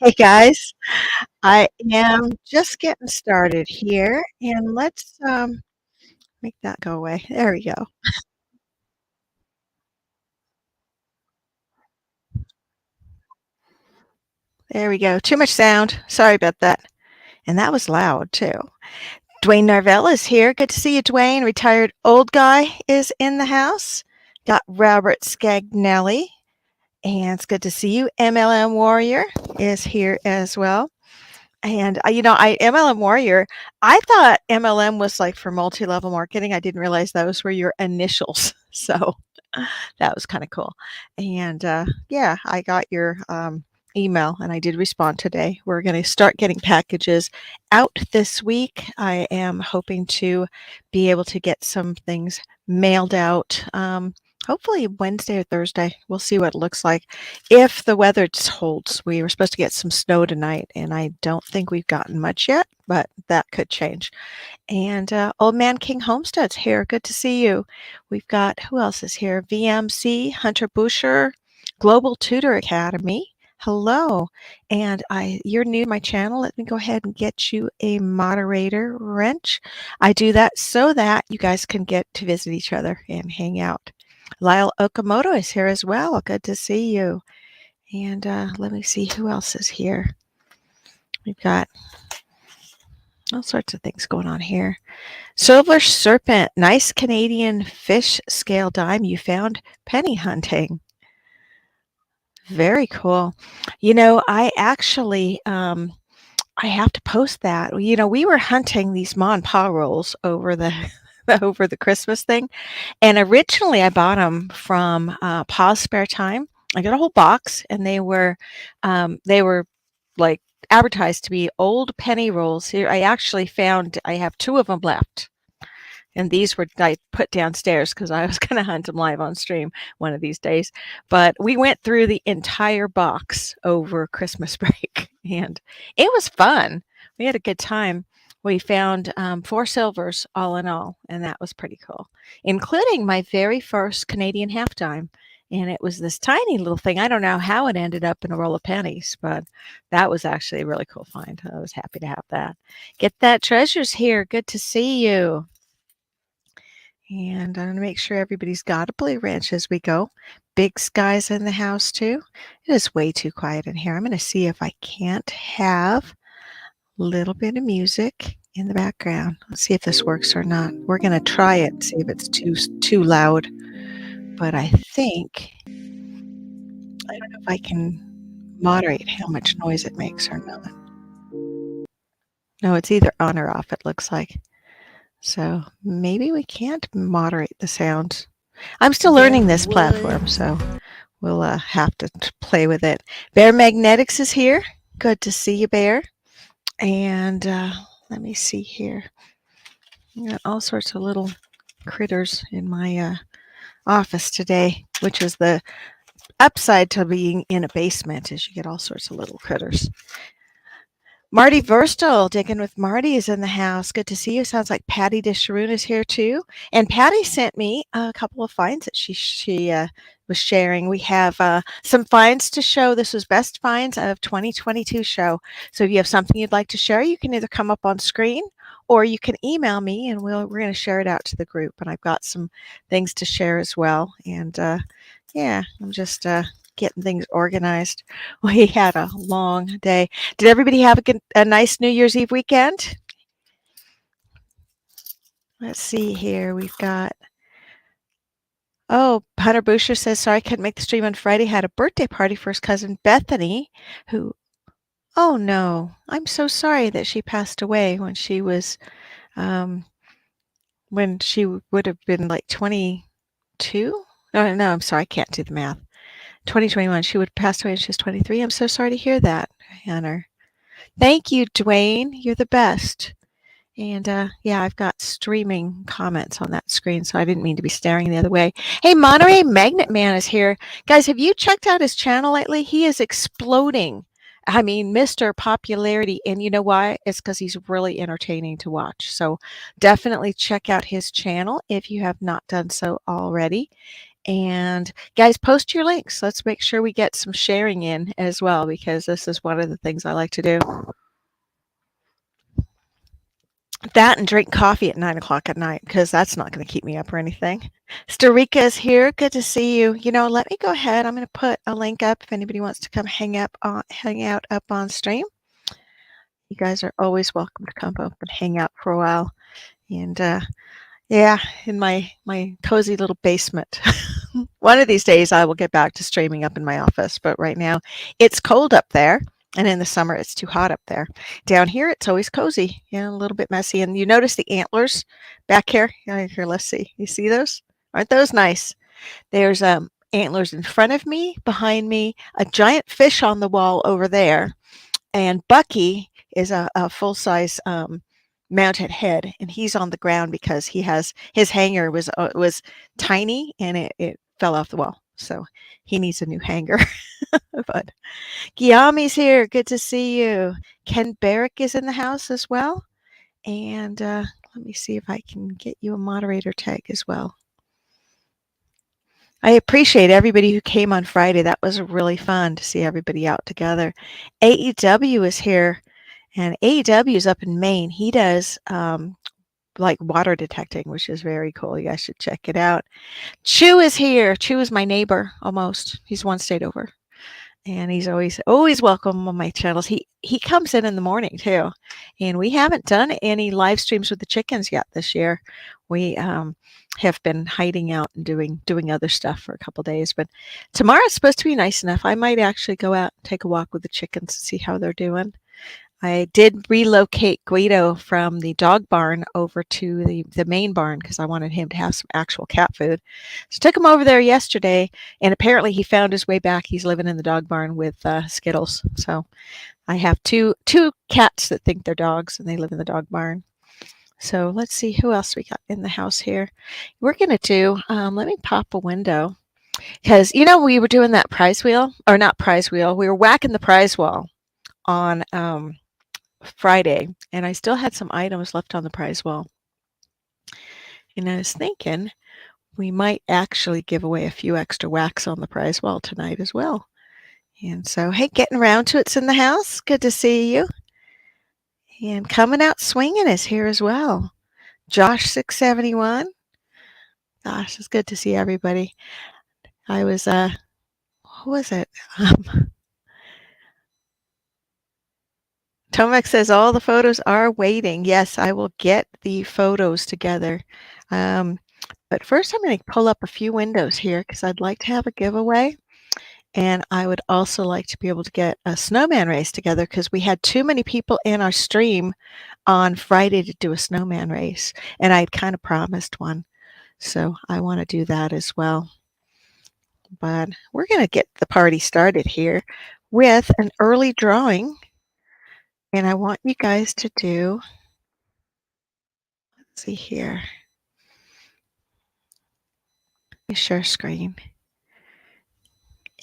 Hey guys, I am just getting started here, and let's make that go away. There we go. There we go. Too much sound. Sorry about that. And that was loud too. Dwayne Narvell is here. Good to see you, Dwayne. Retired old guy is in the house. Got Robert Scagnelli, and it's good to see you. MLM Warrior is here as well. And MLM Warrior, I thought MLM was like for multi-level marketing. I didn't realize those were your initials. So that was kind of cool. And yeah, I got your email and I did respond today. We're going to start getting packages out this week. I am hoping to be able to get some things mailed out. Hopefully Wednesday or Thursday. We'll see what it looks like. If the weather holds, we were supposed to get some snow tonight, and I don't think we've gotten much yet, but that could change. And Old Man King Homestead's here. Good to see you. We've got, who else is here? VMC, Hunter Busher, Global Tutor Academy. Hello. And you're new to my channel. Let me go ahead and get you a moderator wrench. I do that so that you guys can get to visit each other and hang out. Lyle Okamoto is here as well. Good to see you. And let me see who else is here. We've got all sorts of things going on here. Silver Serpent, nice Canadian fish scale dime you found penny hunting. Very cool. I actually, I have to post that. We were hunting these Ma and Pa rolls over the over the Christmas thing. And originally I bought them from Pa's Spare Time. I got a whole box, and they were like advertised to be old penny rolls. Here, I have two of them left. And these were I put downstairs because I was going to hunt them live on stream one of these days. But we went through the entire box over Christmas break, and it was fun. We had a good time. We found 4 silvers all in all, and that was pretty cool, including my very first Canadian half dime. And it was this tiny little thing. I don't know how it ended up in a roll of pennies, but that was actually a really cool find. I was happy to have that. Get that treasures here. Good to see you. And I'm going to make sure everybody's got a blue wrench as we go. Big Sky's in the house too. It is way too quiet in here. I'm going to see if I can't have a little bit of music in the background. Let's see if this works or not. We're going to try it and see if it's too loud. But I think, I don't know if I can moderate how much noise it makes or not. No, it's either on or off, it looks like. So maybe we can't moderate the sounds. I'm still learning this platform, so we'll have to play with it. Bear Magnetics is here. Good to see you, Bear. And let me see here. I got all sorts of little critters in my office today, which is the upside to being in a basement, is you get all sorts of little critters. Marty Verstel, Digging with Marty, is in the house. Good to see you. Sounds like Patty DeSharoon is here too. And Patty sent me a couple of finds that she was sharing. We have some finds to show. This was best finds of 2022 show. So if you have something you'd like to share, you can either come up on screen or you can email me, and we're going to share it out to the group. And I've got some things to share as well. And yeah, I'm just getting things organized. We had a long day. Did everybody have a nice New Year's Eve weekend? Let's see here. We've got, Hunter Busher says, sorry, I couldn't make the stream on Friday. Had a birthday party for his cousin Bethany, who, oh no, I'm so sorry that she passed away when she was, when she would have been like 22. No, I'm sorry, I can't do the math. 2021, she would pass away when she was 23. I'm so sorry to hear that, Hunter. Thank you, Dwayne. You're the best. And yeah, I've got streaming comments on that screen, so I didn't mean to be staring the other way. Hey, Monterey Magnet Man is here. Guys, have you checked out his channel lately? He is exploding. I mean, Mr. Popularity. And you know why? It's because he's really entertaining to watch. So definitely check out his channel if you have not done so already. And guys, post your links. Let's make sure we get some sharing in as well, because this is one of the things I like to do. That and drink coffee at 9 o'clock at night, because that's not going to keep me up or anything. Starika is here. Good to see you. Let me go ahead. I'm going to put a link up if anybody wants to come hang out up on stream. You guys are always welcome to come up and hang out for a while. And yeah, in my cozy little basement. One of these days I will get back to streaming up in my office, but right now it's cold up there, and in the summer it's too hot up there. Down here it's always cozy, a little bit messy. And you notice the antlers back here? Here, let's see. You see those? Aren't those nice? There's antlers in front of me, behind me, a giant fish on the wall over there, and Bucky is a full-size mounted head, and he's on the ground because his hanger was tiny, and it fell off the wall, so he needs a new hanger. But Guillaume's here. Good to see you. Ken Barrick is in the house as well, and let me see if I can get you a moderator tag as well. I appreciate everybody who came on Friday. That was really fun to see everybody out together. AEW is here, and AEW is up in Maine. He does like water detecting, which is very cool. You guys should check it out. Chu is here. Chu is my neighbor almost. He's one state over. And he's always welcome on my channels. He comes in the morning too. And we haven't done any live streams with the chickens yet this year. We have been hiding out and doing other stuff for a couple days. But tomorrow's supposed to be nice enough. I might actually go out and take a walk with the chickens and see how they're doing. I did relocate Guido from the dog barn over to the main barn because I wanted him to have some actual cat food. So took him over there yesterday, and apparently he found his way back. He's living in the dog barn with Skittles. So I have two cats that think they're dogs, and they live in the dog barn. So let's see who else we got in the house here. We're going to do, let me pop a window, because, we were doing that prize wheel, or not prize wheel. We were whacking the prize wall on Friday, and I still had some items left on the prize wall. And I was thinking we might actually give away a few extra whacks on the prize wall tonight as well. And so, hey, getting around to it's in the house. Good to see you. And coming out swinging is here as well. Josh 671. Gosh, it's good to see everybody. I was who was it? Tomek says all the photos are waiting. Yes, I will get the photos together. But first I'm going to pull up a few windows here because I'd like to have a giveaway. And I would also like to be able to get a snowman race together because we had too many people in our stream on Friday to do a snowman race. And I'd kind of promised one. So I want to do that as well. But we're going to get the party started here with an early drawing. And I want you guys to do, let's see here. Let me share screen.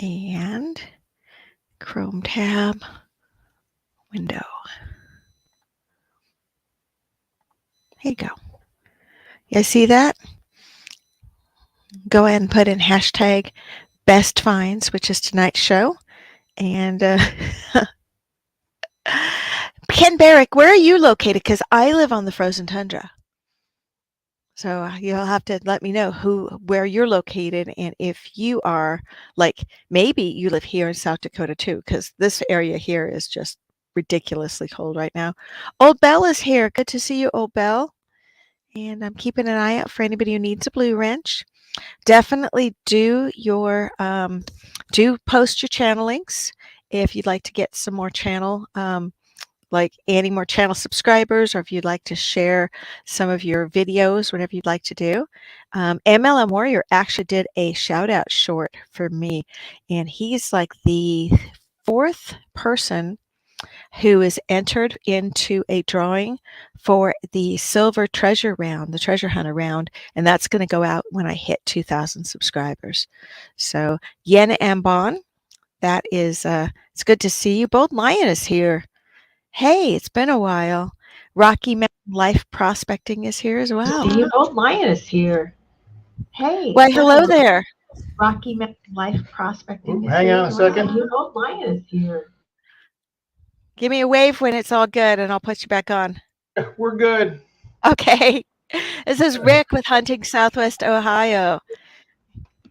And Chrome tab, window. Here you go. You guys see that? Go ahead and put in hashtag best finds, which is tonight's show. And Ken Barrick, where are you located? Because I live on the frozen tundra. So you'll have to let me know where you're located, and if you are, like, maybe you live here in South Dakota too, because this area here is just ridiculously cold right now. Old Bell is here. Good to see you, Old Bell. And I'm keeping an eye out for anybody who needs a blue wrench. Definitely do post your channel links if you'd like to get some more channel like any more channel subscribers, or if you'd like to share some of your videos, whatever you'd like to do. MLM Warrior actually did a shout out short for me, and he's like the 4th person who is entered into a drawing for the silver treasure round, the treasure hunter round, and that's going to go out when I hit 2,000 subscribers. So Yen Ambon, that is, it's good to see you. Bold Lion is here. Hey, it's been a while. Rocky Mountain Life Prospecting is here as well. See you. Old Lion is here. Hey. Why, hello there. Rocky Mountain Life Prospecting. Ooh, hang on a second. Oh, Maya is here. Give me a wave when it's all good, and I'll put you back on. We're good. Okay. This is Rick with Hunting Southwest Ohio,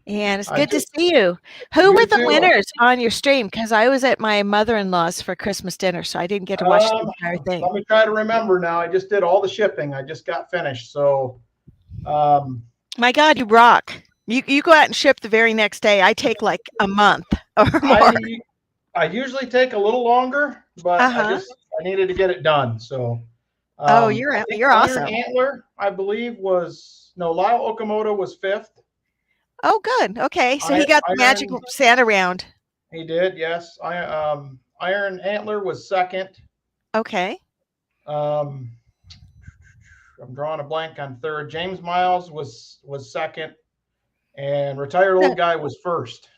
and it's I good to just, see you. Who were you the too. winners on your stream? Because I was at my mother-in-law's for Christmas dinner, so I didn't get to watch the entire thing. Let me try to remember now. I just did all the shipping. I just got finished. So, um, My God, you rock. You go out and ship the very next day. I take like a month or more. I usually take a little longer, but Uh-huh. I needed to get it done. So, Oh, I think you're Iron awesome. Antler, I believe, was no Lyle Okamoto was fifth. Oh, good. Okay, so he got the Iron, magical Santa round. he did, yes. Iron Antler was second. Okay. Um, I'm drawing a blank on third. James Miles was second, and Retired Old Guy was first.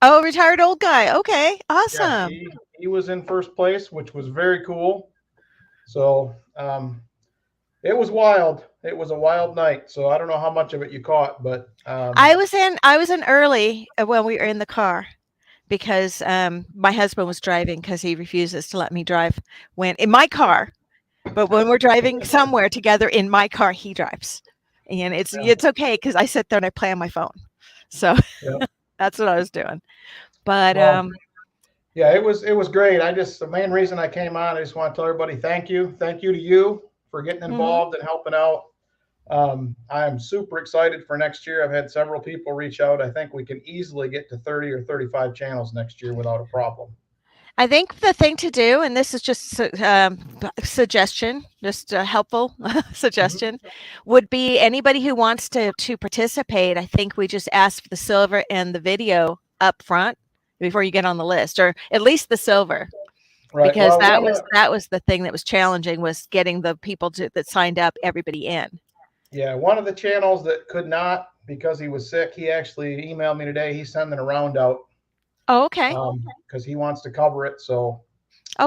Oh, retired old guy. Okay, Yeah, awesome. he was in first place, which was very cool. So it was wild. It was a wild night. So I don't know how much of it you caught, but I was in early when we were in the car because my husband was driving because he refuses to let me drive when in my car. But when we're driving somewhere together in my car, he drives, and it's okay because I sit there and I play on my phone. So yeah. that's what I was doing. But Well, yeah, it was great. The main reason I came on, I just want to tell everybody thank you to you for getting mhm. involved and helping out. I'm super excited for next year. I've had several people reach out. I think we can easily get to 30 or 35 channels next year without a problem. I think the thing to do, and this is just suggestion, just a helpful Mhm. suggestion, would be anybody who wants to participate. I think we just ask for the silver and the video up front before you get on the list, or at least the silver, Right. because Well, that was the thing that was challenging was getting the people that signed up everybody in. yeah, one of the channels that could not because he was sick, he actually emailed me today. He's sending a round out Oh, okay. because he wants to cover it. Oh,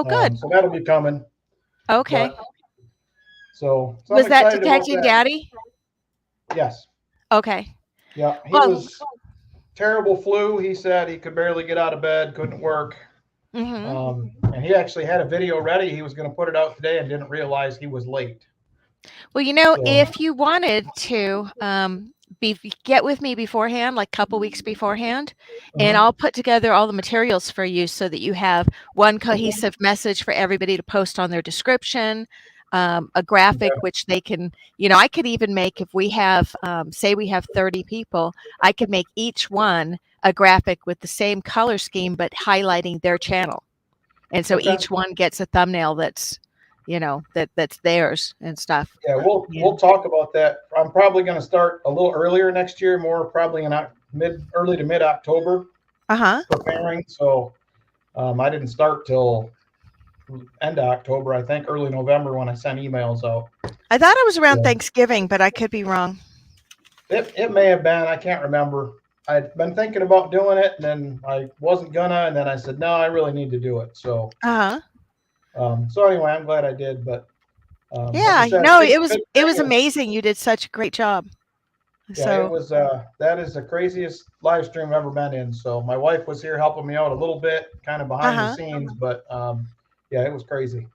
good. So that'll be coming. Okay. But so I'm Was that excited about detecting that. daddy? Yes. Okay. Yeah. He Well, was terrible flu. He said he could barely get out of bed, couldn't work. mhm. And he actually had a video ready. He was going to put it out today and didn't realize he was late. Well, you know, So, if you wanted to, get with me beforehand, like a couple weeks beforehand, and uh-huh. I'll put together all the materials for you so that you have one cohesive message for everybody to post on their description, a graphic Okay. which they can, you know, I could even make if we have, say we have 30 people, I could make each one a graphic with the same color scheme but highlighting their channel. And so Okay. each one gets a thumbnail that's, you know, that's theirs and stuff. Yeah, Yeah. we'll talk about that. I'm probably going to start a little earlier next year, more probably in early to mid October Uh-huh. preparing. So I didn't start till end of October, I think early November when I sent emails out. I thought it was around So Thanksgiving, but I could be wrong. it may have been, I can't remember. I'd been thinking about doing it and then I wasn't gonna, and then I said, no, I really need to do it. Uh-huh. So anyway, I'm glad I did. But like I Yeah, said, no, big it was thing is, amazing. You did such a great job. yeah, it So, was. That is the craziest live stream I've ever been in. So my wife was here helping me out a little bit, kind of behind the uh-huh. scenes, but yeah, it was crazy.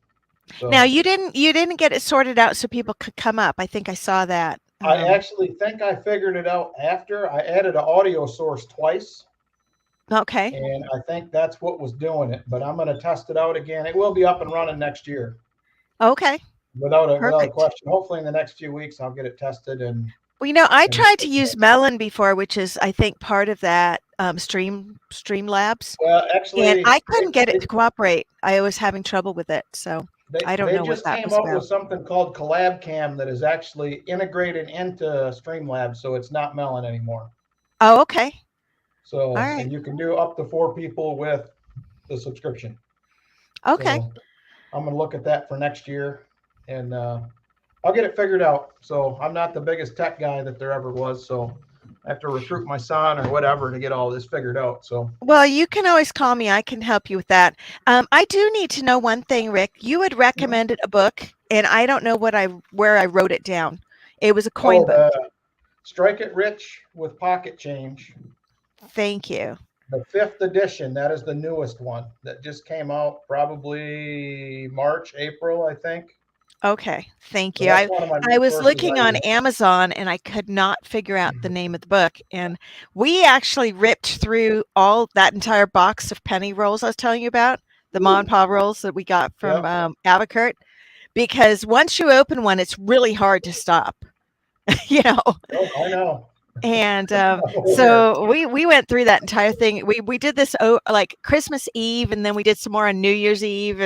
Now So you didn't get it sorted out so people could come up. I think I saw that. I actually think I figured it out after I added an audio source twice, Okay. and I think that's what was doing it. But I'm going to test it out again. It will be up and running next year, Okay. without a Perfect. question. Hopefully, in the next few weeks, I'll get it tested Well, you know, I and tried to use Melon before, which is I think part of that Streamlabs, well, and actually, I couldn't get it to cooperate. I was having trouble with it, so I don't they know what just that came was up with about. something called Collab Cam that is actually integrated into Streamlabs, so it's not Melon anymore. Oh, okay. All So, right. and you can do up to 4 people with the subscription. Okay. So, I'm going to look at that for next year, and I'll get it figured out. So, I'm not the biggest tech guy that there ever was. So, I have to recruit my son or whatever to get all this figured out. So, Well, you can always call me. I can help you with that. I do need to know one thing, Rick. You had recommended a book, and I don't know where I wrote it down. It was a coin oh, book. the Strike It Rich with Pocket Change. Thank you. The fifth edition, that is the newest one that just came out probably March, April, I think. Okay, thank So you. that's one of my I was resources looking I on use. Amazon and I could not figure out the name of the book. And we actually ripped through all that entire box of penny rolls I was telling you about, the Ma and Ooh, Pa rolls that we got from yep. Abacurt, because once you open one, it's really hard to stop, you know. Oh, I know. And I'm aware. so we went through that entire thing. We did this like Christmas Eve, and then we did some more on New Year's Eve,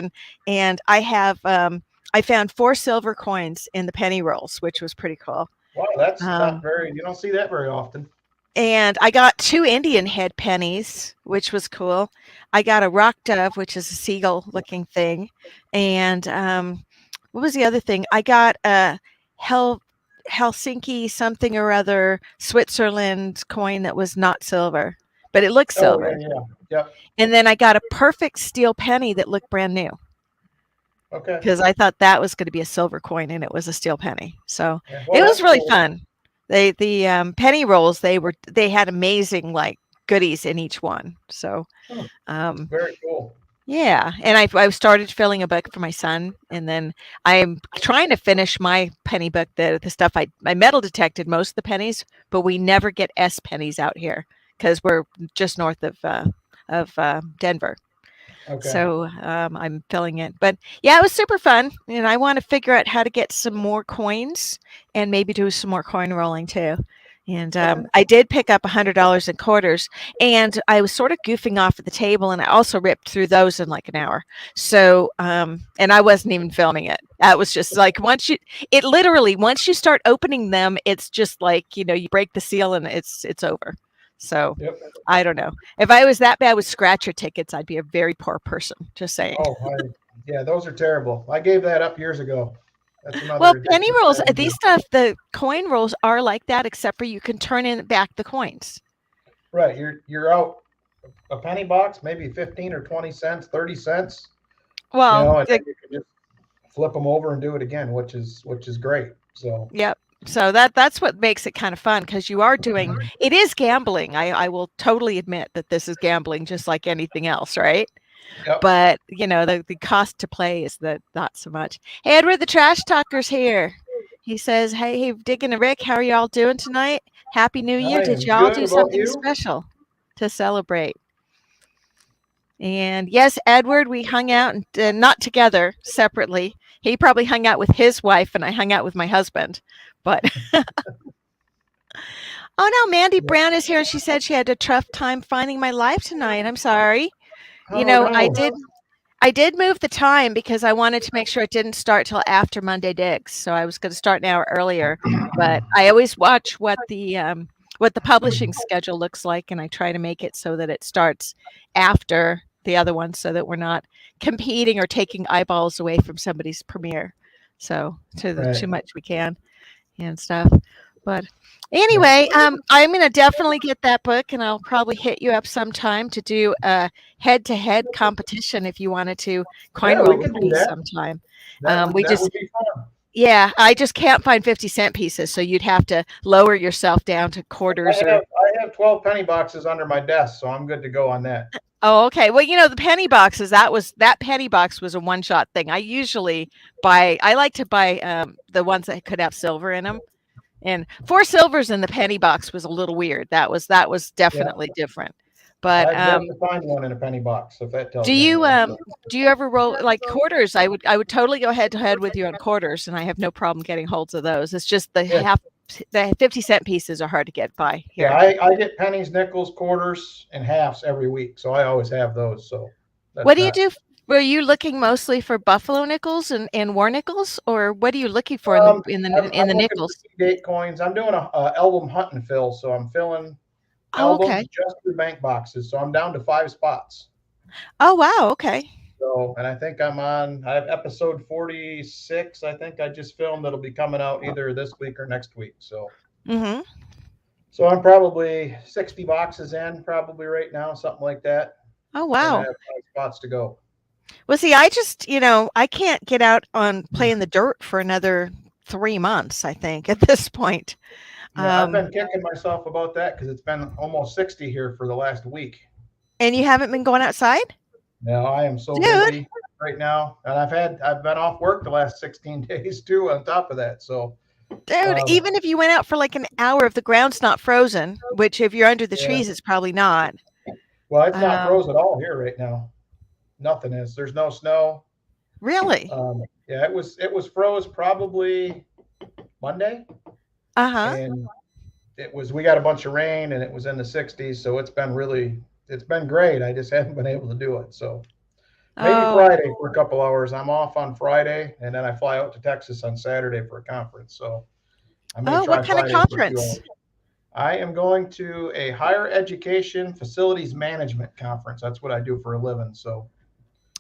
and I found 4 silver coins in the penny rolls, which was pretty cool. Wow, that's not Um, very, you don't see that very often. and I got 2 Indian head pennies, which was cool. I got a rock dove, which is a seagull looking thing, and what was the other thing? I got a Hel- Helsinki something or other Switzerland coin that was not silver, but it looked Oh, yeah, silver. yeah. Yep. And then I got a perfect steel penny that looked brand new Okay. because I thought that was going to be a silver coin and it was a steel penny. So Yeah. it Well, was that's really cool. fun. The penny rolls they had amazing like goodies in each one. So Hmm, um, very cool. yeah, and I started filling a book for my son, and then I am trying to finish my penny book. The stuff I metal detected most of the pennies, but we never get S pennies out here because we're just north of Denver. Okay. So I'm filling it, but yeah, it was super fun, and I want to figure out how to get some more coins and maybe do some more coin rolling too. And Okay. I did pick up $100 in quarters, and I was sort of goofing off at the table, and I also ripped through those in like an hour. So, and I wasn't even filming it. That was just like it literally once you start opening them, it's just like you break the seal and it's over. So, Yep. I don't know. If I was that bad with scratcher tickets, I'd be a very poor person. Just saying. Oh, yeah, those are terrible. I gave that up years ago. That's Well, another penny addiction rolls, these strategy. stuff, the coin rolls are like that, except for you can turn in back the coins. Right. You're out a penny box, maybe 15 or 20 cents, 30 cents, Well, and then you can just flip them over and do it again, which is great. So, yep. So that's what makes it kind of fun because you are doing it is gambling. I will totally admit that this is gambling just like anything else, right? yep. But the cost to play is that not so much. Hey Edward, the trash talker's here. He says, hey, Diggin and Rick, how are y'all doing tonight? Happy New Year. I Did am y'all good. do About something you? special to celebrate? And yes, Edward, we hung out and not together, separately. He probably hung out with his wife, and I hung out with my husband. But oh no, Mandy Yeah. Brown is here, and she said she had a tough time finding my live tonight. I'm sorry. Oh I no. did move the time because I wanted to make sure it didn't start till after Monday Digs. So I was going to start an hour earlier, but I always watch what the publishing schedule looks like, and I try to make it so that it starts after the other one, so that we're not competing or taking eyeballs away from somebody's premiere. So to the Right. too much we can and stuff. But Yep. anyway, I'm gonna definitely get that book, and I'll probably hit you up sometime to do a head-to-head competition if you wanted to coin Yeah, we roll with can do me that. sometime. That would We that just would be fun. yeah, I just can't find 50-cent pieces, so you'd have to lower yourself down to quarters or I have 12 penny boxes under my desk, so I'm good to go on that. oh, okay. Well, the penny boxes, that penny box was a one-shot thing. I like to buy the ones that could have silver in them. And 4 silvers in the penny box was a little weird. That was Yeah. definitely different. But I've yet to find one in a penny box, if that do tells you you anything. do you ever roll like quarters? I would totally go head to head with you on quarters, and I have no problem getting holds of those. It's just Yeah. the 50-cent pieces are hard to get by Yeah, here. I get pennies, nickels, quarters, and halves every week, so I always have those. So What that's do you not. do? Were you looking mostly for buffalo nickels and war nickels, or what are you looking for in the Um, in the in I'm the looking for nickels? date coins. I'm doing a album hunt and fill, so I'm filling Oh, albums okay. just through bank boxes. So I'm down to 5 spots. Oh, wow. Okay. So, and I think I have episode 46. I think I just filmed that'll be coming out either this week or next week. Mm-hmm. So I'm probably 60 boxes in, probably right now, something like that, Oh, and I wow. have 5 spots to go. Well, see, I just, I can't get out on playing the dirt for another 3 months, I think, at this point. Yeah, I've Um, been kicking myself about that because it's been almost 60 here for the last week. and you haven't been going outside? Now I am so Dude, busy right now, and I've been off work the last 16 days too. On top of that, so dude, um, even if you went out for like an hour, if the ground's not frozen, which if you're under the yeah. trees, it's probably not. Well, it's not Um, frozen at all here right now. Nothing is. There's no snow. really? Yeah, it was froze probably Monday, Uh-huh. and we got a bunch of rain, and it was in the 60s. So it's been great. I just haven't been able to do it. So maybe Oh, Friday for a couple hours. I'm off on Friday, and then I fly out to Texas on Saturday for a conference. So I may oh, what try kind of Friday for a few conference? hours. I am going to a higher education facilities management conference. That's what I do for a living. So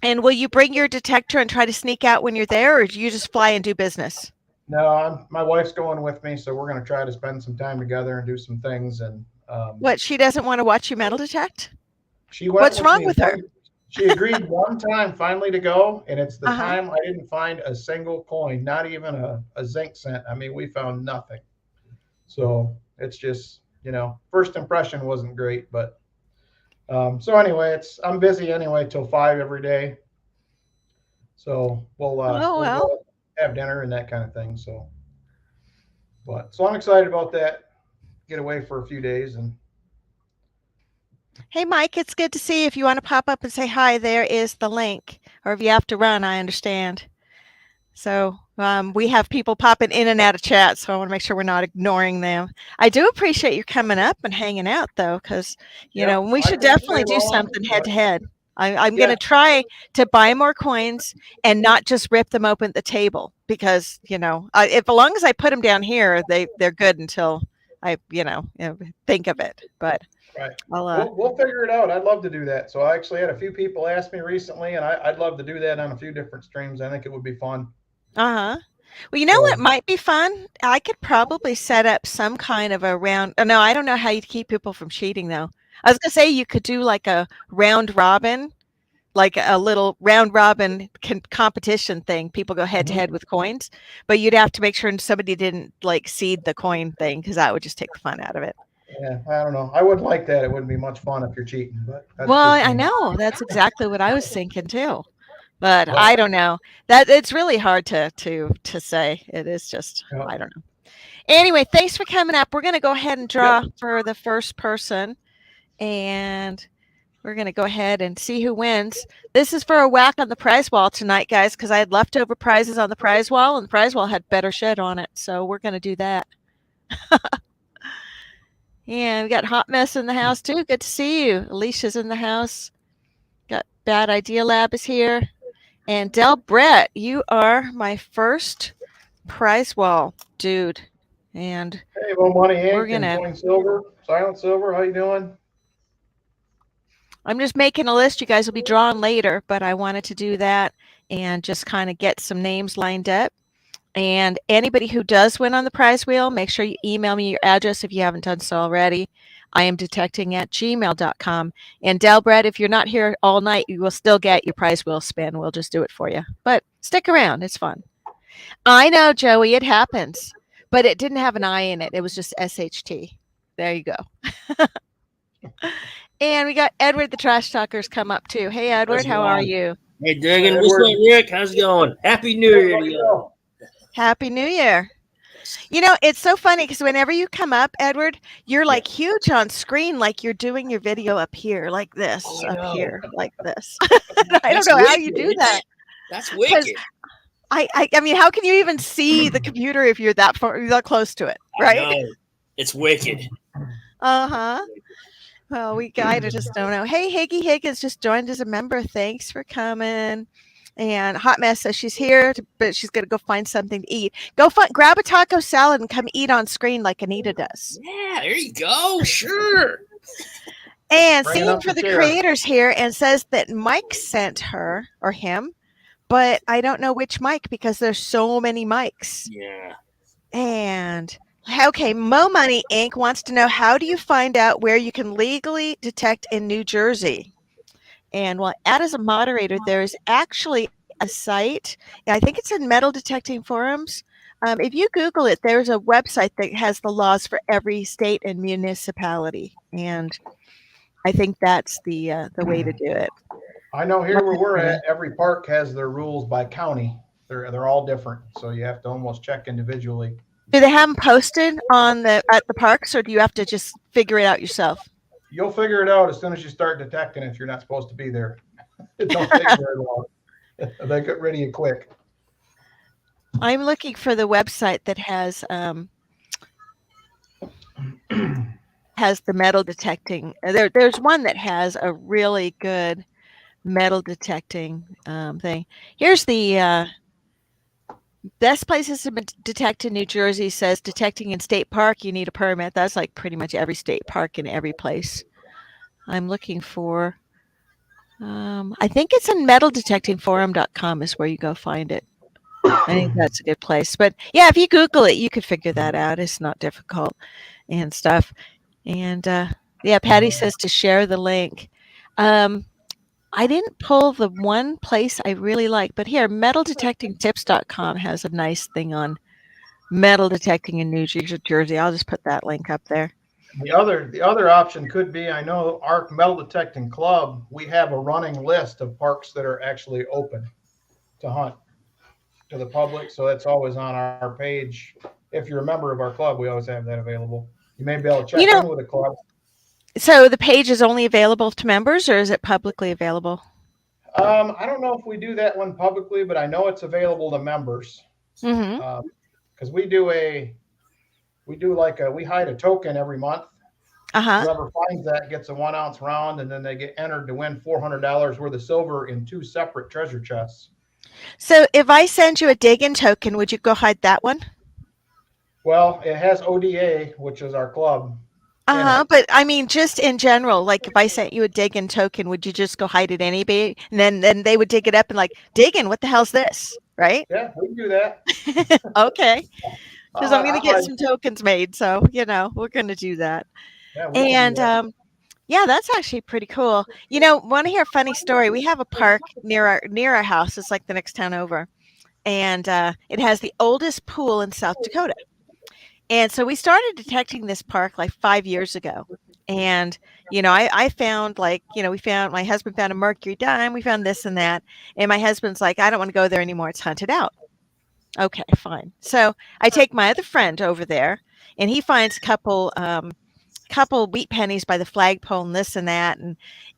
And will you bring your detector and try to sneak out when you're there, or do you just fly and do business? no, my wife's going with me, so we're going to try to spend some time together and do some things. And What, she doesn't want to watch you metal detect? she went What's with wrong me with her? one. She agreed one time finally to go, and it's the Uh-huh. time I didn't find a single coin, not even a zinc cent. I mean, we found nothing. So it's just first impression wasn't great, but so anyway, I'm busy anyway till 5 every day. So Oh, we'll well. go have dinner and that kind of thing. So I'm excited about that. Get away for a few days and Hey, Mike, it's good to see you. If you want to pop up and say hi, there is the link. Or if you have to run, I understand. So we have people popping in and out of chat, so I want to make sure we're not ignoring them. I do appreciate you coming up and hanging out, though, because yep, we I should can't stay definitely do long, something head but to head. I'm going yeah, to try to buy more coins and not just rip them open at the table because if as long as I put them down here, they're good until I think of it. But right. I'll We'll figure it out. I'd love to do that. So I actually had a few people ask me recently, and I'd love to do that on a few different streams. I think it would be fun. uh-huh. Well, you know what So might be fun? I could probably set up some kind of a round. Oh, no, I don't know how you'd keep people from cheating, though. I was gonna say you could do like a round robin, like a little round robin competition thing. People go head to mhm. head with coins, but you'd have to make sure somebody didn't like seed the coin thing because that would just take the fun out of it. Yeah, I don't know. I wouldn't like that. It wouldn't be much fun if you're cheating, but that's Well, just I me. know that's exactly what I was thinking too, but But I don't know. That it's really hard to say. It is just yeah, I don't know. Anyway, thanks for coming up. We're going to go ahead and yep. draw for the first person, and we're going to go ahead and see who wins. This is for a whack on the prize wall tonight, guys, because I had leftover prizes on the prize wall, and the prize wall had better shit on it. So we're going to do that. And we got Hot Mess in the house, too. Good to see you. Alicia's in the house. Got Bad Idea Lab is here. And Del Brett, you are my first prize wall dude. And Hey, well, Money we're Inc. going and to Coin Silver, Silent Silver, how you doing? I'm just making a list. You guys will be drawn later, but I wanted to do that and just kind of get some names lined up. And anybody who does win on the prize wheel, make sure you email me your address if you haven't done so already. I am detecting at gmail.com. And Delbred, if you're not here all night, you will still get your prize wheel spin. We'll just do it for you. But stick around. It's fun. I know, Joey, it happens. But it didn't have an I in it. It was just SHT. There you go. And we got Edward the Trash Talkers come up too. Hey, How's Edward, it how are going? you? Hey, Hi, Diggun. What's Edward. up, Rick? How's it going? Happy New Good. Year How to you y'all. doing? Happy New Year. Yes. It's so funny because whenever you come up, Edward, you're Yeah. like huge on screen, like you're doing your video up here, like this, Oh, I up know. here, like this. I don't That's know how you do wicked. that That's because wicked. I mean, how can you even see the computer if you're that far, you're that close to it, I right? know. It's wicked. Uh huh. Well, I just don't know. Hey, Higgy Higgins just joined as a member. Thanks for coming. And Hot Mess says she's here, but she's gonna go find something to eat. Grab a taco salad and come eat on screen like Anita does. Yeah, there you go. Sure. And Bringing Singing up for the the chair. Creators here and says that Mike sent her or him, but I don't know which Mike because there's so many Mikes. Yeah. And okay, Mo Money Inc. wants to know how do you find out where you can legally detect in New Jersey? And well, add as a moderator, there is actually a site. I think it's in Metal Detecting Forums. If you Google it, there's a website that has the laws for every state and municipality, and I think that's the way to do it. I know here Lots where of we're fun. at, every park has their rules by county. They're all different, so you have to almost check individually. Do they have them posted on the at the parks, or do you have to just figure it out yourself? You'll figure it out as soon as you start detecting if you're not supposed to be there. It don't take very long. They get rid of you quick. I'm looking for the website that has the metal detecting. There's one that has a really good metal detecting thing. Here's the best places to detect in New Jersey. Says detecting in state park, you need a permit. That's like pretty much every state park in every place. I'm looking for. I think it's in metaldetectingforum.com is where you go find it. I think that's a good place. But yeah, if you Google it, you could figure that out. It's not difficult and stuff. And yeah, Patty says to share the link. Um, I didn't pull the one place I really like, but here, metaldetectingtips.com has a nice thing on metal detecting in New Jersey. I'll just put that link up there. The other option could be, I know our metal detecting club, we have a running list of parks that are actually open to hunt to the public. So that's always on our page. If you're a member of our club, we always have that available. You may be able to You check know, in with the club. so the page is only available to members, or is it publicly available? I don't know if we do that one publicly, but I know it's available to members. Mm-hmm. Because we hide a token every month. Uh-huh. Whoever finds that gets a 1 ounce round, and then they get entered to win $400 worth of silver in two separate treasure chests. So if I send you a dig-in token, would you go hide that one? Well, it has ODA, which is our club, in Uh-huh. it. But I mean, just in general, like if I sent you a dig-in token, would you just go hide it anyway? And then they would dig it up and like, dig-in, what the hell's this? Right? Yeah, we can do that. Okay. Because I'm gonna I get hide. some tokens made, so we're gonna do that. Yeah, we can do And that. yeah, that's actually pretty cool. Want to hear a funny story? We have a park near our house. It's like the next town over, and it has the oldest pool in South Dakota. And so we started detecting this park like 5 years ago. And, I found like, we found my husband found a mercury dime, we found this and that. And my husband's like, I don't want to go there anymore. It's hunted out. Okay, fine. So I take my other friend over there and he finds a couple wheat pennies by the flagpole and this and that,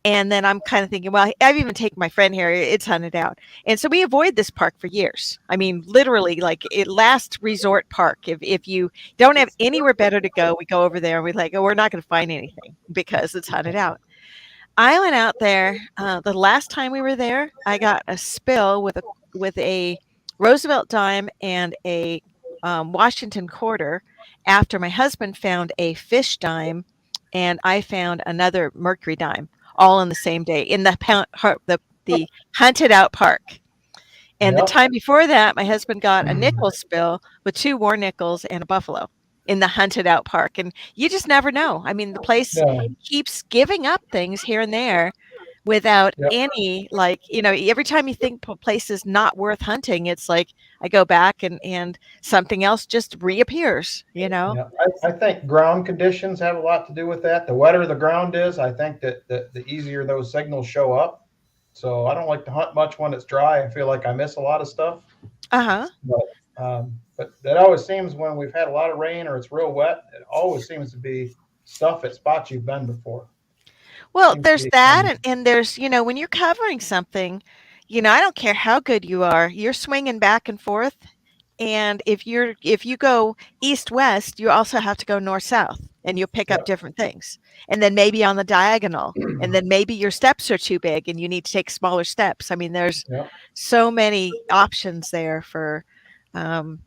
and then I'm kind of thinking, well, I've even taken my friend here, it's hunted out. And so we avoid this park for years. I mean, literally, like, it last resort park. If you don't have anywhere better to go, we go over there and we're like, oh, we're not going to find anything because it's hunted out. I went out there, the last time we were there, I got a spill with a Roosevelt dime and a, Washington quarter after my husband found a fish dime and I found another mercury dime all in the same day in the hunted out park. And the Yep. time before that, my husband got a nickel spill with 2 war nickels and a buffalo in the hunted out park, and you just never know. I mean, the place No. keeps giving up things here and there without Yep. any, like, every time you think a place is not worth hunting, it's like I go back and something else just reappears. Yeah. I think ground conditions have a lot to do with that. The wetter the ground is, I think that the easier those signals show up. So I don't like to hunt much when it's dry. I feel like I miss a lot of stuff. Uh-huh. But that always seems when we've had a lot of rain or it's real wet, it always seems to be stuff at spots you've been before. Well, Seems to there's be that, and there's, when you're covering something, I don't care how good you are, you're swinging back and forth. And if you go east west, you also have to go north south, and you'll pick up yep, different things. And then maybe on the diagonal, and then maybe your steps are too big and you need to take smaller steps. I mean, there's yep, so many options there for, um,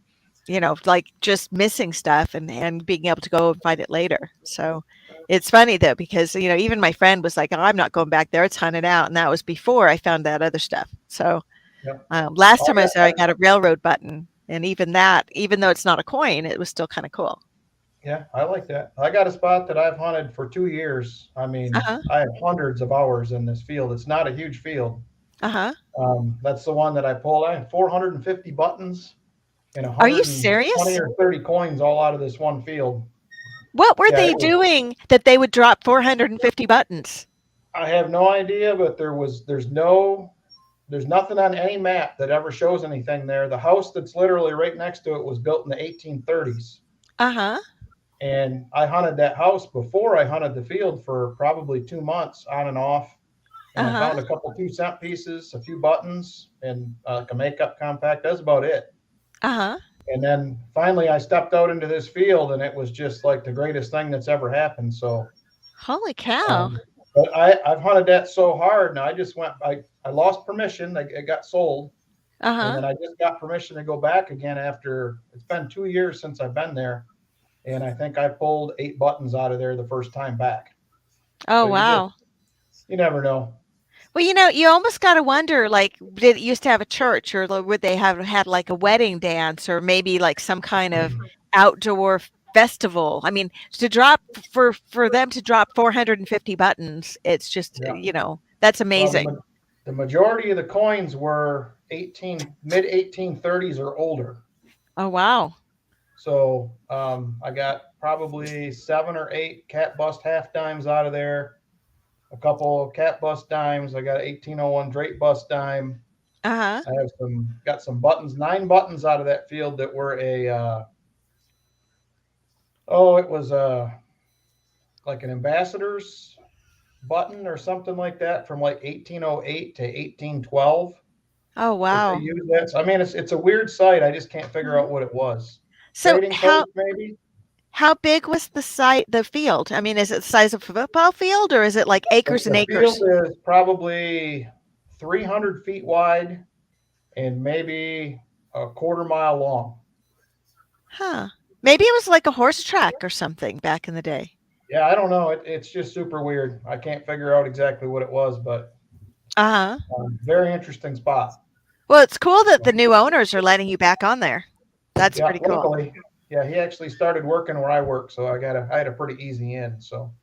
like just missing stuff and being able to go and find it later. So it's funny though, because, even my friend was like, oh, I'm not going back there. It's hunted out. And that was before I found that other stuff. So yep. last Oh, time I was there, I got a railroad button. And even that, even though it's not a coin, it was still kind of cool. yeah, I like that. I got a spot that I've hunted for 2 years. I mean, Uh-huh. I have hundreds of hours in this field. It's not a huge field. Uh-huh. That's the one that I pulled. I had 450 buttons. and Are you 120 serious? or 30 coins all out of this one field. What were Yeah, they doing that they would drop 450 buttons? I have no idea, but there's nothing on any map that ever shows anything there. The house that's literally right next to it was built in the 1830s. Uh-huh. And I hunted that house before I hunted the field for probably 2 months on and off. And I Uh-huh. found a couple 2 cent pieces, a few buttons, and like a makeup compact. That's about it. Uh-huh. And then finally I stepped out into this field and it was just like the greatest thing that's ever happened. So, Holy cow. um, but I've hunted that so hard. Now I lost permission. It got sold. And Uh-huh. then I just got permission to go back again after it's been 2 years since I've been there. And I think I pulled 8 buttons out of there the first time back. Oh, So wow. you never know. Well, you almost got to wonder, like, did it used to have a church, or would they have had like a wedding dance, or maybe like some kind of outdoor festival? I mean, to drop for them to drop 450 buttons, it's just, Yeah. that's Well, amazing. the majority of the coins were mid 1830s or older. Oh, wow. So I got probably 7 or 8 cat bust half dimes out of there, a couple cat bust dimes. I got 1801 Drake bust dime. Uh-huh. I have got some buttons, 9 buttons out of that field that were it was like an ambassador's button or something like that from like 1808 to 1812 Oh, that they wow. use that. So, I mean, it's a weird site. I just can't figure Mhm. out what it was. So Trading post, maybe. how big was the field? I mean, is it the size of a football field, or is it like acres and The field acres? is probably 300 feet wide and maybe a quarter mile long. Huh. Maybe it was like a horse track or something back in the day. Yeah, I don't know. It's just super weird. I can't figure out exactly what it was, but Uh-huh. very interesting spot. Well, it's cool that the new owners are letting you back on there. That's Yeah, pretty cool. luckily. Yeah, he actually started working where I work, so I had a pretty easy in. So,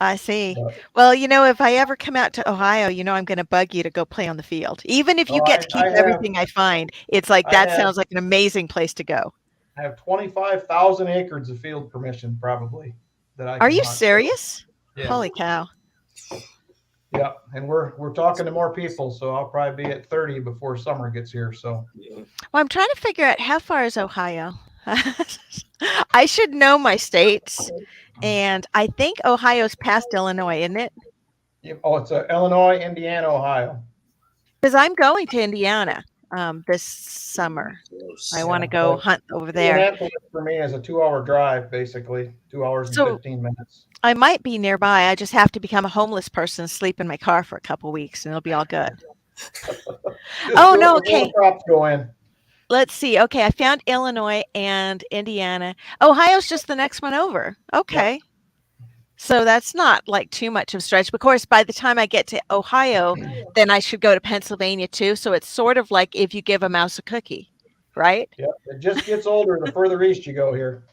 I see. but Well, if I ever come out to Ohio, I'm going to bug you to go play on the field. Even if you no, get to keep everything I find, it's like I that have sounds like an amazing place to go. I have 25,000 acres of field permission probably that I Are can you hunt. So, serious? yeah, Holy cow. yeah, and we're talking to more people, so I'll probably be at 30 before summer gets here. So, Well, I'm trying to figure out how far is Ohio. I should know my states, and I think Ohio's past Illinois, isn't it? it's Illinois, Indiana, Ohio. Because I'm going to Indiana this summer. I want to Yeah, go but hunt over there. Indianapolis for me is a 2 hour drive, basically 2 hours and So 15 minutes. I might be nearby. I just have to become a homeless person and sleep in my car for a couple weeks, and it'll be all good. Just Oh, do it no, before the okay. crops go in. Let's see. Okay, I found Illinois and Indiana. Ohio's just the next one over. Yep. Okay. So that's not like too much of a stretch. Of course, by the time I get to Ohio, then I should go to Pennsylvania too. So it's sort of like if you give a mouse a cookie, right? Yep. It just gets older the further east you go here.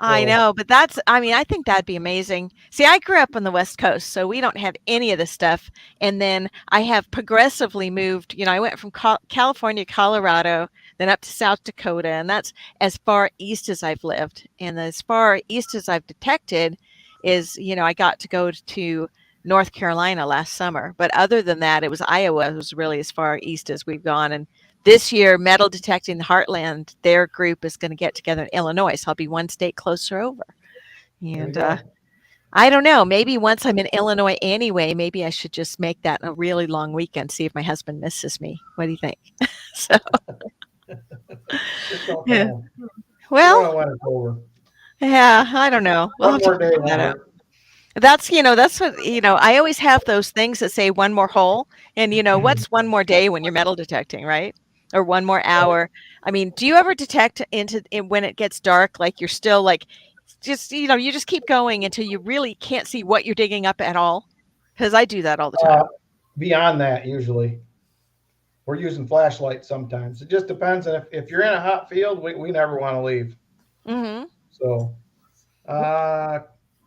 I So, know, but I think that'd be amazing. See, I grew up on the West Coast, so we don't have any of this stuff. And then I have progressively moved, I went from California, Colorado, then up to South Dakota, and that's as far east as I've lived. And as far east as I've detected is, I got to go to North Carolina last summer. But other than that, it was Iowa was really as far east as we've gone. And this year, Metal Detecting the Heartland, their group is going to get together in Illinois, so I'll be one state closer over. there you And go. I don't know, maybe once I'm in Illinois anyway, maybe I should just make that a really long weekend, see if my husband misses me. What do you think? So, Just don't yeah. tell them. You don't Well, know when it's over. yeah, I don't know. We'll One have to more day figure won't that out. hurt. That's what, I always have those things that say one more hole. And, what's one more day when you're metal detecting, right? Or one more hour. I mean, do you ever detect when it gets dark, like you're still like, just, you just keep going until you really can't see what you're digging up at all? Because I do that all the time. Beyond that, usually we're using flashlights sometimes. It just depends. And if you're in a hot field, we never want to leave. Mm-hmm. So,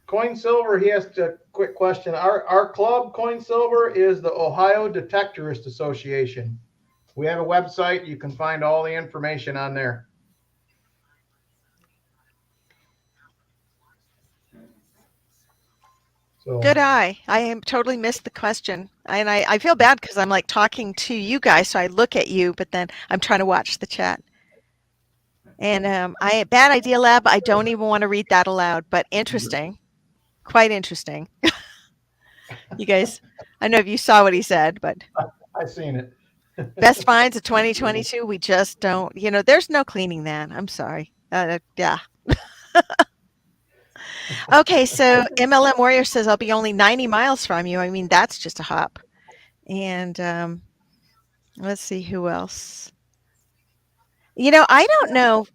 Coin Silver, he asked a quick question. Our club, Coin Silver, is the Ohio Detectorist Association. We have a website. You can find all the information on there. So Good eye. I am totally missed the question. And I feel bad because I'm like talking to you guys, so I look at you, but then I'm trying to watch the chat. And I bad idea lab. I don't even want to read that aloud, but interesting, quite interesting. You guys, I know if you saw what he said, but I seen it. best finds of 2022. We just don't. There's no cleaning that. I'm sorry. Yeah. Okay, so MLM Warrior says I'll be only 90 miles from you. I mean, that's just a hop. And let's see who else. I don't know,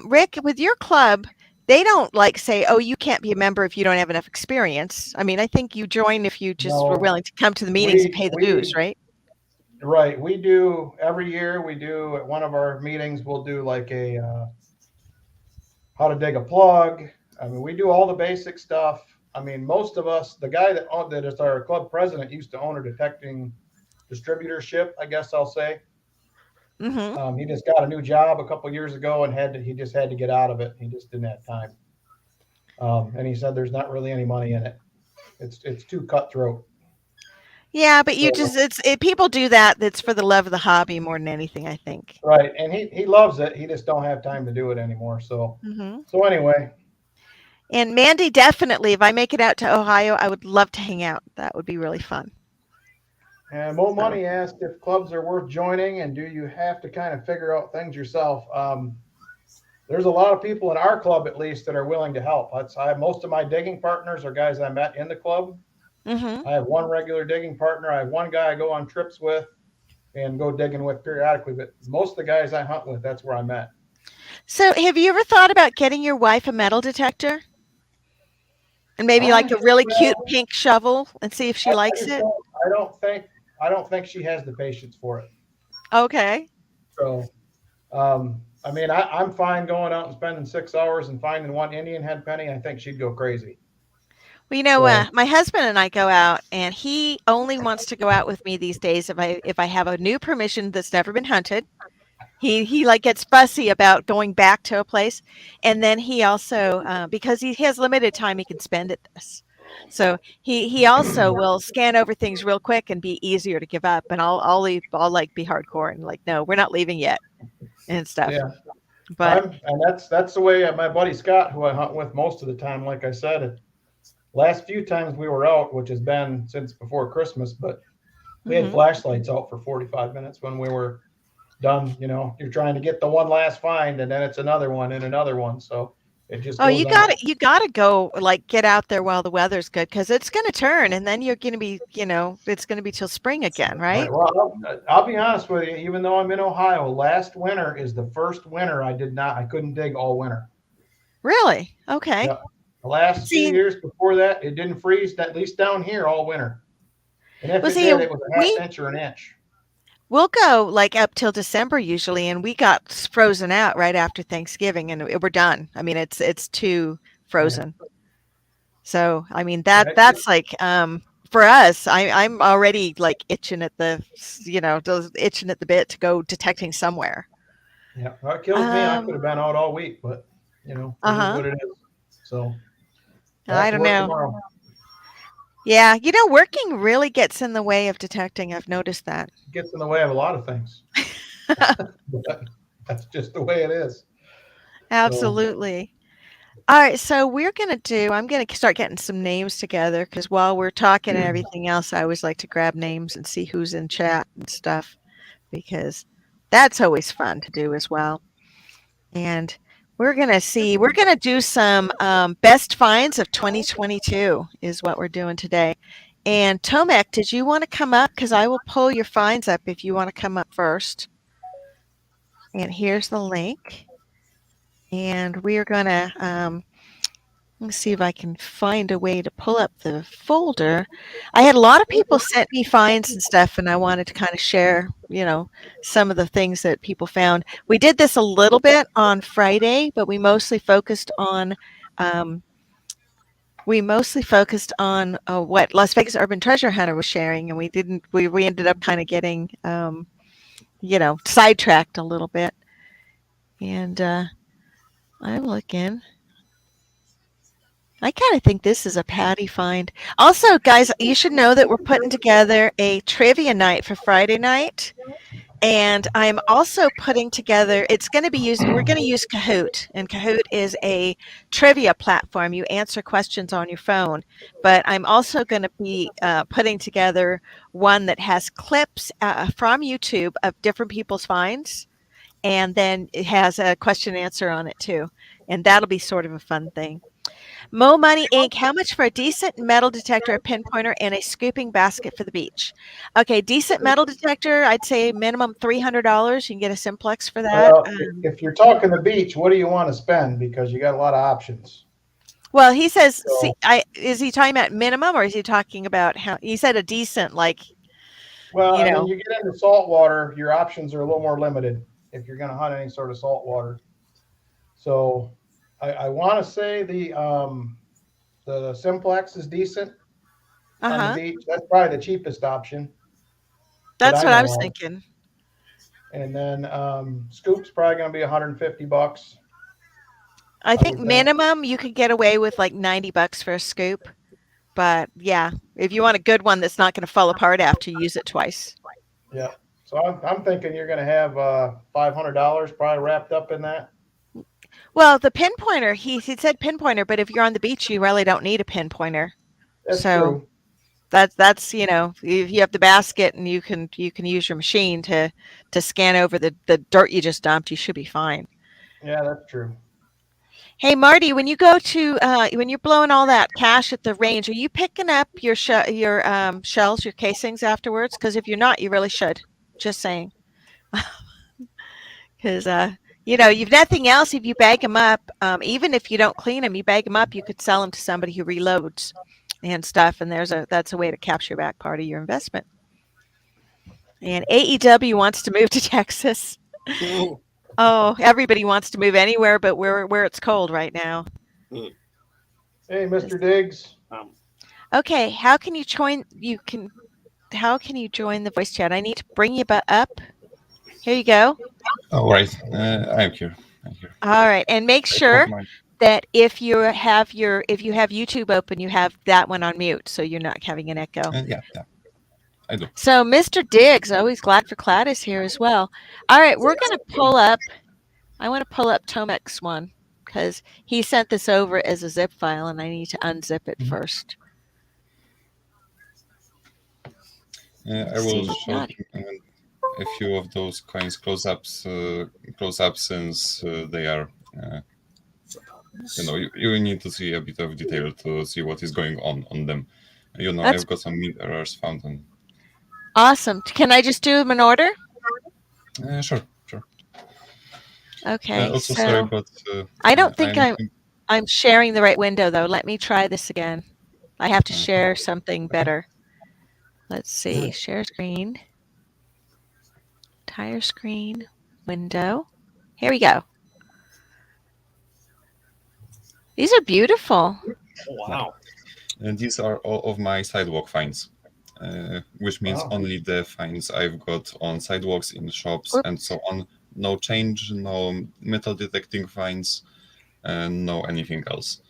Rick, with your club, they don't like say, "Oh, you can't be a member if you don't have enough experience." I mean, I think you join if you just were No, willing to come to the meetings and we pay the dues, we right? right. We do every year. We do at one of our meetings. We'll do like a how to dig a plug. I mean, we do all the basic stuff. I mean, most of us, the guy that is our club president used to own a detecting distributorship, I guess I'll say. Mhm. He just got a new job a couple years ago and he just had to get out of it. He just didn't have time. And he said there's not really any money in it. It's too cutthroat. Yeah, but you So just people do that. That's for the love of the hobby more than anything, I think. right, and he loves it. He just don't have time to do it anymore. So Mhm. so anyway, And Mandy, definitely, if I make it out to Ohio, I would love to hang out. That would be really fun. and Mo So, Money asked if clubs are worth joining, and do you have to kind of figure out things yourself? There's a lot of people in our club, at least, that are willing to help. I have most of my digging partners are guys I met in the club. mhm. I have one regular digging partner. I have one guy I go on trips with and go digging with periodically. But most of the guys I hunt with, that's where I'm at. So, have you ever thought about getting your wife a metal detector and maybe like a really cute Well, pink shovel and see if she I likes just it? don't. I don't think she has the patience for it. Okay. So, I mean, I'm fine going out and spending 6 hours and finding one Indian head penny. I think she'd go crazy. Well, So, my husband and I go out, and he only wants to go out with me these days if I have a new permission that's never been hunted. He like gets fussy about going back to a place, and then he also because he has limited time he can spend at this. So he also will scan over things real quick and be easier to give up. And I'll like be hardcore and like, no, we're not leaving yet and stuff. yeah, But and that's the way my buddy Scott, who I hunt with most of the time. Like I said, last few times we were out, which has been since before Christmas, but we had mhm. flashlights out for 45 minutes when we were done. You know, you're trying to get the one last find, and then it's another one and another one. So it just Oh, goes on. you gotta go like get out there while the weather's good because it's gonna turn and then you're gonna be, it's gonna be till spring again, Right. right? Well, I'll be honest with you. Even though I'm in Ohio, last winter is the first winter I couldn't dig all winter. Really? Okay. Yeah. The last few See, years before that, it didn't freeze, at least down here, all winter. And if well, it see, did, it was a half we inch or an inch. we'll go like up till December usually, and we got frozen out right after Thanksgiving, and we're done. I mean, it's too Yeah. frozen. So, I mean, Yeah. that's like for us, I'm already like itching at the just itching at the bit to go detecting somewhere. Yeah. Well, it kills me. I could Um, have been out all week, but it is uh-huh. what it is. So back I to don't work know. tomorrow. Yeah, working really gets in the way of detecting. I've noticed that. It gets in the way of a lot of things. But that's just the way it is. So Absolutely. All right, so I'm gonna start getting some names together because while we're talking and everything else, I always like to grab names and see who's in chat and stuff because that's always fun to do as well. And we're gonna do some best finds of 2022 is what we're doing today. And Tomek, did you want to come up? Because I will pull your finds up if you want to come up first. And here's the link. And we're gonna let me see if I can find a way to pull up the folder. I had a lot of people sent me finds and stuff, and I wanted to kind of share, some of the things that people found. We did this a little bit on Friday, but um, we mostly focused on what Las Vegas Urban Treasure Hunter was sharing, and we didn't. We ended up kind of getting, sidetracked a little bit. And I'm looking. I kind of think this is a Patty find. Also, guys, you should know that we're putting together a trivia night for Friday night. And I'm also putting together, it's going to be used, we're going to use Kahoot. And Kahoot is a trivia platform. You answer questions on your phone. But I'm also going to be putting together one that has clips from YouTube of different people's finds. And then it has a question and answer on it too. And that'll be sort of a fun thing. Mo Money Inc. How much for a decent metal detector, a pinpointer, and a scooping basket for the beach? Okay, decent metal detector, I'd say minimum $300. You can get a simplex for that. Well, if you're talking the beach, what do you want to spend? Because you got a lot of options. Well, he says, see, So, is he talking about minimum or is he talking about how he said a decent, like, well, you I mean, know, you get into saltwater, your options are a little more limited if you're going to hunt any sort of saltwater. So, I want to say the simplex is decent uh on the huh. beach. That's probably the cheapest option that That's I what I was know of. thinking. And then scoop's probably going to be $150, I I think would think. minimum you could get away with like $90 for a scoop. But yeah, if you want a good one that's not going to fall apart after you use it twice. Yeah. So I'm thinking you're going to have $500 probably wrapped up in that. Well, the pinpointer, he said pinpointer, but if you're on the beach, you really don't need a pinpointer. That's So true. that's if you have the basket and you can use your machine to scan over the dirt you just dumped, you should be fine. Yeah, that's true. Hey Marty, when you go to when you're blowing all that cash at the range, are you picking up your shells, your casings afterwards? Because if you're not, you really should. Just saying. Because you've nothing else. If you bag them up, even if you don't clean them, you bag them up. You could sell them to somebody who reloads and stuff. And that's a way to capture back part of your investment. And AEW wants to move to Texas. Mm, Oh, everybody wants to move anywhere but where it's cold right now. mm. Hey, Just- Mr. Diggs. Um, Okay, how can you join the voice chat? I need to bring you up. Here you go. All right, I'm here. I'm here. All right, and make I hope sure my that if you have YouTube open, you have that one on mute, so you're not having an echo. yeah, I do. So, Mr. Diggs, always glad for Cloud is here as well. All right, we're going to pull up. I want to pull up Tomek's one because he sent this over as a zip file, and I need to unzip it Mhm. first. I See will what show not. a few of those coins close up since they are. You need to see a bit of detail to see what is going on them. That's I've got some mirrors found on. awesome. Can I just do them in order? Sure, sure. Okay, Also, sorry, so but I don't think I'm. I'm sharing the right window though. Let me try this again. I have to Uh, share something okay. better. Let's see. Share screen. Entire screen. Window. Here we go. These are beautiful. oh, wow. And these are all of my sidewalk finds, which means Wow. only the finds I've got on sidewalks, in shops, Oop. and so on. No change, no metal detecting finds, and no anything else.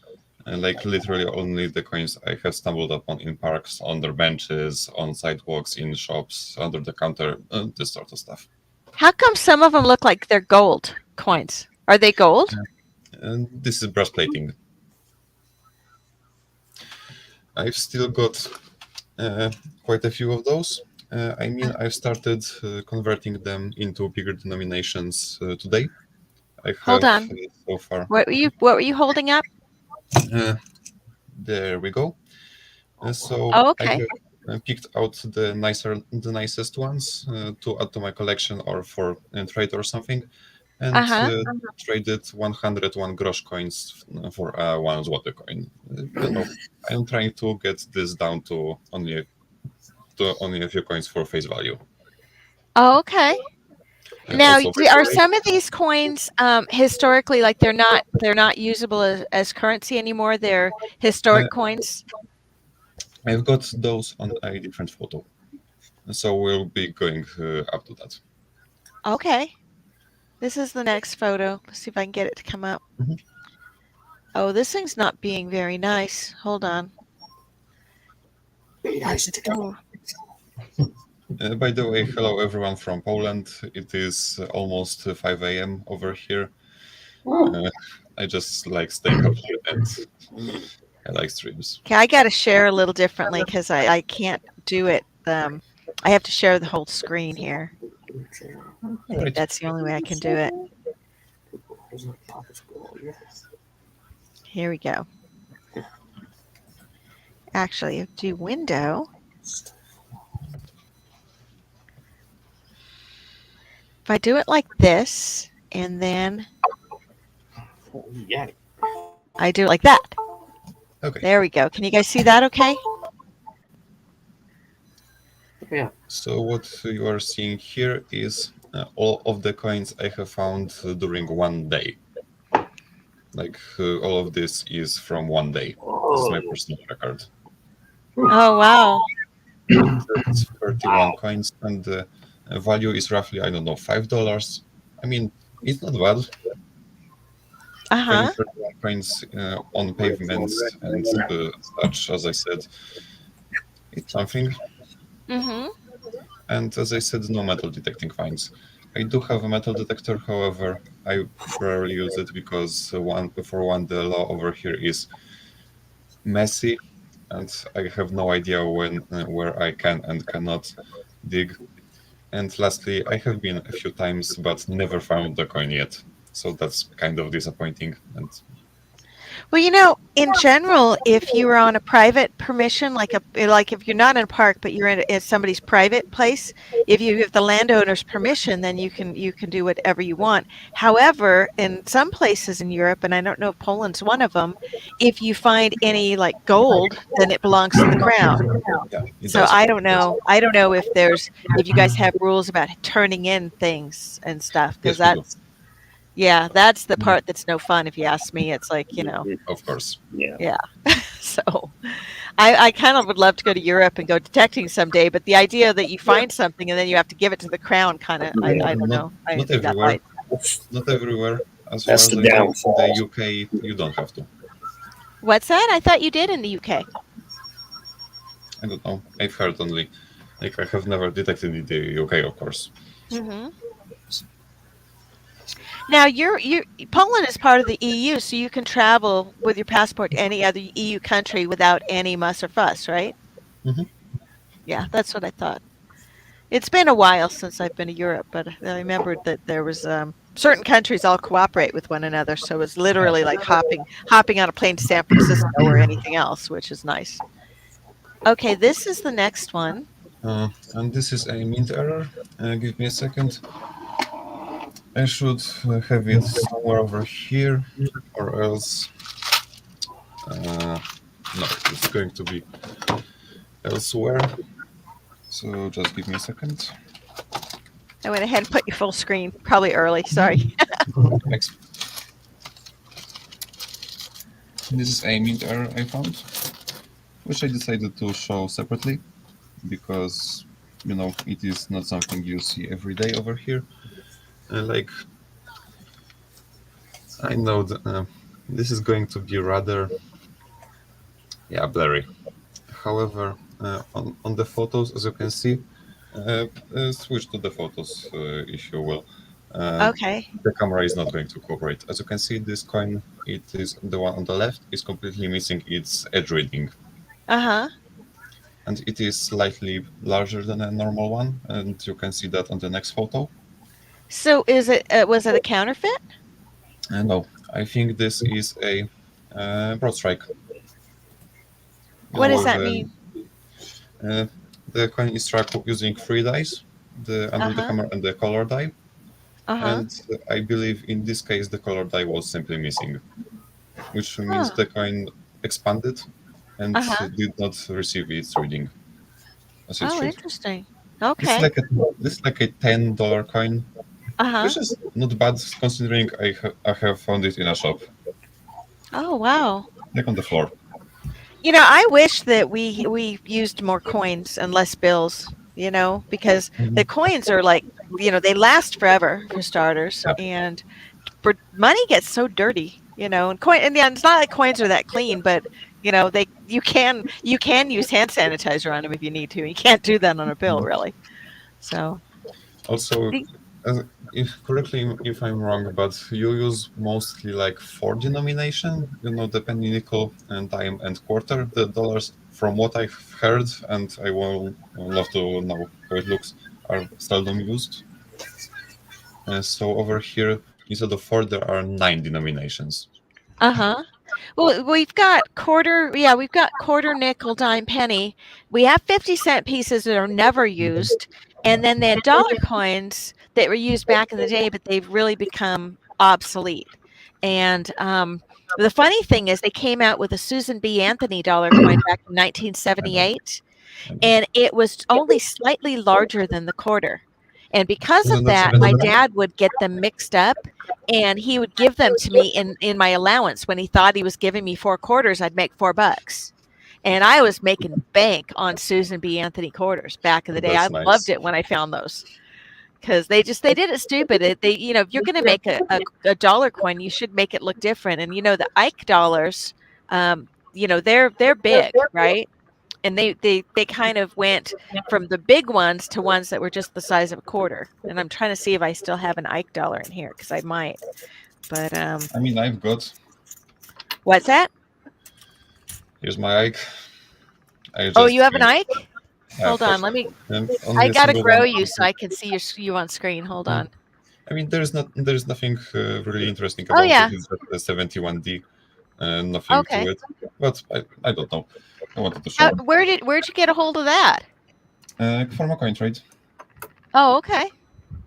Like literally only the coins I have stumbled upon in parks, under benches, on sidewalks, in shops, under the counter, this sort of stuff. How come some of them look like they're gold coins? Are they gold? And this is brass plating. I've still got quite a few of those. I've started converting them into bigger denominations today. I Hold have on. so far. What were you holding up? Uh, there we go. So Oh, I okay. have picked out the nicest ones to add to my collection or for trade or something, and Uh-huh. traded 101 grosz coins for a 1 zloty coin. I'm trying to get this down to only a few coins for face value. Oh, okay. Now, Also, are some of these coins historically like they're not usable as currency anymore? They're uh, historic coins. I've got those on a different photo, so we'll be going up to that. Okay. This is the next photo. Let's see if I can get it to come up. Mhm. Oh, this thing's not being very nice. Hold on. Very nice. Oh, By the way, hello everyone from Poland. It is almost 5 a.m. over here. Uh, I just like staying up late and I like streams. okay, I got to share a little differently because I can't do it. I have to share the whole screen here. I think Alright. that's the only way I can do it. Here we go. Actually, do window. If I do it like this, and then Yeah. I do it like that. Okay. There we go. Can you guys see that okay? Yeah. So what you are seeing here is all of the coins I have found during one day. Like all of this is from one day. This is my personal record. Oh, wow. It's 31 coins, and the value is roughly, I don't know, $5. I mean, it's not bad. Uh-huh. 31 coins on pavements and such, as I said, it's something. Mm-hmm. And as I said, no metal detecting finds. I do have a metal detector, however, I rarely use it because for one, the law over here is messy, and I have no idea where I can and cannot dig. And lastly, I have been a few times, but never found the coin yet. So that's kind of disappointing. And Well, in general, if you were on a private permission, like if you're not in a park, but you're in somebody's private place, if you have the landowner's permission, then you can do whatever you want. However, in some places in Europe, and I don't know if Poland's one of them, if you find any like gold, then it belongs to the crown. yeah, it So does. I don't know. I don't know if you guys have rules about turning in things and stuff, because Yes, we do. that's the part that's no fun. If you ask me, it's like Of course. Yeah. So I kind of would love to go to Europe and go detecting someday, but the idea that you find something and then you have to give it to the crown kind of, I don't know. I Not think that everywhere. might. Not everywhere. As That's far the as I know, in downfall. the UK, you don't have to. What's that? I thought you did in the UK. I don't know. I've heard only. Like, I have never detected in the UK, of course. Hmm. Now Poland is part of the EU, so you can travel with your passport to any other EU country without any muss or fuss, right? Mhm. Yeah, that's what I thought. It's been a while since I've been to Europe, but I remembered that there was certain countries all cooperate with one another, so it's literally like hopping on a plane to San Francisco or anything else, which is nice. Okay, this is the next one. And this is a mint error. Give me a second. I should have it somewhere over here, or else. No, it's going to be elsewhere. So just give me a second. I went ahead and put you full screen, probably early. Sorry. Next. This is a mint error I found, which I decided to show separately because, it is not something you see every day over here. Like, I know that this is going to be rather, blurry. However, on the photos, as you can see, switch to the photos if you will. Okay. The camera is not going to cooperate. As you can see, this coin, it is the one on the left, is completely missing its edge reading. Uh-huh. And it is slightly larger than a normal one, and you can see that on the next photo. So was it a counterfeit? No, I think this is a broad strike. What does that with, mean? The coin is struck using 3 dies, the under the Uh-huh. hammer and the color die. Uh-huh. And I believe in this case the color die was simply missing, which means Huh. the coin expanded and Uh-huh. did not receive its reading as it Oh, should. interesting. This is Okay. like a $10 coin, Uh-huh. which is not bad considering I have found it in a shop, Oh, wow. like on the floor. I wish that we used more coins and less bills, because the coins are like, they last forever for starters, Yeah. and money gets so dirty. And yeah, it's not like coins are that clean, but you can use hand sanitizer on them if you need to. You can't do that on a bill, really. So, Also, the- if correctly, if I'm wrong, but you use mostly like four denomination, the penny, nickel, and dime and quarter. The dollars, from what I've heard, and I will love to know how it looks, are seldom used. So over here, instead of four, there are nine denominations. uh-huh. Well, we've got quarter, nickel, dime, penny. We have 50-cent pieces that are never used, and then they had dollar coins that were used back in the day, but they've really become obsolete. And the funny thing is, they came out with a Susan B. Anthony dollar coin back in I know. 1978, I know. and it was only slightly larger than the quarter. And because Isn't of that that, my 71? dad would get them mixed up, and he would give them to me in my allowance. When he thought he was giving me 4 quarters, I'd make $4. And I was making bank on Susan B. Anthony quarters back in the day. I That's loved nice. it when I found those because they did it stupid. If you're going to make a dollar coin, you should make it look different. And the Ike dollars, they're big, right? And they kind of went from the big ones to ones that were just the size of a quarter. And I'm trying to see if I still have an Ike dollar in here because I might. But I mean, I've got. what's that? Here's my Ike. I Oh, you just have an Ike? Hold have on, got let me. only I a gotta single one. grow you so I can see you on screen. Hold Mm. on. I mean, there's nothing really interesting Oh about it. yeah. It's just a 71D, nothing to Okay. it. But I don't know. I wanted to show. Where'd you get a hold of that? From a coin trade. Oh, okay.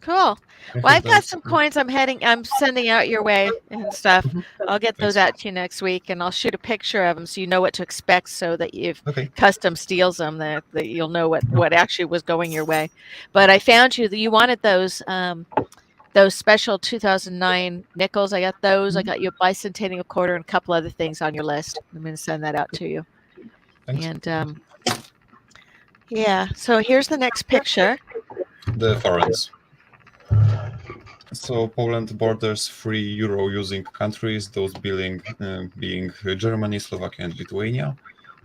Cool. I Well, have I've got those. some coins I'm sending out your way and stuff. Mhm. I'll get those Thanks. out to you next week, and I'll shoot a picture of them so you know what to expect, so that if Okay. custom steals them, that you'll know what actually was going your way. But I found you that you wanted those special 2009 nickels. I got those. I got you a bicentennial quarter and a couple other things on your list. I'm going to send that out to you. Thanks. And yeah, so here's the next picture. The foreigns. So Poland borders 3 euro using countries, those being Germany, Slovakia, and Lithuania.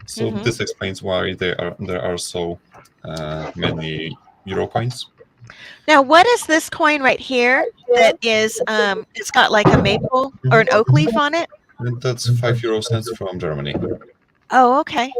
So Hmm. this explains why there are so many euro coins. Now, what is this coin right here that is, it's got like a maple or an Mhm. oak leaf on it? And that's 5 euro cents from Germany. Oh, okay.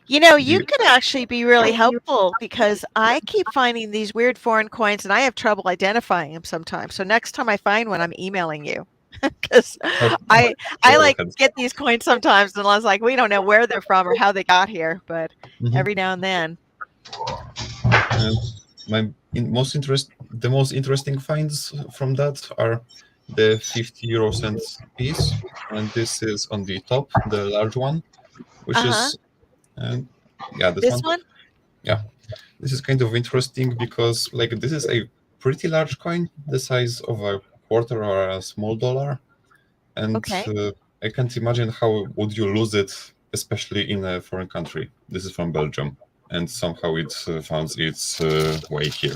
You The could actually be really helpful because I keep finding these weird foreign coins and I have trouble identifying them sometimes. So next time I find one, I'm emailing you because oh, I go I like ahead. get these coins sometimes and I was like, we don't know where they're from or how they got here, but Mhm. every now and then. And the most interesting finds from that are the 50 euro cents piece, and this is on the top, the large one, which Uh-huh. is yeah, this This one. one? Yeah, this is kind of interesting because like this is a pretty large coin, the size of a quarter or a small dollar, and Okay. I can't imagine how would you lose it, especially in a foreign country. This is from Belgium, and somehow it found its way here.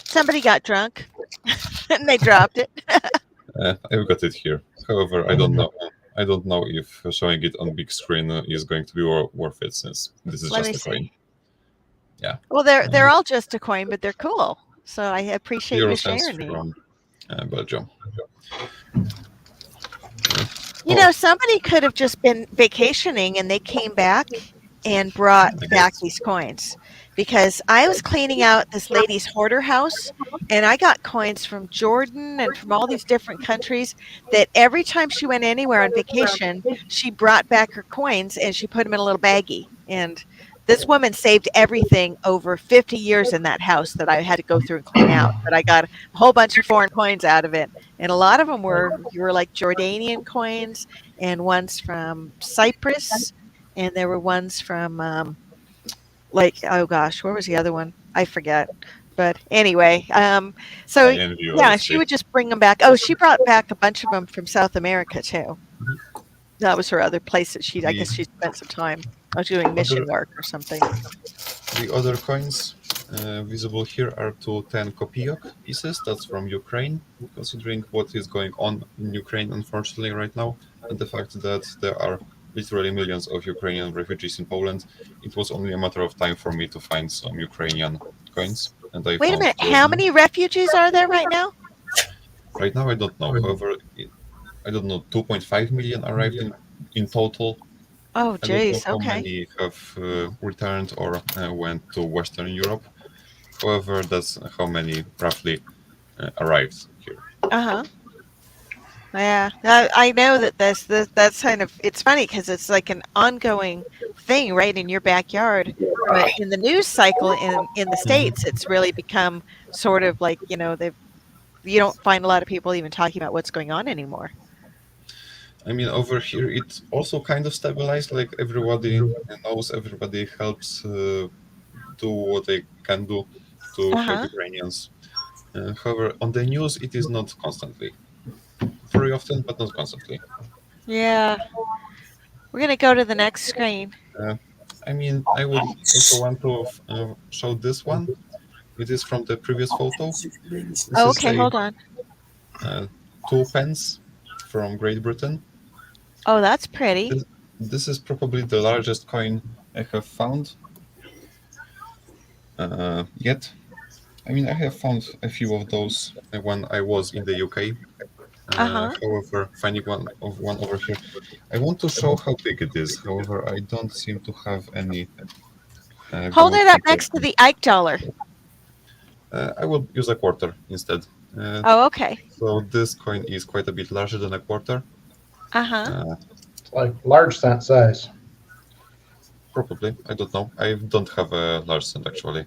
Somebody got drunk and they dropped it. I've got it here. However, I don't know. I don't know if showing it on big screen is going to be worth it, since this is Let me just a coin. see. Yeah, Well, they're uh, all just a coin, but they're cool. So I appreciate euro you cents sharing these. from Belgium. Oh, Somebody could have just been vacationing and they came back and brought I back guess. these coins because I was cleaning out this lady's hoarder house and I got coins from Jordan and from all these different countries that every time she went anywhere on vacation, she brought back her coins and she put them in a little baggie. And this woman saved everything over 50 years in that house that I had to go through and clean out. But I got a whole bunch of foreign coins out of it. And a lot of them were like Jordanian coins and ones from Cyprus. And there were ones from like, oh gosh, where was the other one? I forget. But anyway, I so envy you, yeah, she honestly. would just bring them back. Oh, she brought back a bunch of them from South America too. That was her other place that I The guess she spent some time. I was doing mission other work or something. the other coins Visible here are two 10 kopiyok pieces. That's from Ukraine. Considering what is going on in Ukraine, unfortunately, right now, and the fact that there are literally millions of Ukrainian refugees in Poland, it was only a matter of time for me to find some Ukrainian coins, and I Wait a found minute. two of How them. many refugees are there right now? Right now, I don't know. However, I don't know, 2.5 million arrived in total. Oh, I don't know geez. how Okay. many have returned or went to Western Europe. However, that's how many roughly arrived here. Uh huh. Yeah, I know that that's kind of it's funny because it's like an ongoing thing right in your backyard, but in the news cycle in the Mhm. States, it's really become sort of like, they've you don't find a lot of people even talking about what's going on anymore. I mean, over here it also kind of stabilized. Like everybody knows, everybody helps do what they can do to help Uh-huh. Ukrainians. However, on the news, it is not constantly. Very often, but not constantly. Yeah. We're gonna go to the next screen. Uh, I mean, I would also want to show this one. It is from the previous photo. This Oh, is okay, a hold on. uh, 2 pence from Great Britain. Oh, that's pretty. This, this is probably the largest coin I have found yet. I mean, I have found a few of those when I was in the UK. Uh-huh. However, finding one over here, I want to show how big it is. However, I don't seem to have any Hold good it up next to comparison. the Ike dollar. I will use a quarter instead. Oh, okay. So this coin is quite a bit larger than a quarter. Uh-huh. Uh, It's like large cent size. Probably, I don't know. I don't have a large cent actually.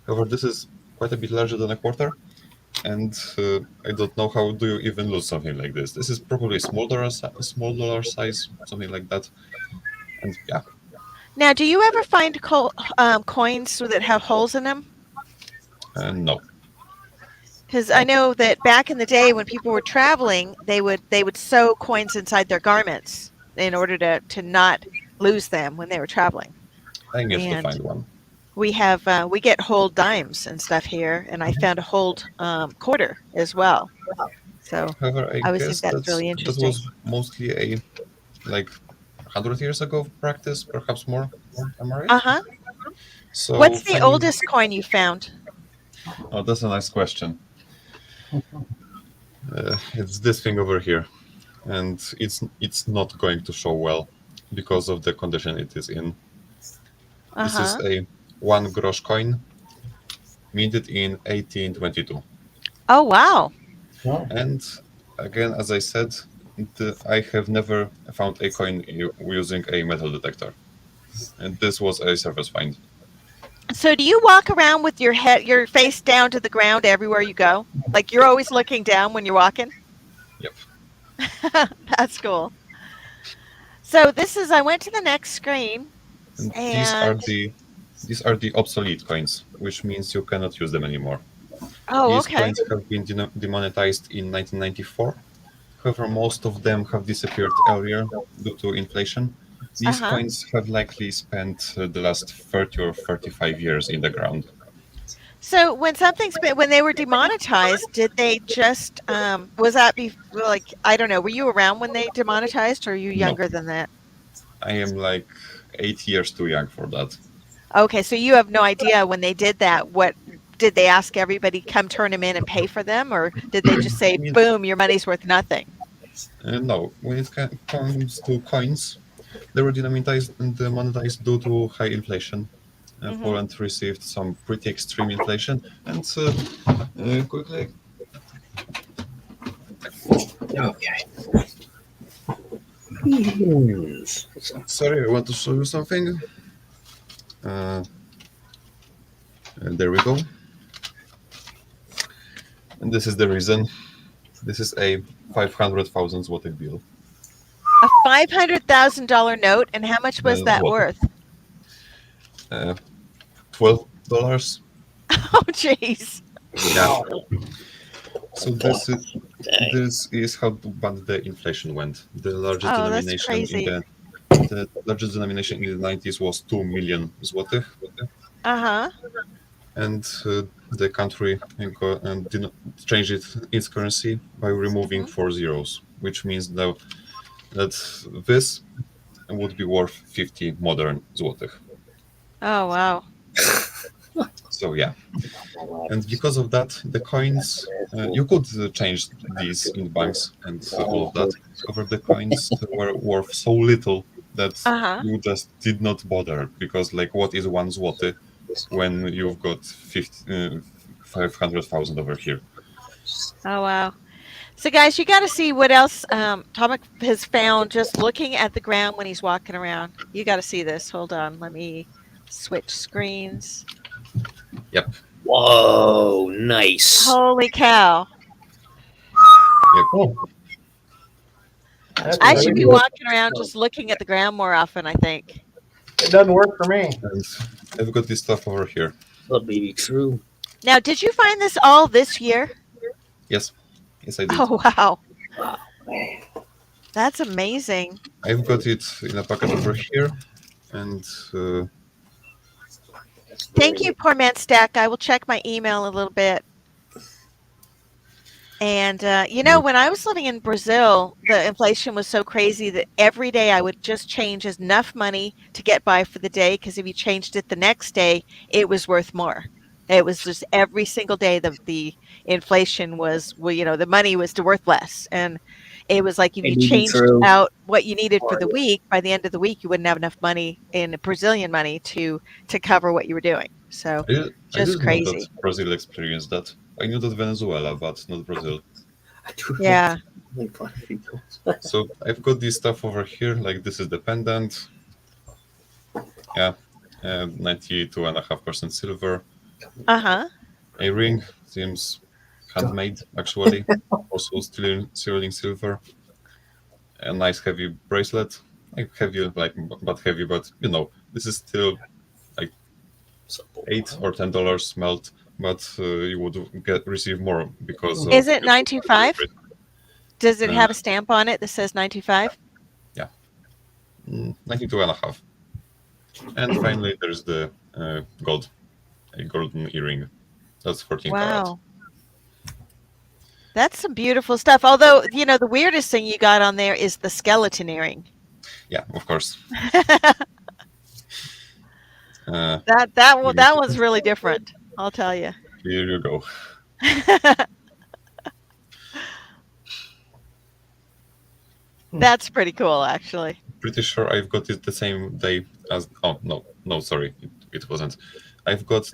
However, this is quite a bit larger than a quarter, and I don't know how do you even lose something like this. This is probably small dollar size, something like that. And yeah, Now, do you ever find coins that have holes in them? no. Because I know that back in the day when people were traveling, they would sew coins inside their garments in order to not lose them when they were traveling. I need to And find one. we get hold dimes and stuff here, and I Mhm. found a hold quarter as well. So However, I I always think guess that's really that interesting. was mostly a like 100 years ago practice, perhaps more. Am I right? Uh-huh. So What's the finding oldest coin you found? oh, that's a nice question. It's this thing over here, and it's not going to show well because of the condition it is in. This is Uh-huh. a 1 grosz coin minted in 1822. Oh, wow. Well, And again, as I said, I have never found a coin using a metal detector. And this was a surface find. So do you walk around with your face down to the ground everywhere you go? Like you're always looking down when you're walking? Yep. That's cool. So I went to the next screen And and these are the obsolete coins, which means you cannot use them anymore. oh, These okay. coins have been demonetized in 1994. However, most of them have disappeared earlier due to inflation. These Uh-huh. coins have likely spent the last 30 or 35 years in the ground. So when they were demonetized, did they just was that like I don't know, were you around when they demonetized or are you No, younger than that? I am like 8 years too young for that. Okay, so you have no idea when they did that, what did they ask everybody come turn them in and pay for them or did they just I say mean, boom, your money's worth nothing? no, when it comes to coins, they were demonetized due to high inflation. Mhm. Poland received some pretty extreme inflation, and quickly, Okay. Yes. sorry, I want to show you something. And there we go. And this is the reason. This is a 500,000 zloty bill. A $500,000 note, and how much was that Zloty. worth? Uh, $12. Oh, jeez. Yeah. Wow. So Okay. this is how bad the inflation went. Oh, that's crazy. The largest denomination in the 90s was 2 million złotych. Uh-huh. and the country did not change its currency by removing Mhm. 4 zeros, which means now that this would be worth 50 modern złotych. Oh, wow. So yeah, and because of that, the coins you could change these in banks and all of that. However, the coins were worth so little that Uh-huh. you just did not bother because, like, what is 1 złoty when you've got 500,000 over here? Oh, wow. So, guys, you got to see what else Tomek has found just looking at the ground when he's walking around. You got to see this. Hold on. Let me switch screens. Yep. Whoa, nice. Holy cow. Oh, That's that's I crazy. should be pretty walking around just looking at the ground more often, I think. It doesn't work for me. And I've got this stuff over here. That may be true. Now, did you find this all this year? Yes, yes, I did. Oh, wow. Wow, man. That's amazing. I've got it in a packet over here, and That's Thank very you, poor man Stack. I will check my email a little bit. And when I was living in Brazil, the inflation was so crazy that every day I would just change enough money to get by for the day. Because if you changed it the next day, it was worth more. It was just every single day the inflation was, well, the money was worth less. And it was like if It you may be changed true. out what you needed for Or the week, by the end of the week, you wouldn't have enough money in Brazilian money to cover what you were doing. So I just didn't know that crazy. Brazil experienced that. I knew that Venezuela, but not Brazil. I do Yeah. like funny people. So I've got this stuff over here. Like, this is the pendant. Yeah, 92.5% silver. Uh-huh. A ring seems handmade, actually. Also sterling silver. A nice heavy bracelet. Like heavy, but heavy. But this is still like $8 or $10 melt. But you would receive more because Is of it your 925? Does it Uh, have a stamp on it that says 925? 92.5. And finally, there's the gold, a golden earring. That's 14 karat. Wow. That's some beautiful stuff. Although, the weirdest thing you got on there is the skeleton earring. Yeah, of course. Uh, That one's really different, I'll tell you. Here you go. That's pretty cool, actually. Pretty sure I've got it the same day as. Oh, no, sorry, it wasn't. I've got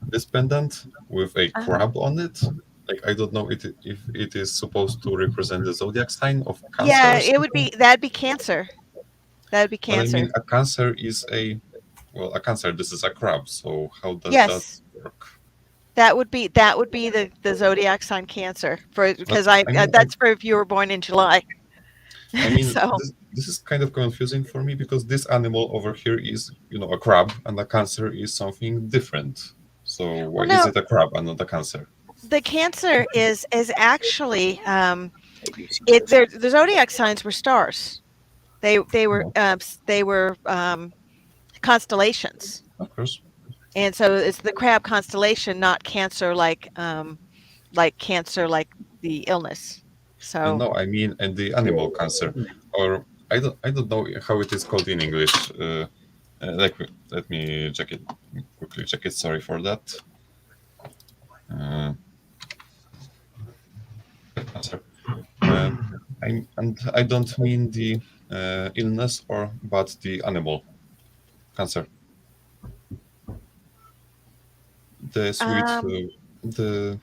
this pendant with a Uh-huh. crab on it. Like, I don't know if it is supposed to represent the zodiac sign of Cancer. Yeah, or that'd be Cancer. That'd be But I Cancer. mean, a Cancer is a Cancer. This is a crab. So how does Yes. that work? That would be the zodiac sign Cancer because I mean, that's for if you were born in July. I mean, So, this is kind of confusing for me because this animal over here is, a crab, and a Cancer is something different. So why is no. it a crab and not a Cancer? The Cancer is actually Have you seen this? the zodiac signs were stars. They were constellations, Of course. and so it's the crab constellation, not Cancer like Cancer like the illness. So No, I mean, and the animal Cancer, or I don't know how it is called in English. Let me quickly check it. Sorry for that. Cancer. I don't mean the illness but the animal Cancer. The sweet, the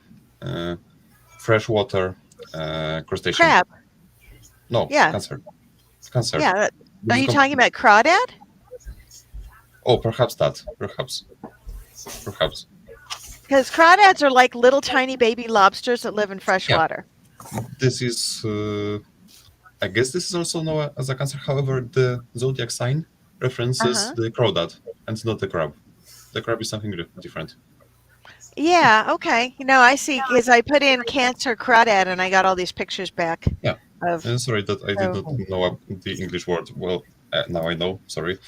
freshwater crustacean. crab. No, Yeah. Cancer. Yeah. This Are is you talking about crawdad? Oh, perhaps that. Perhaps. Because crawdads are like little tiny baby lobsters that live in fresh water. This is. I guess this is also known as a Cancer. However, the zodiac sign references the crawdad and not the crab. The crab is something different. Yeah. Okay. I see. Because I put in Cancer crawdad and I got all these pictures back. Yeah. Of, Sorry that I did not know the English word. Well, now I know. Sorry.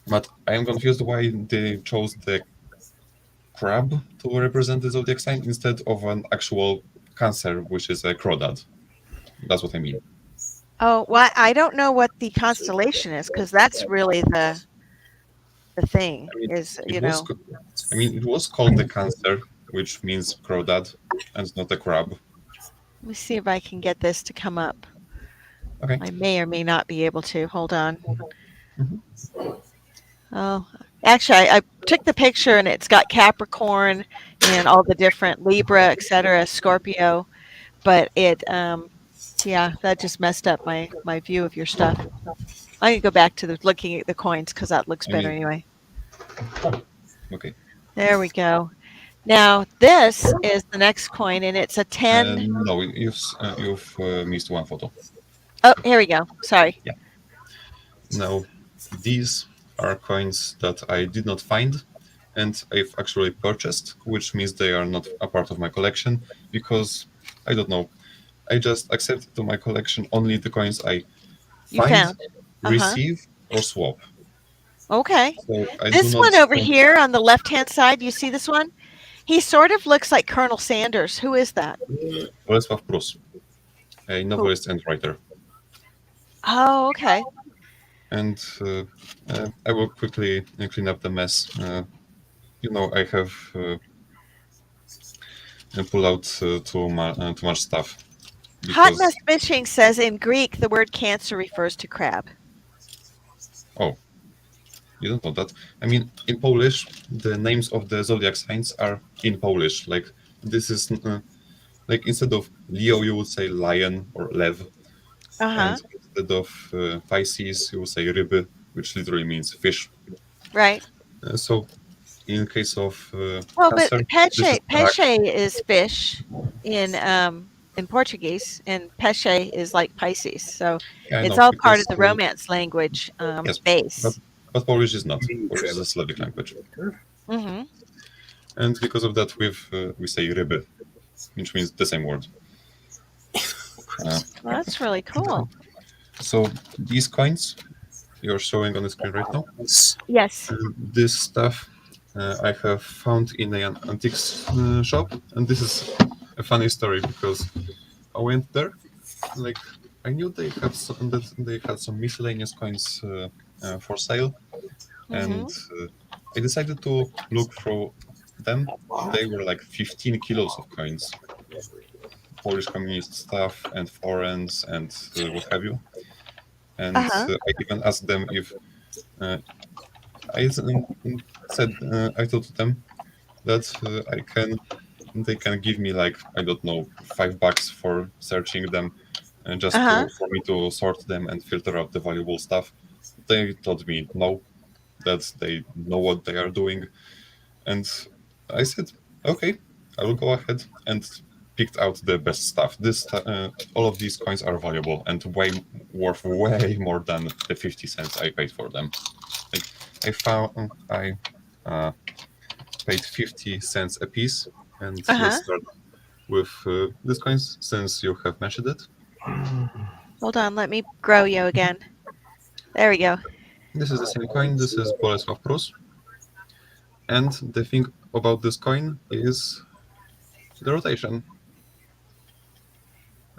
But I am confused why they chose the crab to represent the zodiac sign instead of an actual Cancer, which is a crawdad. That's what I mean. Oh, well, I don't know what the constellation is because that's really the thing I mean, is, it was. It was called the Cancer, which means crawdad, and not a crab. let me see if I can get this to come up. Okay. I may or may not be able to. Hold on. Mhm. Oh, actually, I took the picture and it's got Capricorn and all the different Libra, etc., Scorpio, but yeah, that just messed up my view of your stuff. I can go back to the looking at the coins because that looks I better mean, anyway. okay. There we go. Now this is the next coin, and it's a 10. No, you've missed one photo. Oh, here we go. Sorry. Yeah. Now, these are coins that I did not find, and I've actually purchased, which means they are not a part of my collection because I don't know. I just accept to my collection only the coins I You find, found. Uh-huh. receive, or swap. Okay. So I do This not. one over here on the left-hand side, you see this one? He sort of looks like Colonel Sanders. Who is that? Bolesław Prus, a Who? novelist and writer. Oh, okay. And I will quickly clean up the mess. I have pulled out too much stuff Hot because Mess Fishing says in Greek the word cancer refers to crab. oh, you don't know that. I mean, in Polish, the names of the zodiac signs are in Polish. Like this is like instead of Leo, you would say lion or lev, Uh-huh. and instead of Pisces, you would say ryby, which literally means fish. Right. So in case of Well, but Cancer, this is rak. peixe is fish in Portuguese, and peixe is like Pisces. So Yeah, I it's know all part of because the Romance language yes, but base. Polish is not. Polish is a Slavic language, Mm-hmm. and because of that, we say ryby, which means the same word. Uh, Well, that's really cool. so these coins you're showing on the screen right now, Yes. this stuff I have found in an antiques shop, and this is a funny story because I went there, like I knew that they had some miscellaneous coins for sale, and Mm-hmm. I decided to look through them. They were like 15 kilos of coins, Polish communist stuff and foreigns and what have you. And Uh-huh. I even asked them if I said I told them that they can give me like I don't know $5 for searching them and just Uh-huh. for me to sort them and filter out the valuable stuff. They told me no, that they know what they are doing, and I said okay, I will go ahead and picked out the best stuff. All of these coins are valuable and worth way more than the 50 cents I paid for them. Like I uh, paid 50 cents a piece, and let's Uh-huh. start with these coins since you have mentioned it. Hold on, let me grow you again. There we go. This is the same coin. This is Bolesław Prus, and the thing about this coin is the rotation.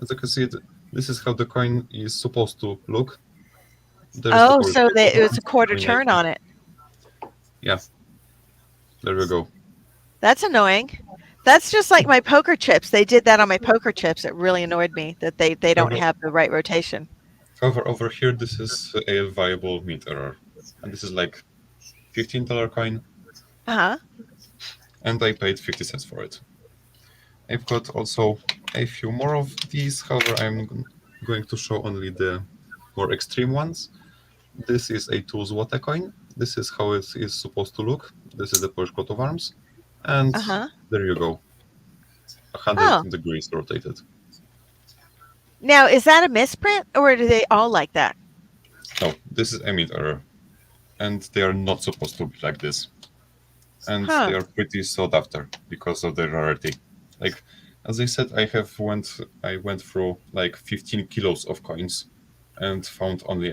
As you can see, this is how the coin is supposed to look. There is the Oh, Polish so paper it was a mark quarter dominating. turn on it. Yeah, there we go. That's annoying. That's just like my poker chips. They did that on my poker chips. It really annoyed me that they don't However, have the right rotation. however, over here, this is a viable mint error, and this is like $15 coin, Uh-huh. and I paid 50 cents for it. I've got also a few more of these. However, I'm going to show only the more extreme ones. This is a 2 złote coin. This is how it is supposed to look. This is the Polish coat of arms, and Uh-huh. there you go, 100 Oh. degrees rotated. Now, is that a misprint or do they all like that? No, this is a mint error, and they are not supposed to be like this. And Huh. they are pretty sought after because of their rarity. Like as I said, I went through like 15 kilos of coins, and found only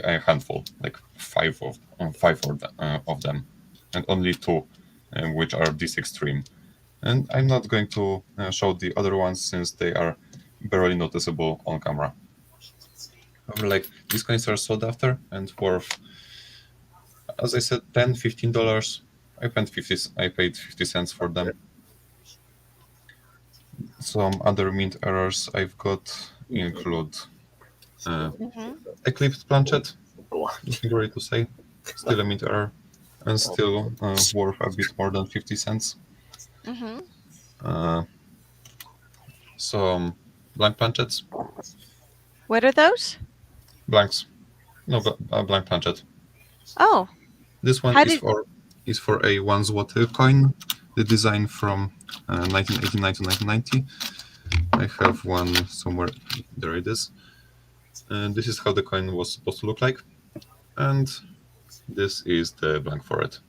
a handful, like five of them, and only two, which are this extreme. And I'm not going to show the other ones since they are barely noticeable on camera. However, like these coins are sought after and worth, as I said, $10, $15. I paid 50 cents for them. Some other mint errors I've got include Mhm. Eclipse Planchet, nothing really to say, still a mint error, and still worth a bit more than 50 cents. Mhm. Uh, some blank planchets, What are those? blanks, no, blank planchet. Oh, This one how did? is for a 1 zloty coin, the design from 1989 to 1990. I have one somewhere. There it is. And this is how the coin was supposed to look like. And this is the blank for it.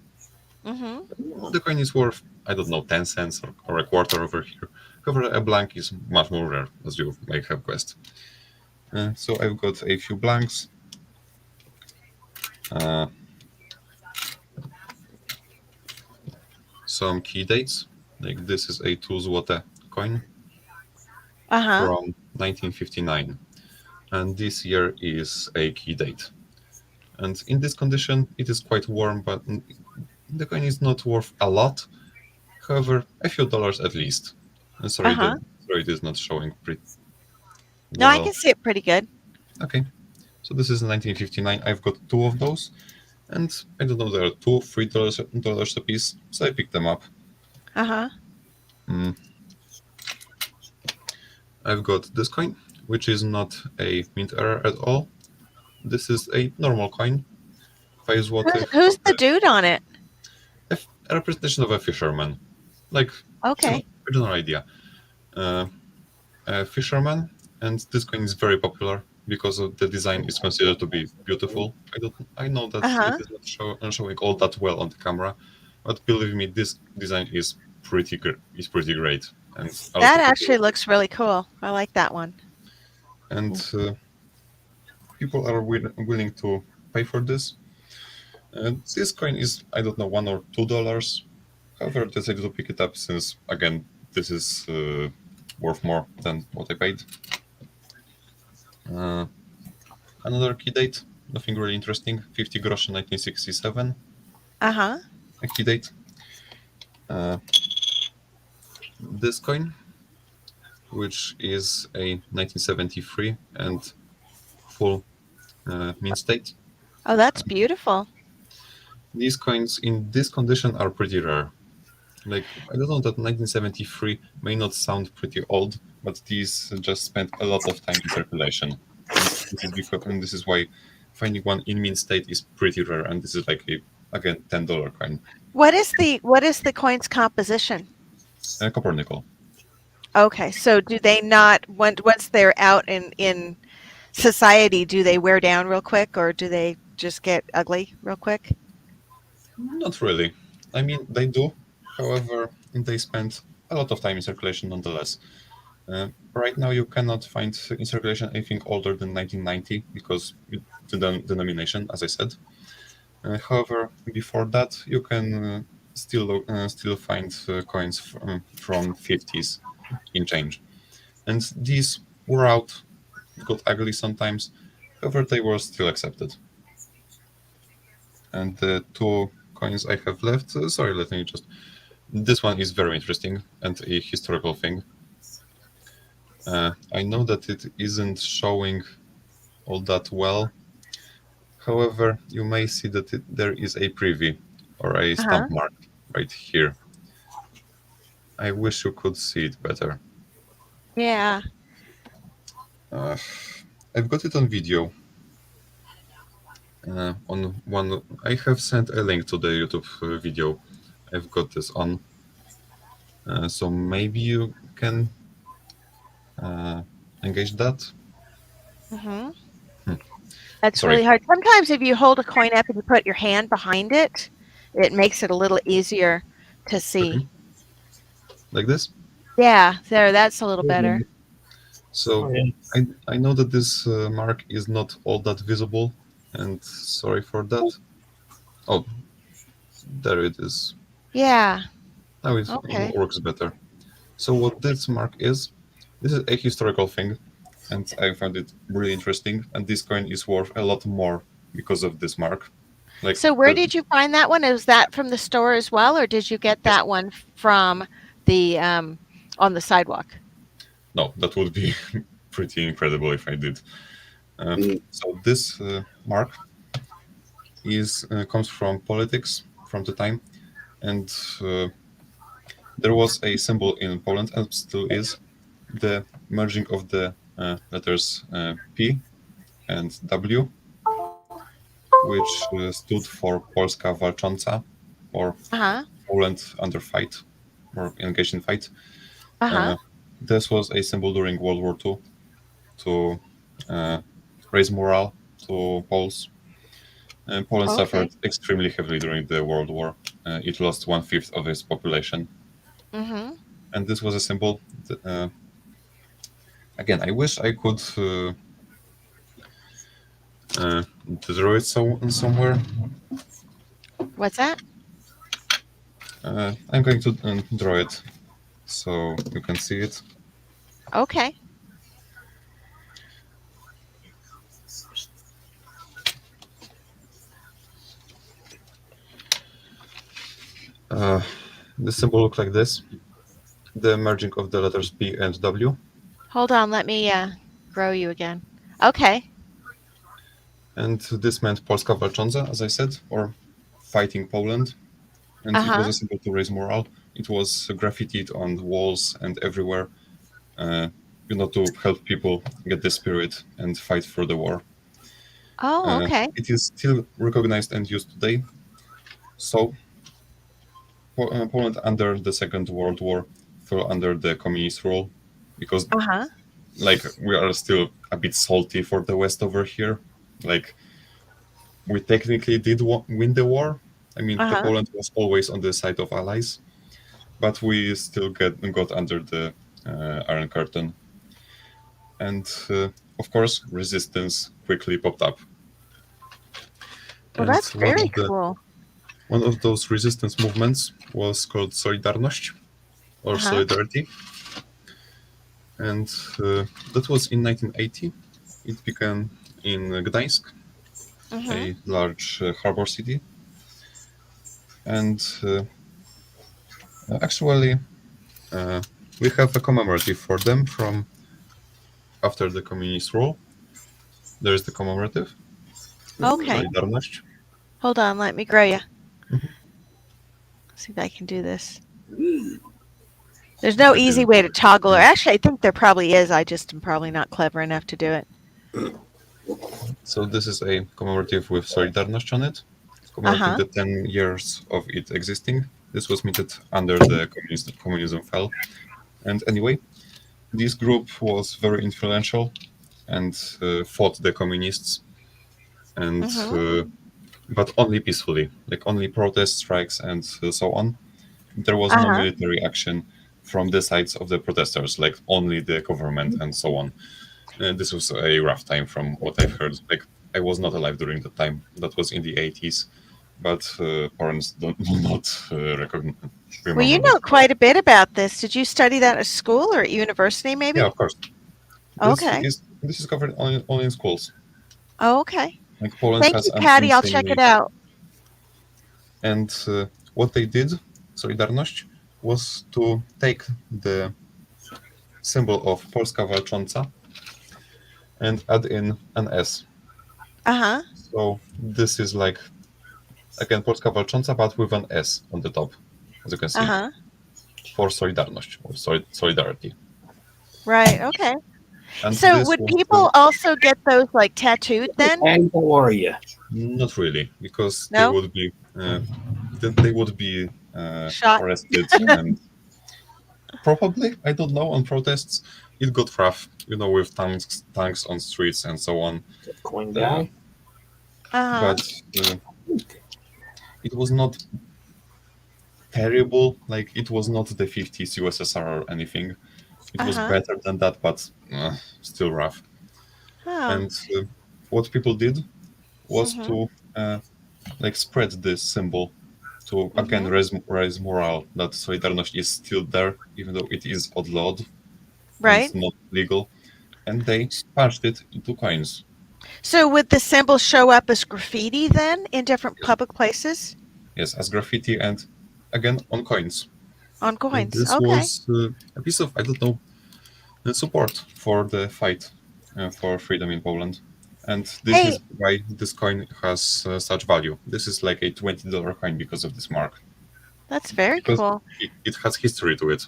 Mhm. The coin is worth, I don't know, 10 cents or a quarter over here. However, a blank is much more rare, as you may have guessed. So I've got a few blanks. Uh, some key dates. Like this is a 2 złote coin Uh huh. from 1959. And this year is a key date. And in this condition, it is quite warm, but the coin is not worth a lot. However, a few dollars at least. Uh huh. Sorry, it is not showing pretty No, I well. can see it pretty good. Okay, so this is 1959. I've got two of those, and I don't know, there are two, $3 a piece, so I picked them up. Uh huh. Mm. I've got this coin, which is not a mint error at all. This is a normal coin, 5 złotych, Who's the dude on it? a representation of a fisherman, like Okay. general idea. A fisherman, and this coin is very popular because of the design is considered to be beautiful. I know that Uh it huh. is not showing all that well on the camera, but believe me, this design is pretty great, and a lot That of actually people looks really cool. I like that one. and people are willing to pay for this. And this coin is, I don't know, $1 or $2. However, I decided to pick it up since again this is worth more than what I paid. Uh, Another key date, nothing really interesting. 50 groszy 1967, Uh huh. a key date. Uh, this coin, which is a 1973 and full mint state. Oh, that's beautiful. These coins in this condition are pretty rare. Like, I don't know, that 1973 may not sound pretty old, but these just spent a lot of time in circulation. And this is why finding one in mint state is pretty rare. And this is like a, again, $10 coin. What is the coin's composition? Copper nickel. Okay, so do they not once they're out in society, do they wear down real quick, or do they just get ugly real quick? Not really. I mean, they do. However, they spend a lot of time in circulation nonetheless. Right now, you cannot find in circulation anything older than 1990 because the denomination, as I said. However, before that, you can still find coins from 50s in change, and these were out, got ugly sometimes. However, they were still accepted. And the two coins I have left, sorry, let me just. This one is very interesting and a historical thing. I know that it isn't showing all that well. However, you may see that there is a privy or a Uh-huh. stamp mark right here. I wish you could see it better. Yeah. Uh, I've got it on video. On one, I have sent a link to the YouTube video. I've got this on, so maybe you can engage that. Hmm. Hmm. That's Sorry, really hard. Sometimes if you hold a coin up and you put your hand behind it, it makes it a little easier to see. like this. Yeah, there, that's a little better. So Oh, yeah. I know that this mark is not all that visible, and sorry for that. Oh, there it is. Yeah. Now it Okay. works better. So what this mark is, this is a historical thing, and I found it really interesting. And this coin is worth a lot more because of this mark. Like, So where did you find that one? Is that from the store as well, or did you get yes, that one from the on the sidewalk? no, that would be pretty incredible if I did. Mm. So this mark is comes from politics from the time, and there was a symbol in Poland, and still is, the merging of the letters P and W, which stood for Polska Walcząca, or Uh-huh. Poland under fight, or engaged in fight. Uh-huh. Uh, this was a symbol during World War II to uh, raise morale to Poles. Poland Okay. suffered extremely heavily during the World War. It lost 1/5 of its population, Mm-hmm. and this was a symbol. Again, I wish I could draw it somewhere. What's that? I'm going to draw it so you can see it. Okay. Uh, the symbol looks like this: the merging of the letters P and W, Hold on, let me grow you again. Okay. and this meant Polska Walcząca, as I said, or fighting Poland. And it was Uh-huh. a symbol to raise morale. It was graffitied on the walls and everywhere, uh, to help people get the spirit and fight for the war. Oh, okay. It is still recognized and used today. So Poland under the Second World War fell under the communist rule because, Uh-huh. like, we are still a bit salty for the West over here. Like, we technically did win the war. I mean, the Uh-huh. Poland was always on the side of allies, but we still got under the Iron Curtain. And of course, resistance quickly popped up. Well, And that's very cool. one of those resistance movements was called Solidarność, or Uh-huh. Solidarity, and that was in 1980. It began in Gdańsk, Mm-hmm. a large harbor city, and actually we have a commemorative for them from after the communist rule. There is the commemorative, Okay. Solidarność. Hold on, let me grow you. Mhm. See if I can do this. There's no I easy didn't way do to it. toggle, or Yeah. actually, I think there probably is. I just am probably not clever enough to do it. So this is a commemorative with Solidarność on it, commemorating Uh-huh. the 10 years of it existing. This was minted under the communism fell. And anyway, this group was very influential and fought the communists, and Mm-hmm. but only peacefully, like only protest strikes and so on. There was no Uh-huh. military action from the sides of the protesters, like only the government and so on. This was a rough time from what I've heard. Like, I was not alive during the time. That was in the 80s, but parents do not Well, you remember that. know quite a bit about this. Did you study that at school or at university, Yeah, maybe? of course. Okay. This is covered only in schools. Oh, okay. Like, Poland Thank has you, an Patty. I'll check it insanely, out. and what they did, Solidarność, was to take the symbol of Polska Walcząca and add in an S. Uh-huh. So this is like, again, Polska Walcząca, but with an S on the top, as you can see, Uh-huh. for Solidarność, or Solidarity. Right. Okay. And So this would was people also get those like tattooed then? And how are you? not really, because No? they would be Shot? arrested and probably, I don't know, on protests. It got rough, with tanks on streets and so on. Is it going Uh, down? Uh-huh. but it was not terrible. Like, it was not the 50s USSR or anything. It was Uh-huh. better than that, but still rough. Oh. And what people did was Mhm. to like spread this symbol to again Mhm. raise morale that Solidarność is still there, even though it is outlawed and Right. not legal. And they punched it into coins. So would the symbol show up as graffiti then in different public places? Yes, as graffiti and again on coins. On And coins. this Okay. was a piece of, I don't know, support for the fight for freedom in Poland. And this Hey, is why this coin has such value. This is like a $20 coin because of this mark, that's very because cool. it has history to it.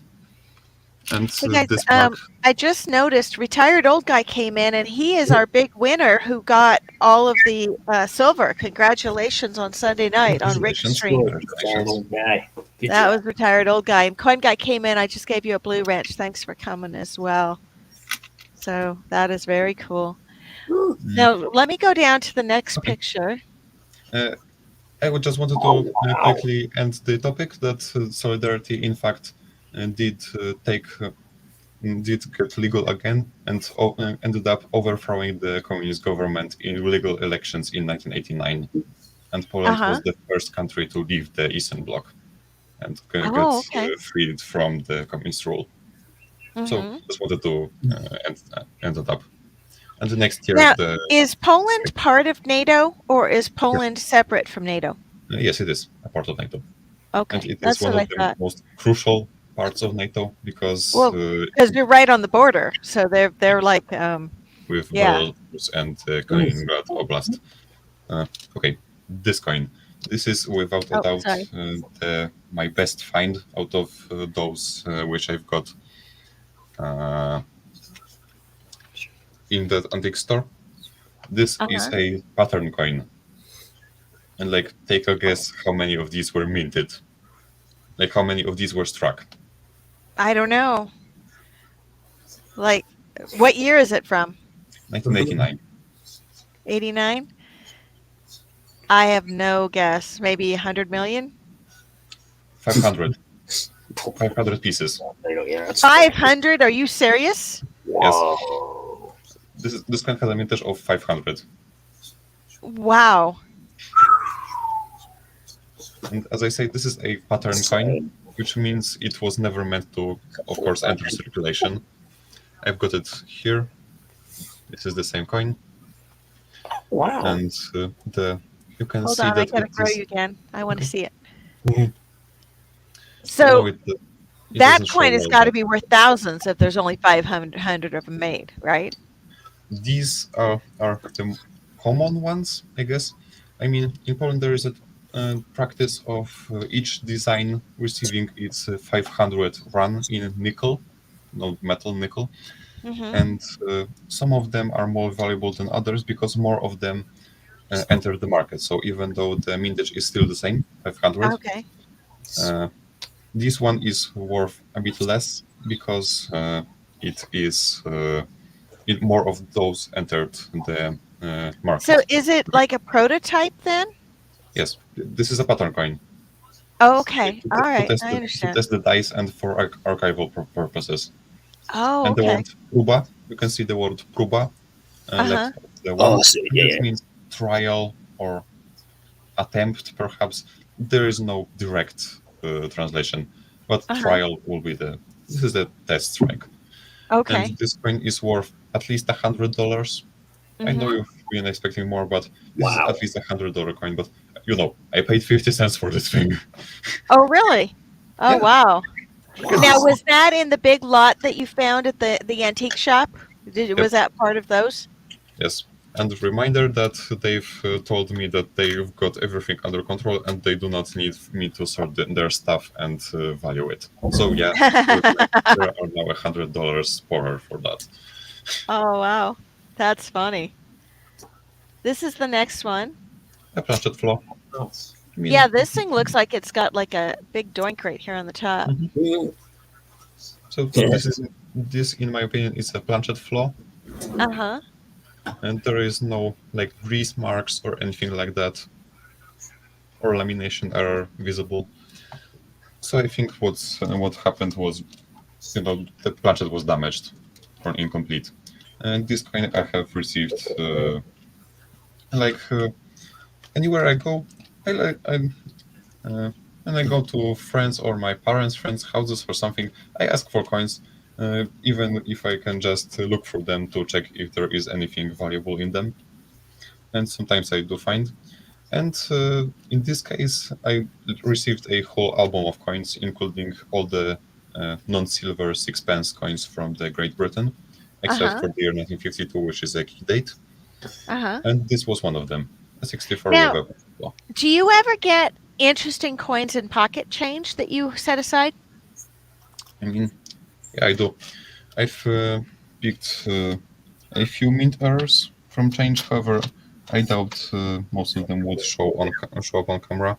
And Hey guys, this mark, I just noticed retired old guy came in and he is our big winner who got all of the silver. Congratulations on Sunday night on Rick's congratulations, stream. Good. Retired old guy. Good That job. was retired old guy. And Coin Guy came in. I just gave you a blue wrench. Thanks for coming as well. So that is very cool. Now let me go down to the next Okay. picture. I would just wanted Oh, to wow. quickly end the topic that Solidarity, in fact, did did get legal again and ended up overthrowing the communist government in legal elections in 1989. And Poland Uh-huh. was the first country to leave the Eastern Bloc and get Oh, okay. freed from the communist rule. So Hmm. just wanted to end it up. And the next year, Now, the is Poland part of NATO or is Poland separate from NATO? yes, it is a part of NATO. And Okay, it is that's one what of I the thought. most crucial parts of NATO because Well, because you're right on the border, so they're like, with yeah. Belarus and Kaliningrad Oblast. Okay, this coin. This is without a Oh, doubt sorry. my best find out of those which I've got in the antique store. This is Uh-huh. a pattern coin. And like, take a guess how many of these were minted. Like, how many of these were struck? I don't know. Like, what year is it from? 1989. 89? I have no guess. Maybe 100 million? 500. 500 pieces. Yeah, that's 500? Are you serious? Yes. Whoa. This coin has a mintage of 500. Wow. And as I say, this is a pattern coin, which means it was never meant to, of course, enter circulation. I've got it here. This is the same coin, Wow. and you can Hold see on, I that gotta it throw is. you again. I want to see it. Mhm. So No, it that doesn't show coin has well, got to but be worth thousands if there's only 500 of them made, right? these are the common ones, I guess. I mean, in Poland there is a practice of each design receiving its 500 run in nickel, no metal nickel, Mm-hmm. and some of them are more valuable than others because more of them enter the market. So even though the mintage is still the same, 500, Okay. this one is worth a bit less because it is more of those entered the So market. is it like a prototype then? Yes, this is a pattern coin. Oh, Like, okay. All right. I to understand. test the dice and for archival purposes. Oh, And the okay. word próba, you can see the word próba Uh-huh. left of the Oh, one. so, And yeah, this yeah. means trial or attempt, perhaps. There is no direct translation, but Uh-huh. trial will be this is the test strike. And Okay. this coin is worth at least $100. I know Mm-hmm. you've been expecting more, but this is Wow. at least $100 coin. But I paid 50 cents for this thing. Oh, really? Oh, Yeah. wow. Look at Now, this. was that in the big lot that you found at the antique shop? Yep. Was that part of those? Yes. And a reminder that they've told me that they've got everything under control and they do not need me to sort their stuff and value it. So yeah, there are now $100 for that. Oh, wow. That's funny. This is the next one. A planchet floor. I mean, Yeah, this thing looks like it's got like a big doink right here on the top. so this, in my opinion, is a planchet floor, Uh-huh. and there is no like grease marks or anything like that, or lamination error visible. So I think what happened was the planchet was damaged or incomplete. And this coin I have received like anywhere I go. I like when I go to friends or my parents' friends' houses or something, I ask for coins, even if I can just look through them to check if there is anything valuable in them. And sometimes I do find. And in this case, I received a whole album of coins, including all the non-silver sixpence coins from the Great Britain, except Uh-huh. for the year 1952, which is a key date. Uh-huh. And this was one of them, a 64 Now, with a well, do you ever get interesting coins in pocket change that you set aside? I mean, yeah, I do. I've picked a few mint errors from change, however, I doubt most of them would show up on camera.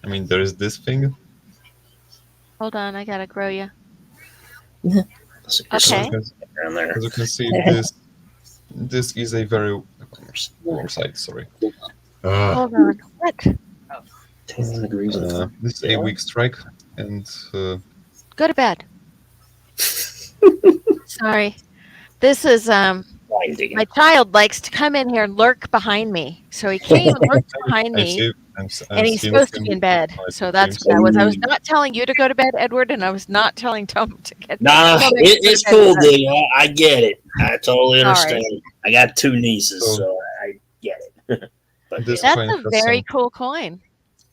I mean, there is this thing. Hold on, I gotta grow you. Looks like there's Okay. something down there. As you can see, this is a very wrong side. Sorry. Hold on. What? 10 degrees in front. This is a weak strike, and Go to bed. Sorry. This is Fine digging. my child likes to come in here and lurk behind me. So he came and lurked behind I me, see. and he's supposed to be in bed. So that's what I was. I was not telling you to go to bed, Edward, and I was not telling Tom to get. Nah, tell me to go to it's bed cool, either. Dig. I get it. I totally Sorry. understand. I got 2 nieces, So- so I get it. But This yeah. That's coin a has very some- cool coin.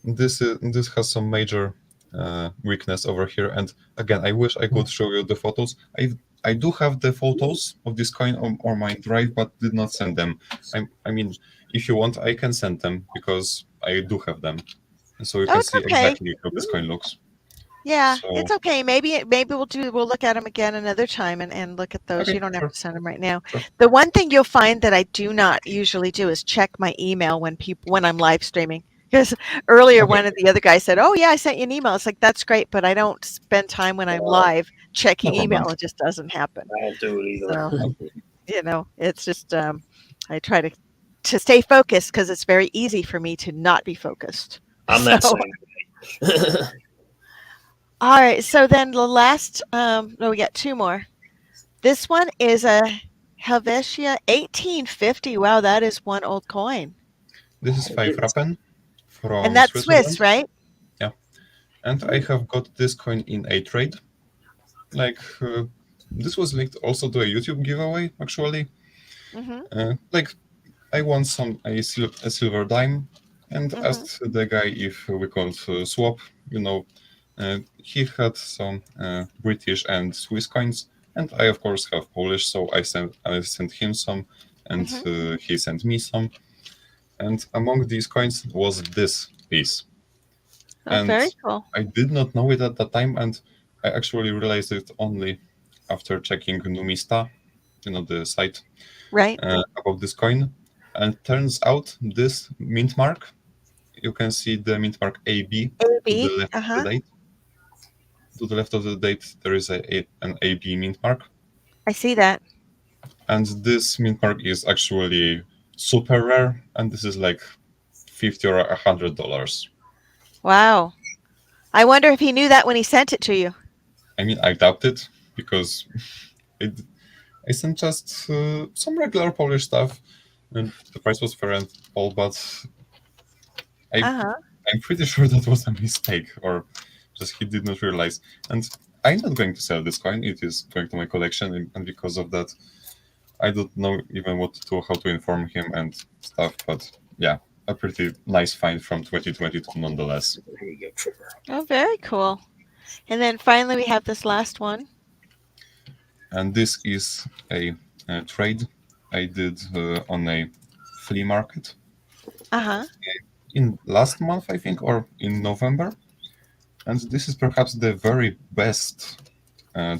This has some major weakness over here, and again, I wish I could show you the photos. I do have the photos of this coin on my drive, but did not send them. I mean, if you want, I can send them because I do have them, so you Oh, can it's see okay. exactly how this coin looks. Yeah, So- it's okay. Maybe we'll look at them again another time and look at those. Okay, You don't have sure. to send them right now. Sure. The one thing you'll find that I do not usually do is check my email when I'm live streaming. Because earlier Okay. one of the other guys said, "Oh yeah, I sent you an email." It's like that's great, but I don't spend time when I'm live checking No problem. email. It just doesn't happen. I don't do it either. So it's just I try to stay focused because it's very easy for me to not be focused. I'm that So- same way. All right, so then the last, no, we got 2 more. This one is a Helvetia 1850. Wow, that is one old coin. This is 5 Rappen from And that's Switzerland. Swiss, right? And I have got this coin in a trade. Like, this was linked also to a YouTube giveaway, actually. Mm-hmm. Like, I won a silver dime and Mhm. asked the guy if we could swap. He had some British and Swiss coins, and I, of course, have Polish, so I sent him some, and he sent me some. And among these coins was this piece. Oh, And very cool. I did not know it at that time, and I actually realized it only after checking Numista, the site, Right. about this coin. And turns out this mint mark, you can see the mint mark AB to the AB. left of Uh-huh. the date. To the left of the date, there is an AB mint mark, I see that. and this mint mark is actually super rare, and this is like $50 or $100. Wow. I wonder if he knew that when he sent it to you. I mean, I doubt it because I sent just some regular Polish stuff, and the price was fair and all, but Uh-huh. I'm pretty sure that was a mistake, or just he did not realize. And I'm not going to sell this coin; it is going to my collection, and because of that, I don't know even what to do, how to inform him and stuff. But yeah, a pretty nice find from 2022, nonetheless. Here you go, Trevor. Oh, very cool. And then finally we have this last one. And this is a trade I did on a flea market Uh-huh. in last month, I think, or in November. And this is perhaps the very best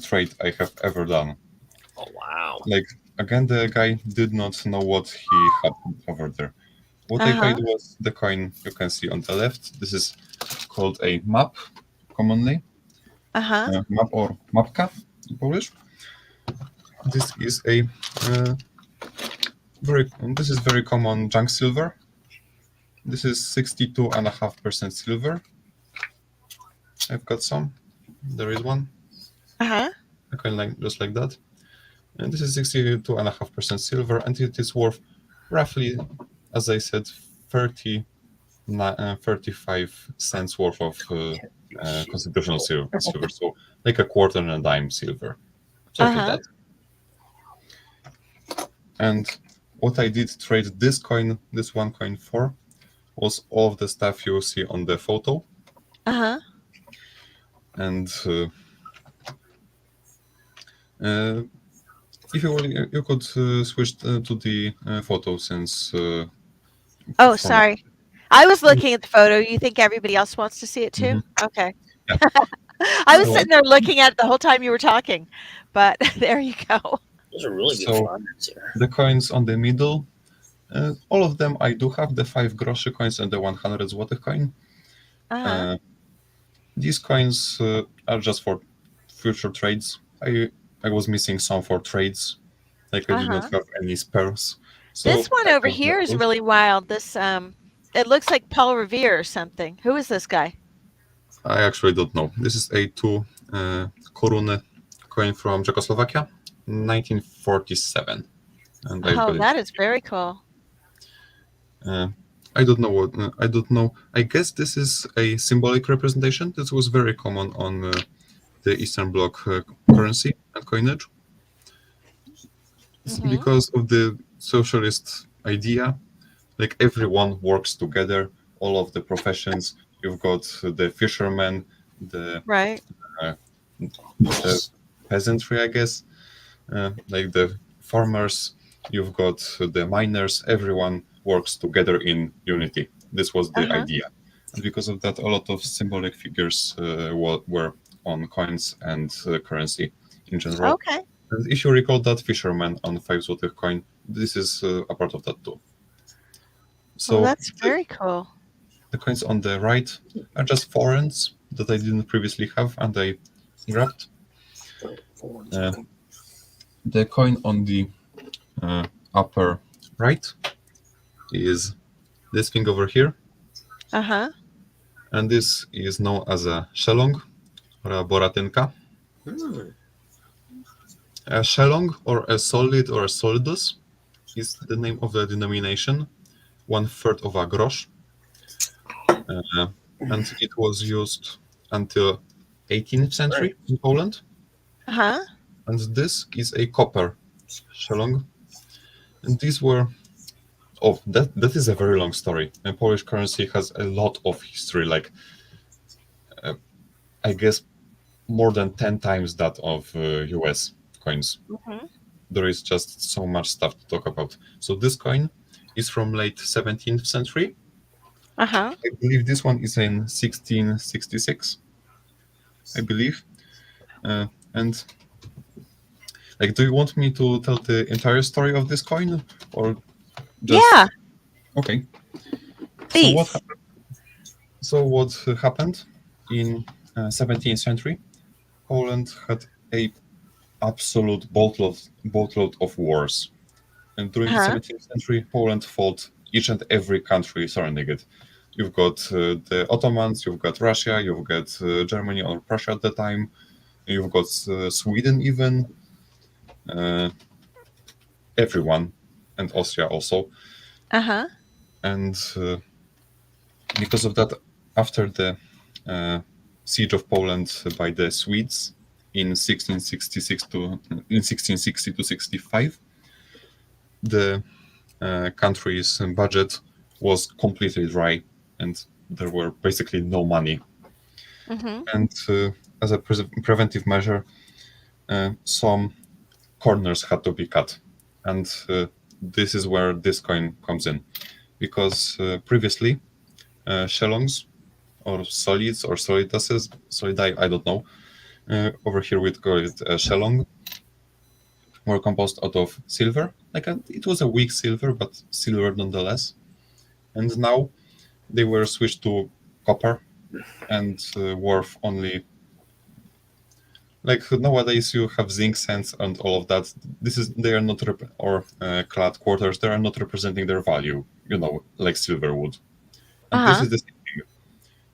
trade I have ever done. Oh, wow. Like, again, the guy did not know what he had over there. What I paid was the coin you can see on the left. This is called a map, commonly. Uh-huh. Map or mapka in Polish. This is a very common junk silver. This is 62.5% silver. I've got some. There is one. Uh-huh. a coin like just like that. And this is 62.5% silver, and it is worth roughly, as I said, 35 cents worth of constitutional silver. So like a quarter and a dime silver, sort of Uh-huh. that. And what I did trade this one coin for, was all of the stuff you see on the photo. Uh-huh. And if you will, you could switch to the photo since. Oh, For now. sorry. I was looking at the photo. You think everybody else wants to see it too? Okay. Yeah. I was So- sitting there looking at it the whole time you were talking, but there you go. Those are really good So- flyers here. The coins on the middle, all of them I do have, the 5 groszy coins and the 100 zloty coin. Uh-huh. These coins are just for future trades. I was missing some for trades, like I did not have any spares. So This one I over have here is those. really wild. This it looks like Paul Revere or something. Who is this guy? I actually don't know. This is a 2 koruna coin from Czechoslovakia, 1947. And I Oh, believe that is very cool. I don't know what I don't know. I guess this is a symbolic representation. This was very common on the Eastern Bloc currency and coinage Mhm. because of the socialist idea. Like everyone works together, all of the professions. You've got the fishermen, the Right. peasantry, I guess, like the farmers. You've got the miners. Everyone works together in unity. This was the Uh-huh. idea, and because of that, a lot of symbolic figures were on coins and currency in general. Okay. And if you recall that fisherman on 5 złotych coin, this is a part of that too. So Well, that's very cool. the coins on the right are just foreigns that I didn't previously have, and I grabbed. The coin on the upper right is this thing over here, Uh-huh. and this is known as a szelong or a boratynka. Hmm. A szelong or a solid or a solidus is the name of the denomination, 1/3 of a grosz. And it was used until 18th century in Poland. Uh-huh. And this is a copper szelong. And these were that is a very long story. And Polish currency has a lot of history, like I guess more than 10 times that of US coins. Mhm. There is just so much stuff to talk about. So this coin is from late 17th century. Uh-huh. I believe this one is in 1666. I believe. And like, do you want me to tell the entire story of this coin, or just Yeah, okay? please. So what happened in 17th century? Poland had a absolute boatload of wars, and during the Uh-huh. 17th century, Poland fought each and every country surrounding it. You've got the Ottomans, you've got Russia, you've got Germany or Prussia at the time, you've got Sweden even, everyone, and Austria also. Uh-huh. And because of that, after the siege of Poland by the Swedes in 1660 to 65, the country's budget was completely dry, and there were basically no money. Mhm. And as a preventive measure, some corners had to be cut, and this is where this coin comes in, because previously szelongs or solids or solidases, solidai, I don't know. Over here we'd call it szelong, were composed out of silver. It was a weak silver, but silver nonetheless. And now they were switched to copper and worth only. Like nowadays, you have zinc sands and all of that. They are not clad quarters. They are not representing their value. Like silver would. And this Uh-huh. is the same thing.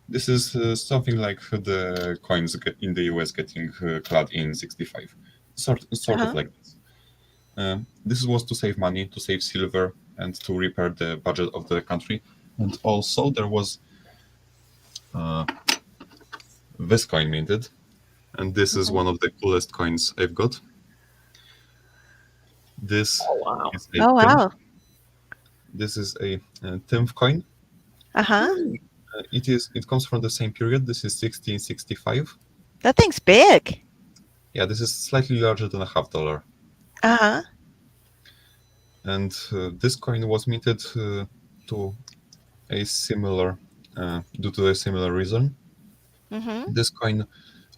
This is something like the coins in the US getting clad in 65, sort Uh-huh. of like this. This was to save money, to save silver, and to repair the budget of the country. And also there was uh, this coin minted, and this is Mhm. one of the coolest coins I've got. This Oh wow. is a Oh, wow. This is a TIMF coin. Uh-huh. It comes from the same period. This is 1665. That thing's big. Yeah, this is slightly larger than a $0.50. Uh-huh. And this coin was minted to a similar due to a similar reason. Mm-hmm. This coin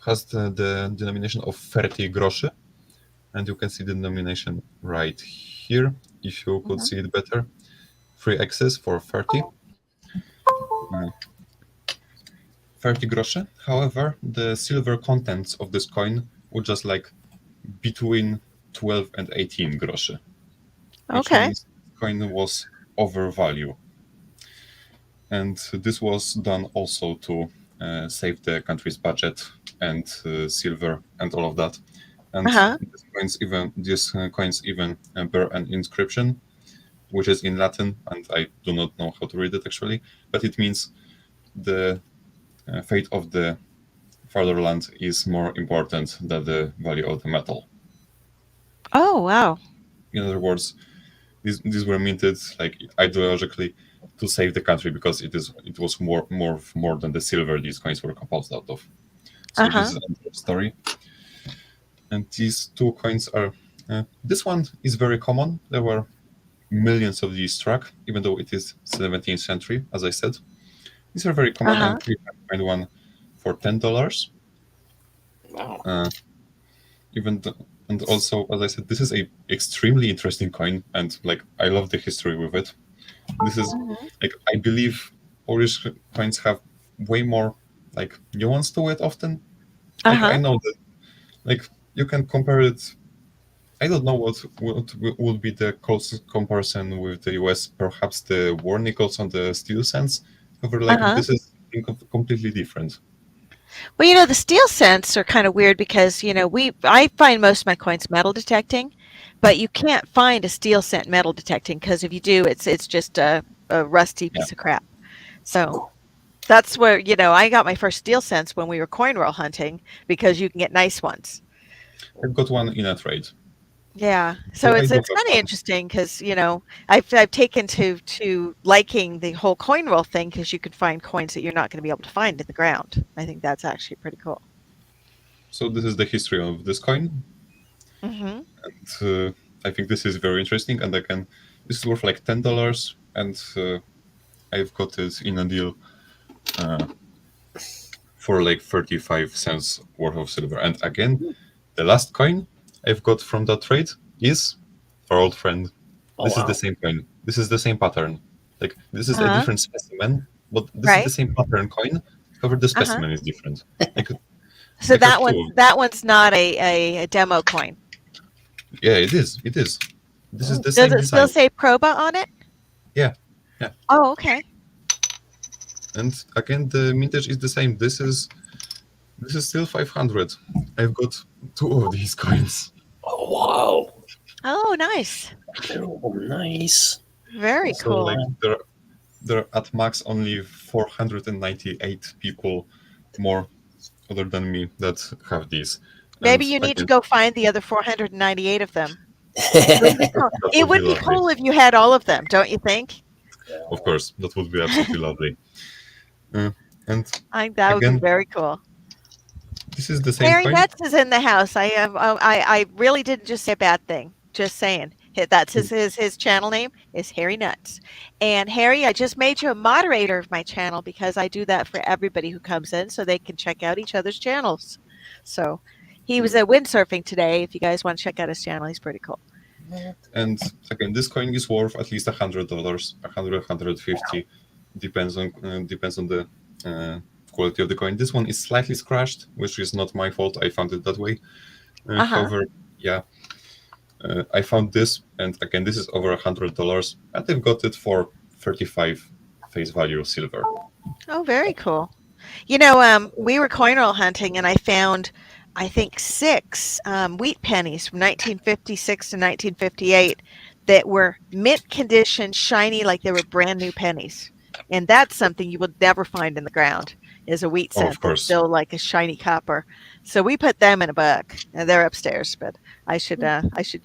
has the denomination of 30 groszy, and you can see the denomination right here. If you could Mhm. see it better, 3 X's for 30. Uh, 30 groszy. However, the silver contents of this coin were just like between 12 and 18 groszy, which Okay. means the coin was overvalued. And this was done also to save the country's budget and silver and all of that. And Uh-huh. these coins even bear an inscription, which is in Latin, and I do not know how to read it actually, but it means the fate of the fatherland is more important than the value of the metal. Oh, wow. In other words, these were minted like ideologically to save the country because it was more than the silver these coins were composed out of. So Uh-huh. this is another story. And these two coins are. This one is very common. There were millions of these struck, even though it is 17th century, as I said. These are very common, Uh-huh. and you can find one for $10. Wow. Even and also, as I said, this is a extremely interesting coin, and like I love the history with it. This is Mhm. like I believe Polish coins have way more like nuance to it often. Like I Uh-huh. know that like you can compare it. I don't know what would be the closest comparison with the US. Perhaps the war nickels on the steel cents. However, like Uh-huh. this is completely different. Well, the steel cents are kind of weird because, I find most of my coins metal detecting, but you can't find a steel cent metal detecting because if you do, it's just a rusty Yeah, piece of crap. So that's where, I got my first steel cents when we were coin roll hunting because you can get nice ones. I've got one in a trade, Yeah. So so I it's do it's have kind of one. interesting because, I've taken to liking the whole coin roll thing because you could find coins that you're not going to be able to find in the ground. I think that's actually pretty cool. So this is the history of this coin, Hmm. and I think this is very interesting. And this is worth like $10, and I've got it in a deal uh, for like 35 cents worth of silver. And again, the last coin I've got from that trade is our old friend. Oh This is the wow. same coin. This is the same pattern. Like this is a Uh-huh. different specimen, but this is the Right. same pattern coin. However, the Uh-huh. specimen is different. Like So I have that two. one's not a demo coin. Yeah, it is. It is. This is the Does same it still design. say Proba on it? Yeah, yeah. Oh, okay. And again, the mintage is the same. This is still 500. I've got two of these coins. Oh wow. Oh, nice. Oh nice. Very So cool. like there are at max only 498 people more other than me that have these. Maybe And you need to again, go find the other 498 of them. It would be cool. that It would be would be lovely. cool if you had all of them, don't you think? Of course, that would be absolutely lovely. And I think that would be again, very cool. this is the same Harry coin. Nuts is in the house. I really didn't just say a bad thing. Just saying. That's his channel name is Harry Nuts. And Harry, I just made you a moderator of my channel because I do that for everybody who comes in so they can check out each other's channels. So he was at windsurfing today. If you guys want to check out his channel, he's pretty cool. And again, this coin is worth at least $100, 100, 150, depends on the quality of the coin. This one is slightly scratched, which is not my fault. I found it that way. Uh-huh. However, yeah, I found this, and again, this is over $100, and I've got it for 35 face value silver. Oh, very cool. We were coin roll hunting, and I found, I think, six wheat pennies from 1956 to 1958 that were mint condition, shiny, like they were brand new pennies. And that's something you would never find in the ground, is a wheat Oh, of cent that's course. still like a shiny copper. So we put them in a book. And they're upstairs, but I should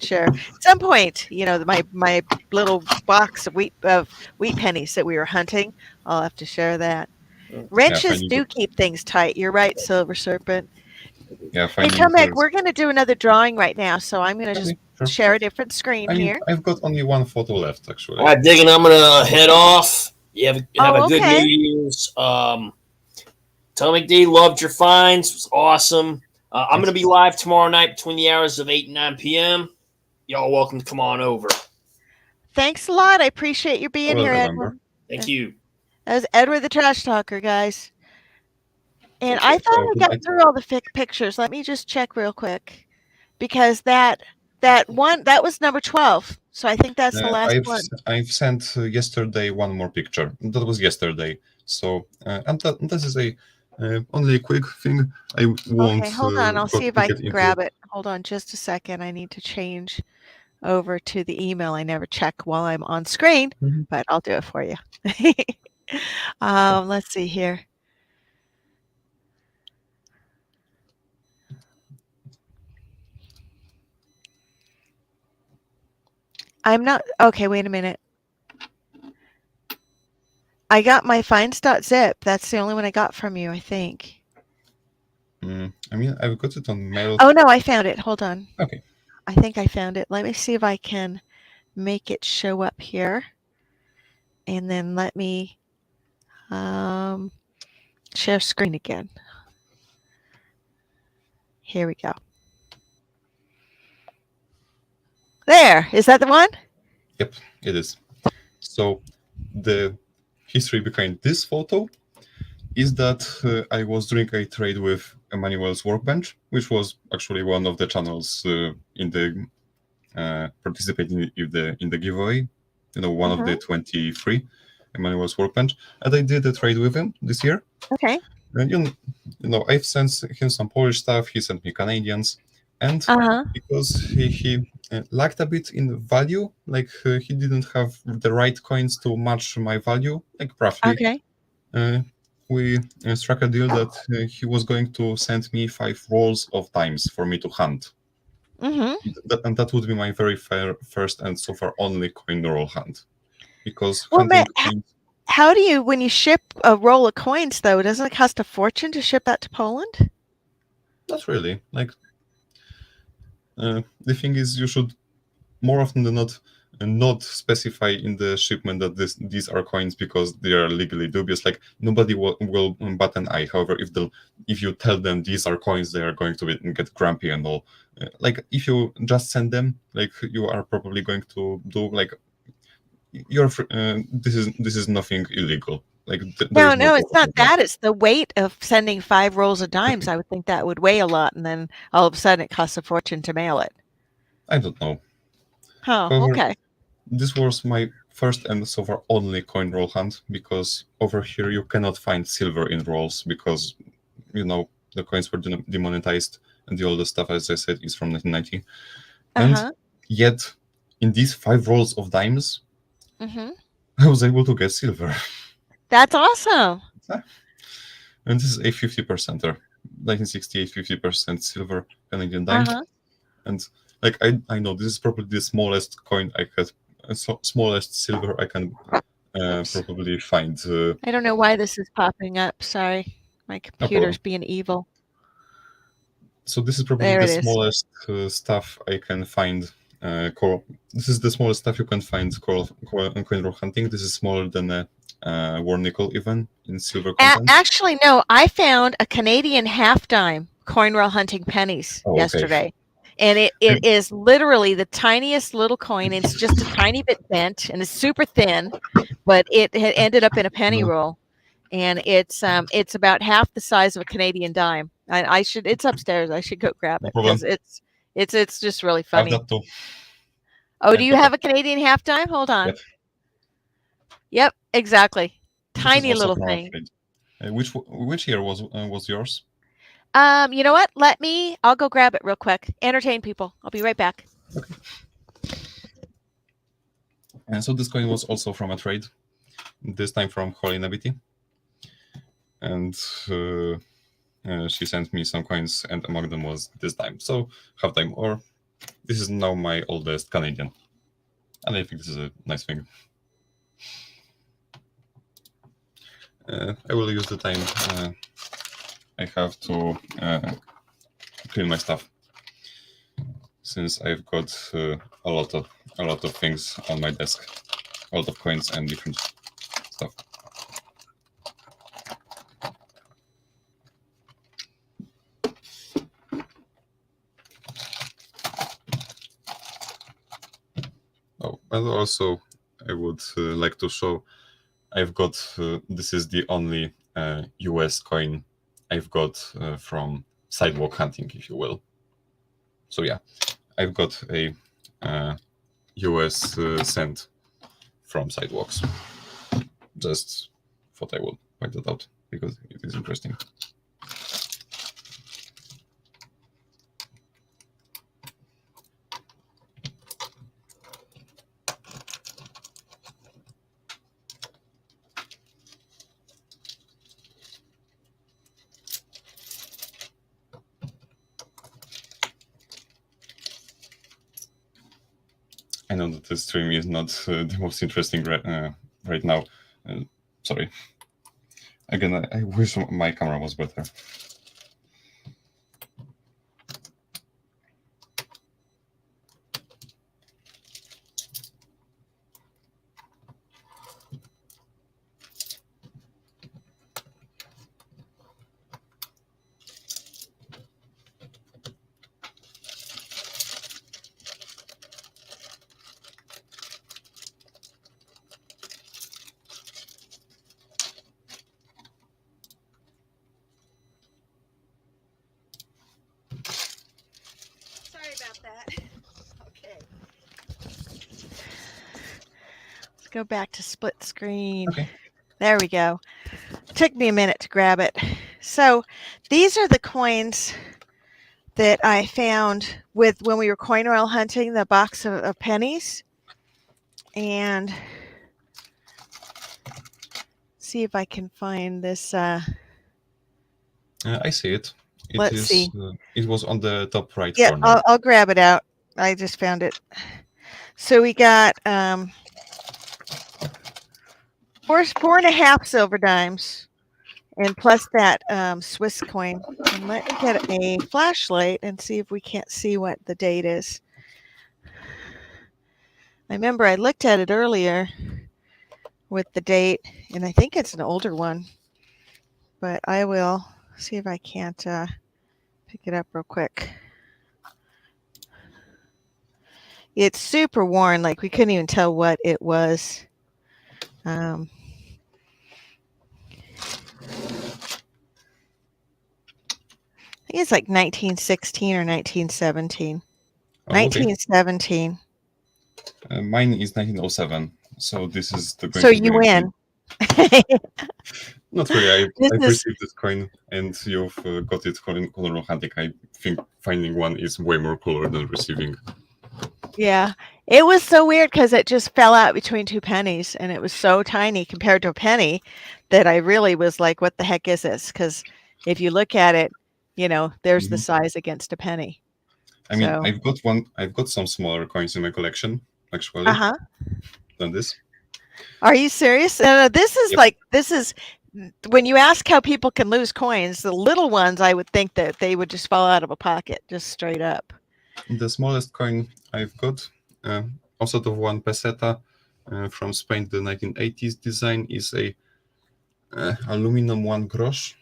share at some point. My little box of wheat pennies that we were hunting. I'll have to share that. Yeah, Wrenches finding do keep things tight. You're right, Silver Serpent. yeah Hey, finding Tomek, the we're going to do another drawing right now, so I'm going to just okay, sure. share a different screen I mean, here. I've got only one photo left All actually. right, Diggun, I'm gonna head off. You have a Oh, good New okay. Year's. Atomic D, loved your finds. It was awesome. I'm Thanks. gonna be live tomorrow night between the hours of 8 and 9 p.m. Y'all welcome to come on over. Thanks a lot. I appreciate you I being will here, remember. Edwin. Thank you. That was Edward the Trash Talker, guys. And I Okay. thought So I good got night. through all the pictures. Let me just check real quick, because that one that was number 12. So I think that's the last one. I've sent yesterday one more picture. That was yesterday. So and this is a only a quick thing. I won't Okay, hold on. I'll see if I get can into. grab it. Hold on just a second. I need to change over to the email. I never check while I'm on screen, Mhm. but I'll do it for you. Let's see here. I'm not okay. Wait a minute. I got my finds.zip. That's the only one I got from you, I think. I mean, I've got it on mail. Oh no, I found it. Hold on. Okay. I think I found it. Let me see if I can make it show up here. And then let me share screen again. Here we go. There. Is that the one? Yep, it is. So the history behind this photo is that I was doing a trade with Emmanuel's Workbench, which was actually one of the channels in the participating in the giveaway. One of the 23 Emmanuel's Workbench, and I did a trade with him this year. Okay. And I've sent him some Polish stuff. He sent me Canadians, and because he lacked a bit in value, like he didn't have the right coins to match my value, like roughly. Okay. We struck a deal that he was going to send me 5 rolls of dimes for me to hunt. And that would be my very first and so far only coin roll hunt. Because hunting coins. How do you, when you ship a roll of coins, though, doesn't it cost a fortune to ship that to Poland? Not really. Like, the thing is, you should more often than not specify in the shipment that these are coins because they are legally dubious. Like nobody will bat an eye. However, if you tell them these are coins, they are going to get grumpy and all. Like if you just send them, like you are probably going to do like this is nothing illegal. Like No, it's not that. It's the weight of sending 5 rolls of dimes. I would think that would weigh a lot, and then all of a sudden it costs a fortune to mail it. I don't know. Oh, However, okay. This was my first and so far only coin roll hunt because over here you cannot find silver in rolls because the coins were demonetized and the oldest stuff, as I said, is from 1990. And yet, in these 5 rolls of dimes, I was able to get silver. That's awesome. And this is a 50%er, 1968 50% silver Canadian dime. And like I know this is probably the smallest coin I had, smallest silver I can probably find. I don't know why this is popping up. Sorry, my computer's being evil. So this is probably the smallest stuff I can find. This is the smallest stuff you can find coin roll hunting. This is smaller than a war nickel even in silver content. Actually, no. I found a Canadian half dime coin roll hunting pennies yesterday. And it is literally the tiniest little coin. It's just a tiny bit bent and it's super thin, but it had ended up in a penny roll. And it's about half the size of a Canadian dime. It's upstairs. I should go grab it because it's just really funny. I have that too. Oh, do you have a Canadian half dime? Hold on. Yep, exactly. Tiny little thing. Which year was yours? You know what? I'll go grab it real quick. Entertain people. I'll be right back. Okay. And so this coin was also from a trade, this time from Holy Nabiti. And she sent me some coins, and among them was this time. So half time, or this is now my oldest Canadian. And I think this is a nice thing. I will use the time I have to clean my stuff, since I've got a lot of things on my desk, a lot of coins and different stuff. Oh, and also I would like to show I've got this is the only US coin I've got from sidewalk hunting, if you will. So yeah, I've got a US cent from sidewalks. Just thought I would point that out because it is interesting. I know that this stream is not the most interesting right now. Sorry. Again, I wish my camera was better. Go back to split screen. Okay. There we go. Took me a minute to grab it. So these are the coins that I found with when we were coin oil hunting, the box of pennies. And see if I can find this. I see it. Let's see. It was on the top right yeah, corner. I'll grab it out. I just found it. So we got 4.5 silver dimes, and plus that Swiss coin. And let me get a flashlight and see if we can't see what the date is. I remember I looked at it earlier with the date, and I think it's an older one. But I will see if I can't pick it up real quick. It's super worn, like we couldn't even tell what it was. I think it's like 1916 or 1917. Oh, 1917. Mine is 1907, so this is the. So you win. Not really. I've received this coin, and you've got it color hunting. I think finding one is way more cooler than receiving. Yeah, it was so weird because it just fell out between 2 pennies, and it was so tiny compared to a penny that I really was like, "What the heck is this?" Because if you look at it, you know, there's the size against a penny. I mean, I've got some smaller coins in my collection, actually. Than this. Are you serious? This is like when you ask how people can lose coins, the little ones, I would think that they would just fall out of a pocket, just straight up. The smallest coin I've got, also the one peseta from Spain, the 1980s design, is a aluminum 1 grosz.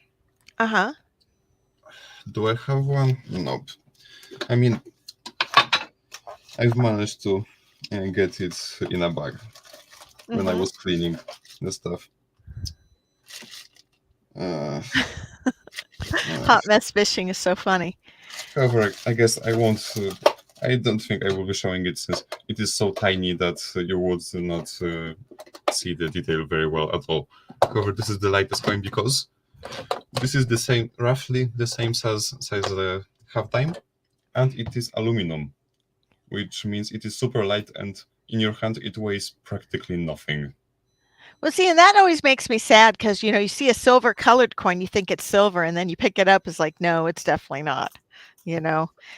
Do I have one? Nope. I mean, I've managed to get it in a bag when I was cleaning the stuff. Hot mess fishing is so funny. However, I guess I won't. I don't think I will be showing it since it is so tiny that you would not see the detail very well at all. However, this is the lightest coin because This is the same, roughly the same size as the halftime, and it is aluminum, which means it is super light, and in your hand it weighs practically nothing. Well, see, and that always makes me sad because you see a silver colored coin, you think it's silver, and then you pick it up, it's like, no, it's definitely not.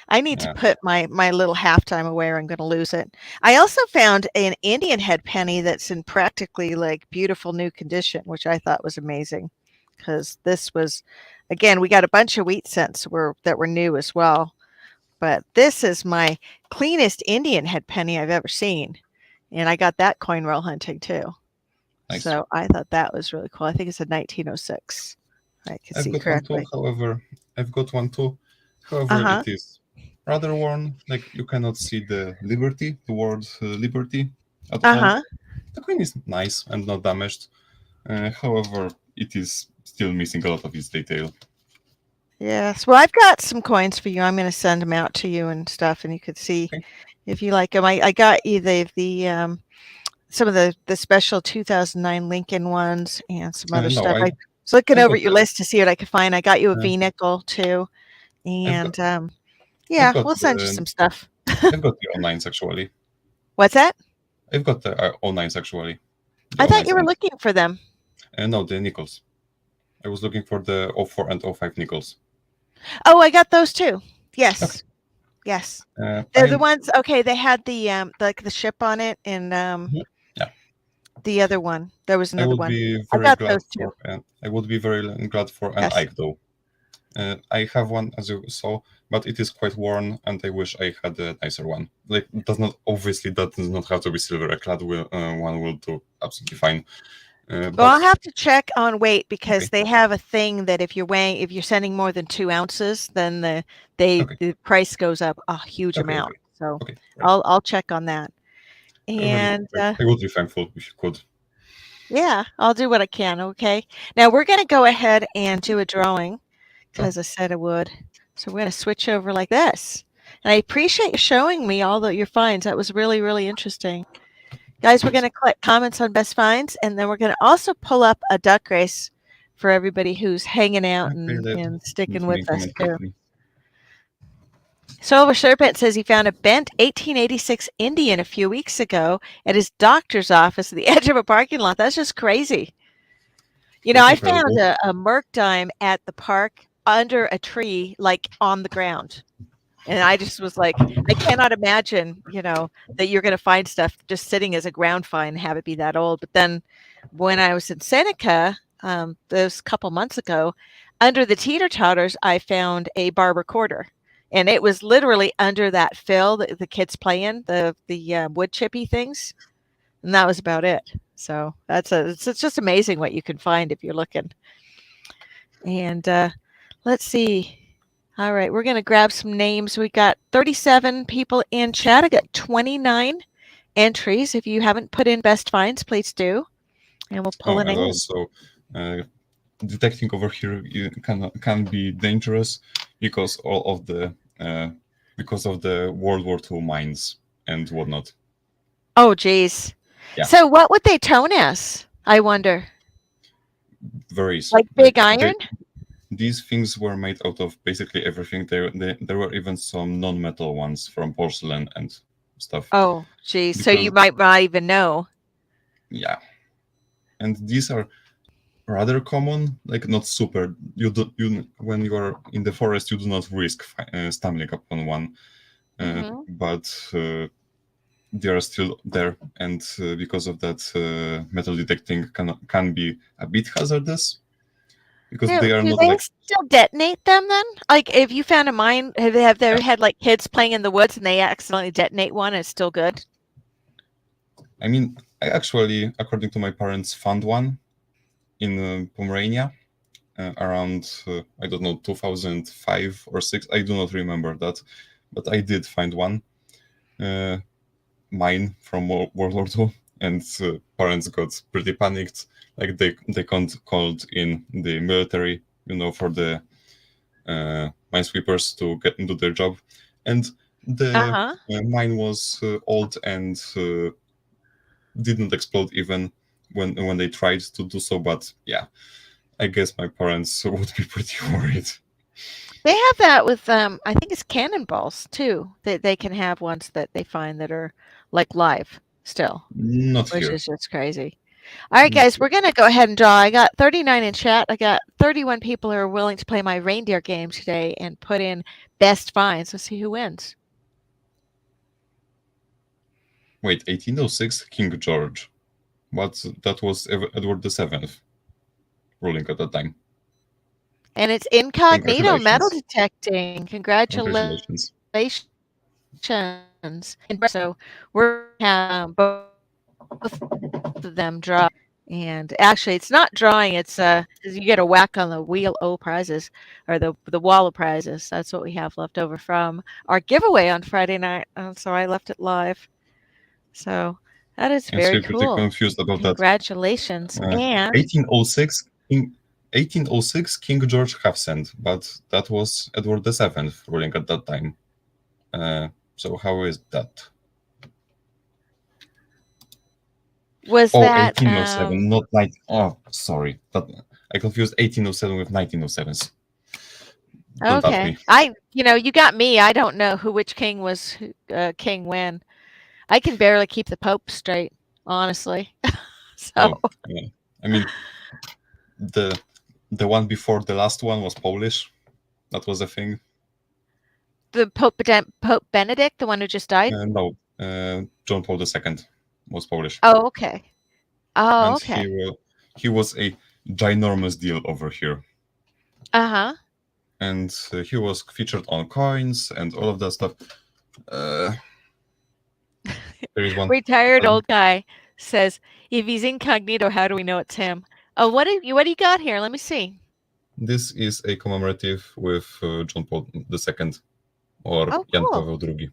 I need to Yeah. put my little halftime away, or I'm going to lose it. I also found an Indian head penny that's in practically like beautiful new condition, which I thought was amazing because this was, again, we got a bunch of wheat cents that were new as well, but this is my cleanest Indian head penny I've ever seen, and I got that coin roll hunting too. Nice. So I thought that was really cool. I think it's a 1906. I can I've see got one too. correctly. However, Uh-huh. it is rather worn. Like you cannot see the Liberty, the word Liberty at all. Uh-huh. The coin is nice and not damaged. However, it is still missing a lot of its detail. Yes. Well, I've got some coins for you. I'm going to send them out to you and stuff, and you could see Okay. if you like them. I got you the some of the special 2009 Lincoln ones and some other No, stuff. I was looking I've over got at your the, list to see what I could find. I got you a uh, V-nickel too, I've got, and I've yeah, got we'll send you the, some stuff. I've got the O9s actually. What's that? I've got the O9s actually. The I thought you O9s were looking for them. no, the nickels. I was looking for the 04 and 05 nickels. Oh, I got those too. Yes. Okay. Yes. They're the I'm ones, okay, they had the like the ship on it and yeah. the other one. There was I another would one. be I very got glad those too. for an Yes. Ike though. I have one, as you saw, but it is quite worn, and I wish I had a nicer one. Like, that does not have to be silver. A clad one will do absolutely fine. Well, But I'll have to check on weight because okay, they have a thing that if you're sending more than 2 ounces, then okay, the price goes up a huge okay, amount. So okay, right. I'll check on that. And I would be thankful if you could. yeah, I'll do what I can. Okay. Now we're going to go ahead and do a drawing Sure. because I said I would. So we're going to switch over like this. And I appreciate you showing me all your finds. That was really, really interesting. Guys, we're going to collect comments on best finds, and then we're going to also pull up a duck race for everybody who's hanging out Okay, and sticking let me with us comment too. quickly. Silver Serpent says he found a bent 1886 Indian a few weeks ago at his doctor's office at the edge of a parking lot. That's just crazy. That's I found incredible. a Merc dime at the park under a tree, like on the ground. And I just was like, I cannot imagine, that you're going to find stuff just sitting as a ground find and have it be that old. But then when I was in Seneca, this couple months ago, under the teeter totters, I found a barber quarter. And it was literally under that fill that the kids play in, the wood chippy things. And that was about it. So it's just amazing what you can find if you're looking. And let's see. All right, we're going to grab some names. We got 37 people in chat. I got 29 entries. If you haven't put in best finds, please do. And we'll pull a And name. also, detecting over here can be dangerous because of the World War II mines and whatnot. Oh, geez. Yeah. So what would they tone as? I wonder. Varies. Like big iron? These things were made out of basically everything. There were even some non-metal ones from porcelain and stuff. Oh, geez. So you might not even know. Yeah. And these are rather common, like not super. When you are in the forest, you do not risk stumbling upon one, but they are still there, and because of that, metal detecting can be a bit hazardous because they are Do not they like. still detonate them then? Like if you found a mine, have they had like kids playing in the woods and they accidentally detonate one and it's still good? I mean, I actually, according to my parents, found one in Pomerania around, I don't know, 2005 or 6. I do not remember that, but I did find one. Mine from World War II, and parents got pretty panicked. Like they called in the military, for the minesweepers to get into their job, and the mine was old and didn't explode even when they tried to do so. But yeah, I guess my parents would be pretty worried. They have that with I think it's cannonballs too. They can have ones that they find that are like live still, Not which here. is just crazy. All right, Not guys, here. we're gonna go ahead and draw. I got 39 in chat. I got 31 people who are willing to play my reindeer game today and put in best finds. Let's see who wins. Wait, 1806, King George. But that was Edward VII ruling at that time. And it's incognito metal Congratulations. detecting. Congratulations. Congratulations. And so we're both of them draw. And actually, it's not drawing. It's you get a whack on the wheel O prizes or the wall of prizes. That's what we have left over from our giveaway on Friday night. So I left it live. So that is I'm very still pretty cool. confused about that. Congratulations. And 1806, 1806, King George half cent, but that was Edward VII ruling at that time. So how is that? was that 1807, not 19. Oh, sorry. I confused 1807 with 1907s. Don't ask okay? me. You got me. I don't know which king was king when. I can barely keep the Pope straight, honestly. So Oh, yeah. I mean, the one before the last one was Polish. That was a thing. the Pope Benedict, the one who just died. No, John Paul II was Polish. Oh, okay. Oh, And okay. he was a ginormous deal over here. Uh-huh. And he was featured on coins and all of that stuff. There is one. Retired old guy says, if he's incognito, how do we know it's him? Oh, what do you got here? Let me see. This is a commemorative with John Paul II or Oh, Jan cool. Paweł II.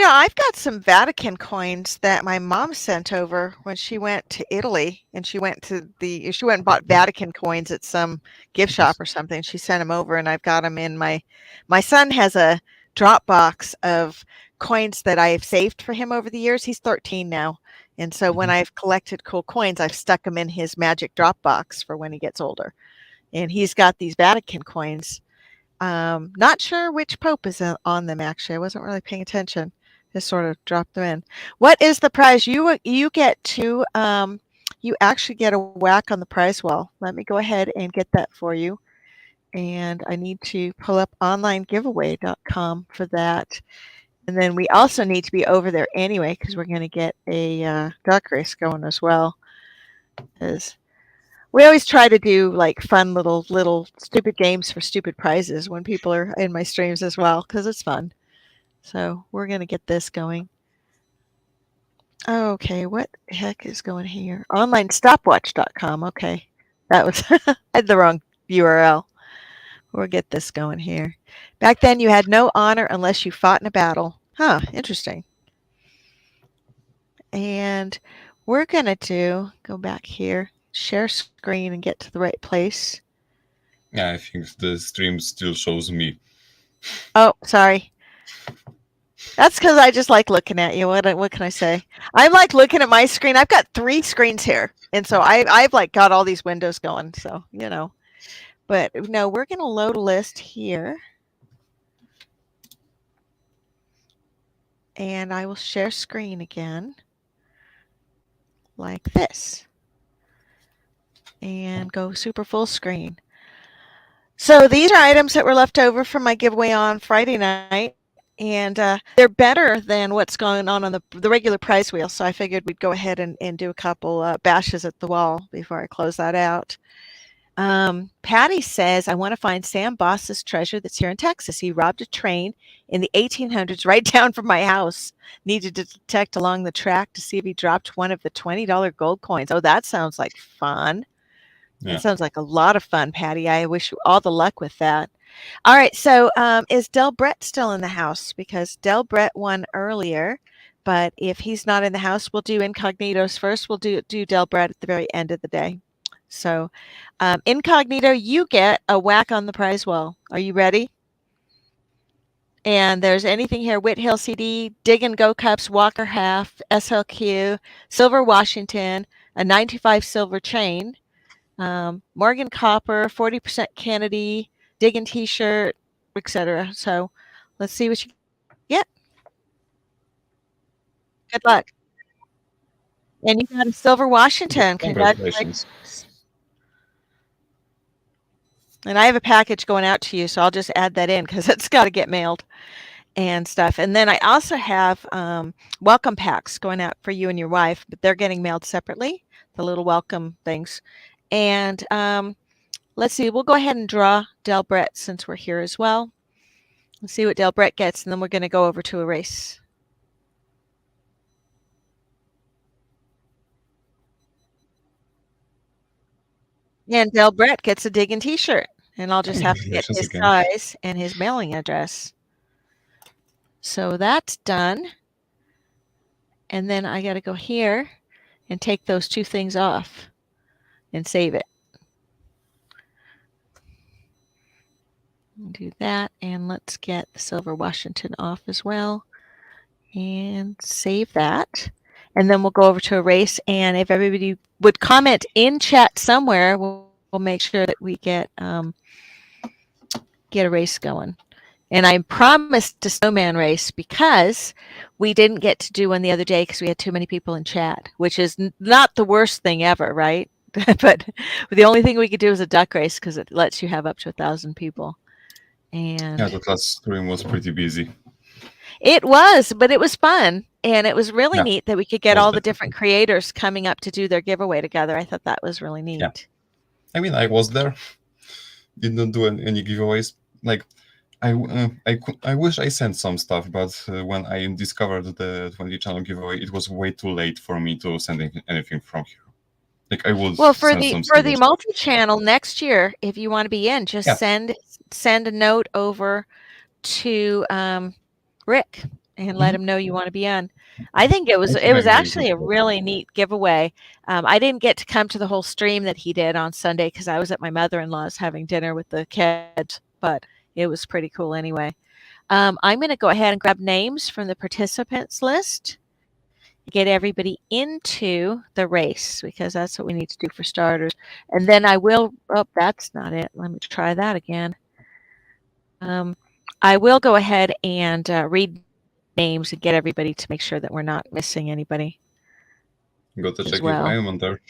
I've got some Vatican coins that my mom sent over when she went to Italy, and she went and bought Vatican coins at some gift shop or something. She sent them over, and I've got them in my son has a Dropbox of coins that I've saved for him over the years. He's 13 now. And so when I've collected cool coins, I've stuck them in his magic Dropbox for when he gets older. And he's got these Vatican coins. Not sure which pope is on them, actually. I wasn't really paying attention. Just sort of dropped them in. What is the prize? You get to you actually get a whack on the prize wall. Let me go ahead and get that for you. And I need to pull up onlinegiveaway.com for that. And then we also need to be over there anyway because we're going to get a duck race going as well. Because we always try to do like fun little stupid games for stupid prizes when people are in my streams as well because it's fun. So we're going to get this going. Okay, what the heck is going here? Onlinestopwatch.com. Okay, that was I had the wrong URL. We'll get this going here. Back then, you had no honor unless you fought in a battle. Huh, interesting. And we're going to go back here, share screen, and get to the right place. Yeah, I think the stream still shows me. Oh, sorry. That's because I just like looking at you. What can I say? I like looking at my screen. I've got 3 screens here, and so I've like got all these windows going. So but no, we're going to load a list here, and I will share screen again, like this, and go super full screen. So these are items that were left over from my giveaway on Friday night. And they're better than what's going on the regular prize wheel. So I figured we'd go ahead and do a couple bashes at the wall before I close that out. Patty says, I want to find Sam Boss's treasure that's here in Texas. He robbed a train in the 1800s right down from my house. Needed to detect along the track to see if he dropped one of the $20 gold coins. Oh, that sounds like fun. Yeah. That sounds like a lot of fun, Patty. I wish you all the luck with that. All right, so is Del Brett still in the house? Because Del Brett won earlier, but if he's not in the house, we'll do Incognitos first. We'll do Del Brett at the very end of the day. So Incognito, you get a whack on the prize wall. Are you ready? And there's anything here, Whithill CD, Diggun Go Cups, Walker Half, SLQ, Silver Washington, a 95 silver chain, Morgan Copper, 40% Kennedy, Diggin T-shirt, etc. So let's see what you get. Good luck. And you got a silver Washington. Congratulations. Congratulations. And I have a package going out to you, so I'll just add that in because it's got to get mailed and stuff. And then I also have welcome packs going out for you and your wife, but they're getting mailed separately, the little welcome things. And let's see, we'll go ahead and draw Del Brett since we're here as well. Let's see what Del Brett gets, and then we're going to go over to a race. And Del Brett gets a Diggin T-shirt, and I'll just have to get Congratulations his again. size and his mailing address. So that's done. And then I got to go here and take those two things off and save it. Do that, and let's get the silver Washington off as well and save that. And then we'll go over to a race, and if everybody would comment in chat somewhere, we'll make sure that we get a race going. And I promised a snowman race because we didn't get to do one the other day because we had too many people in chat, which is not the worst thing ever, right? But the only thing we could do is a duck race because it lets you have up to 1,000 people. And Yeah, the last stream was pretty busy. it was, but it was fun. And it was really Yeah, neat that we could get most all the definitely. different creators coming up to do their giveaway together. I thought that was really neat. Yeah. I mean, I was there. Didn't do any giveaways. Like, I wish I sent some stuff, but when I discovered the 20 channel giveaway, it was way too late for me to send anything from here. Like, I would Well, for send the some for the stuff. multi-channel next year, if you want to be in, just Yeah. send a note over to Rick and let him know you want to be on. I think it was actually a really neat giveaway. I didn't get to come to the whole stream that he did on Sunday because I was at my mother-in-law's having dinner with the kids, but it was pretty cool anyway. I'm going to go ahead and grab names from the participants list, get everybody into the race because that's what we need to do for starters. And then I will, oh, that's not it. Let me try that again. I will go ahead and read names and get everybody to make sure that we're not missing anybody. Got to as check well. if I am on there.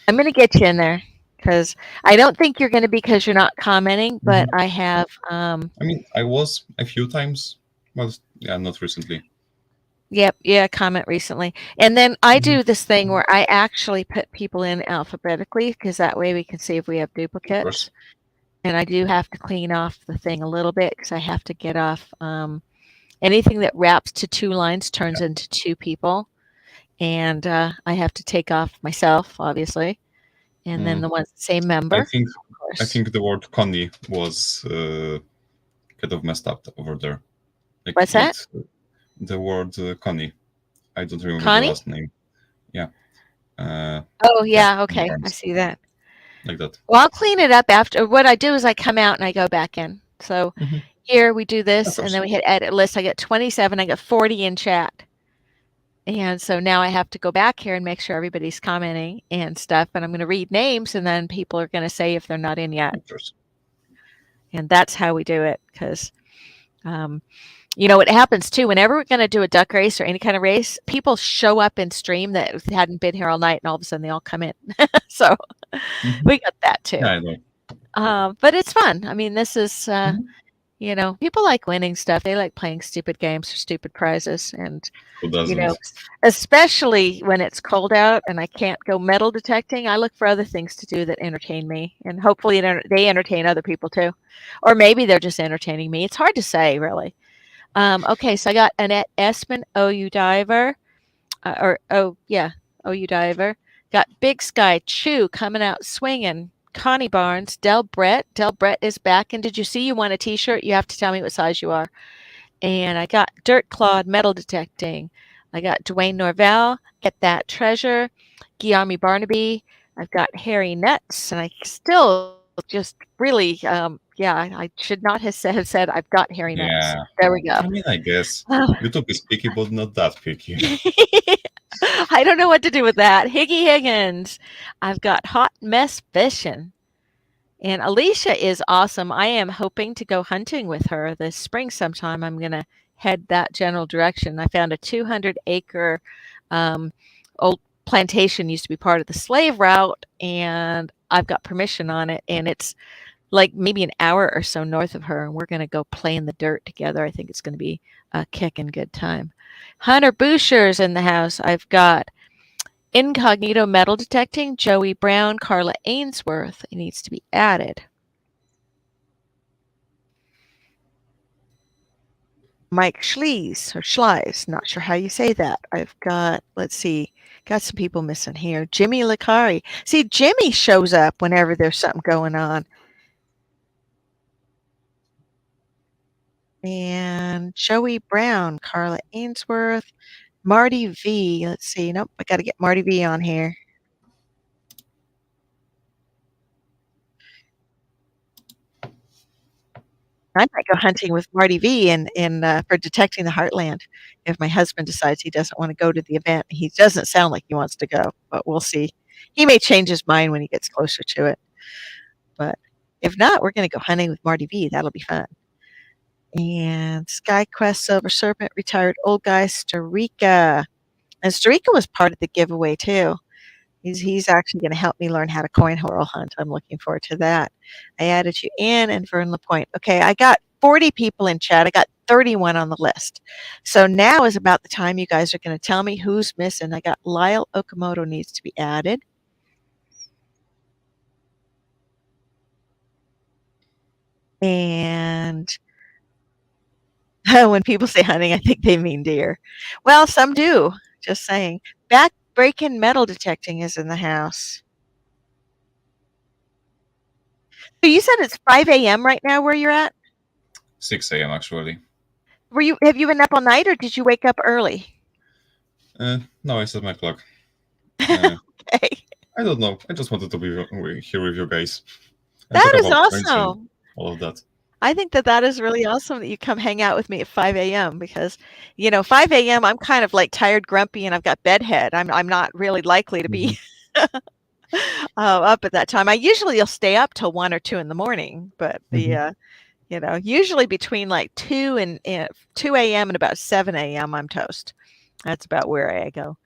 I'm going to get you in there because I don't think you're going to be because you're not commenting, but I have. I mean, I was a few times, but yeah, not recently. Yep, yeah, comment recently. And then I do this thing where I actually put people in alphabetically because that way we can see if we have duplicates. And I do have to clean off the thing a little bit because I have to get off anything that wraps to 2 lines turns into 2 people. And I have to take off myself, obviously. And then the ones same member. I think the word Connie was kind of messed up over there. Like What's that? The word Connie. I don't remember Connie? the last name. Yeah. Oh, yeah. Okay. I see that. Like that. Well, I'll clean it up after. What I do is I come out and I go back in. So here we do this and then we hit edit list. I get 27. I got 40 in chat. And so now I have to go back here and make sure everybody's commenting and stuff. And I'm going to read names and then people are going to say if they're not in yet. And that's how we do it because, you know, it happens too. Whenever we're going to do a duck race or any kind of race, people show up in stream that hadn't been here all night and all of a sudden they all come in. So we got that too. Yeah, I know. But it's fun. I mean, this is, you know, people like winning stuff. They like playing stupid games for stupid prizes. And, who doesn't? You know, especially when it's cold out and I can't go metal detecting, I look for other things to do that entertain me. And hopefully they entertain other people too. Or maybe they're just entertaining me. It's hard to say, really. Okay, so I got Annette Espen, OU Diver. OU Diver. Got Big Sky Chew coming out swinging. Connie Barnes, Del Brett. Del Brett is back. And did you see you want a t-shirt? You have to tell me what size you are. And I got Dirt Clawed Metal Detecting. I got Dwayne Norvell, Get That Treasure. Guillaume Barnaby. I've got Harry Nuts. And I still just really, I should not have said I've got Harry Nuts. Yeah. There we go. I mean, I guess YouTube is picky, but not that picky. I don't know what to do with that. Higgy Higgins. I've got hot mess fishing. And Alicia is awesome. I am hoping to go hunting with her this spring sometime. I'm going to head that general direction. I found a 200-acre old plantation used to be part of the slave route, and I've got permission on it. And it's like maybe an hour or so north of her, and we're going to go play in the dirt together. I think it's going to be a kicking good time. Hunter Boucher's in the house. I've got incognito metal detecting, Joey Brown, Carla Ainsworth. It needs to be added. Mike Schleis, not sure how you say that. I've got, let's see, got some people missing here. Jimmy Licari. See, Jimmy shows up whenever there's something going on. And Joey Brown, Carla Ainsworth, Marty V. Let's see. Nope, I got to get Marty V on here. I might go hunting with Marty V for detecting the heartland if my husband decides he doesn't want to go to the event. He doesn't sound like he wants to go, but we'll see. He may change his mind when he gets closer to it. But if not, we're going to go hunting with Marty V. That'll be fun. And SkyQuest Silver Serpent, retired old guy, Starika. And Starika was part of the giveaway too. He's actually going to help me learn how to coin horror hunt. I'm looking forward to that. I added you in and Vern LaPointe. Okay, I got 40 people in chat. I got 31 on the list. So now is about the time you guys are going to tell me who's missing. I got Lyle Okamoto needs to be added. And when people say hunting, I think they mean deer. Well, some do. Just saying. Backbreaking metal detecting is in the house. So you said it's 5 a.m. right now where you're at? 6 a.m. actually. Have you been up all night, or did you wake up early? No, I set my clock. Okay. I don't know. I just wanted to be here with you guys. That is awesome. All of that. I think that is really awesome that you come hang out with me at 5 a.m. because, 5 a.m. I'm kind of like tired, grumpy, and I've got bedhead. I'm not really likely to be up at that time. I usually will stay up till 1 or 2 in the morning, but usually between like 2 a.m. and about 7 a.m. I'm toast. That's about where I go.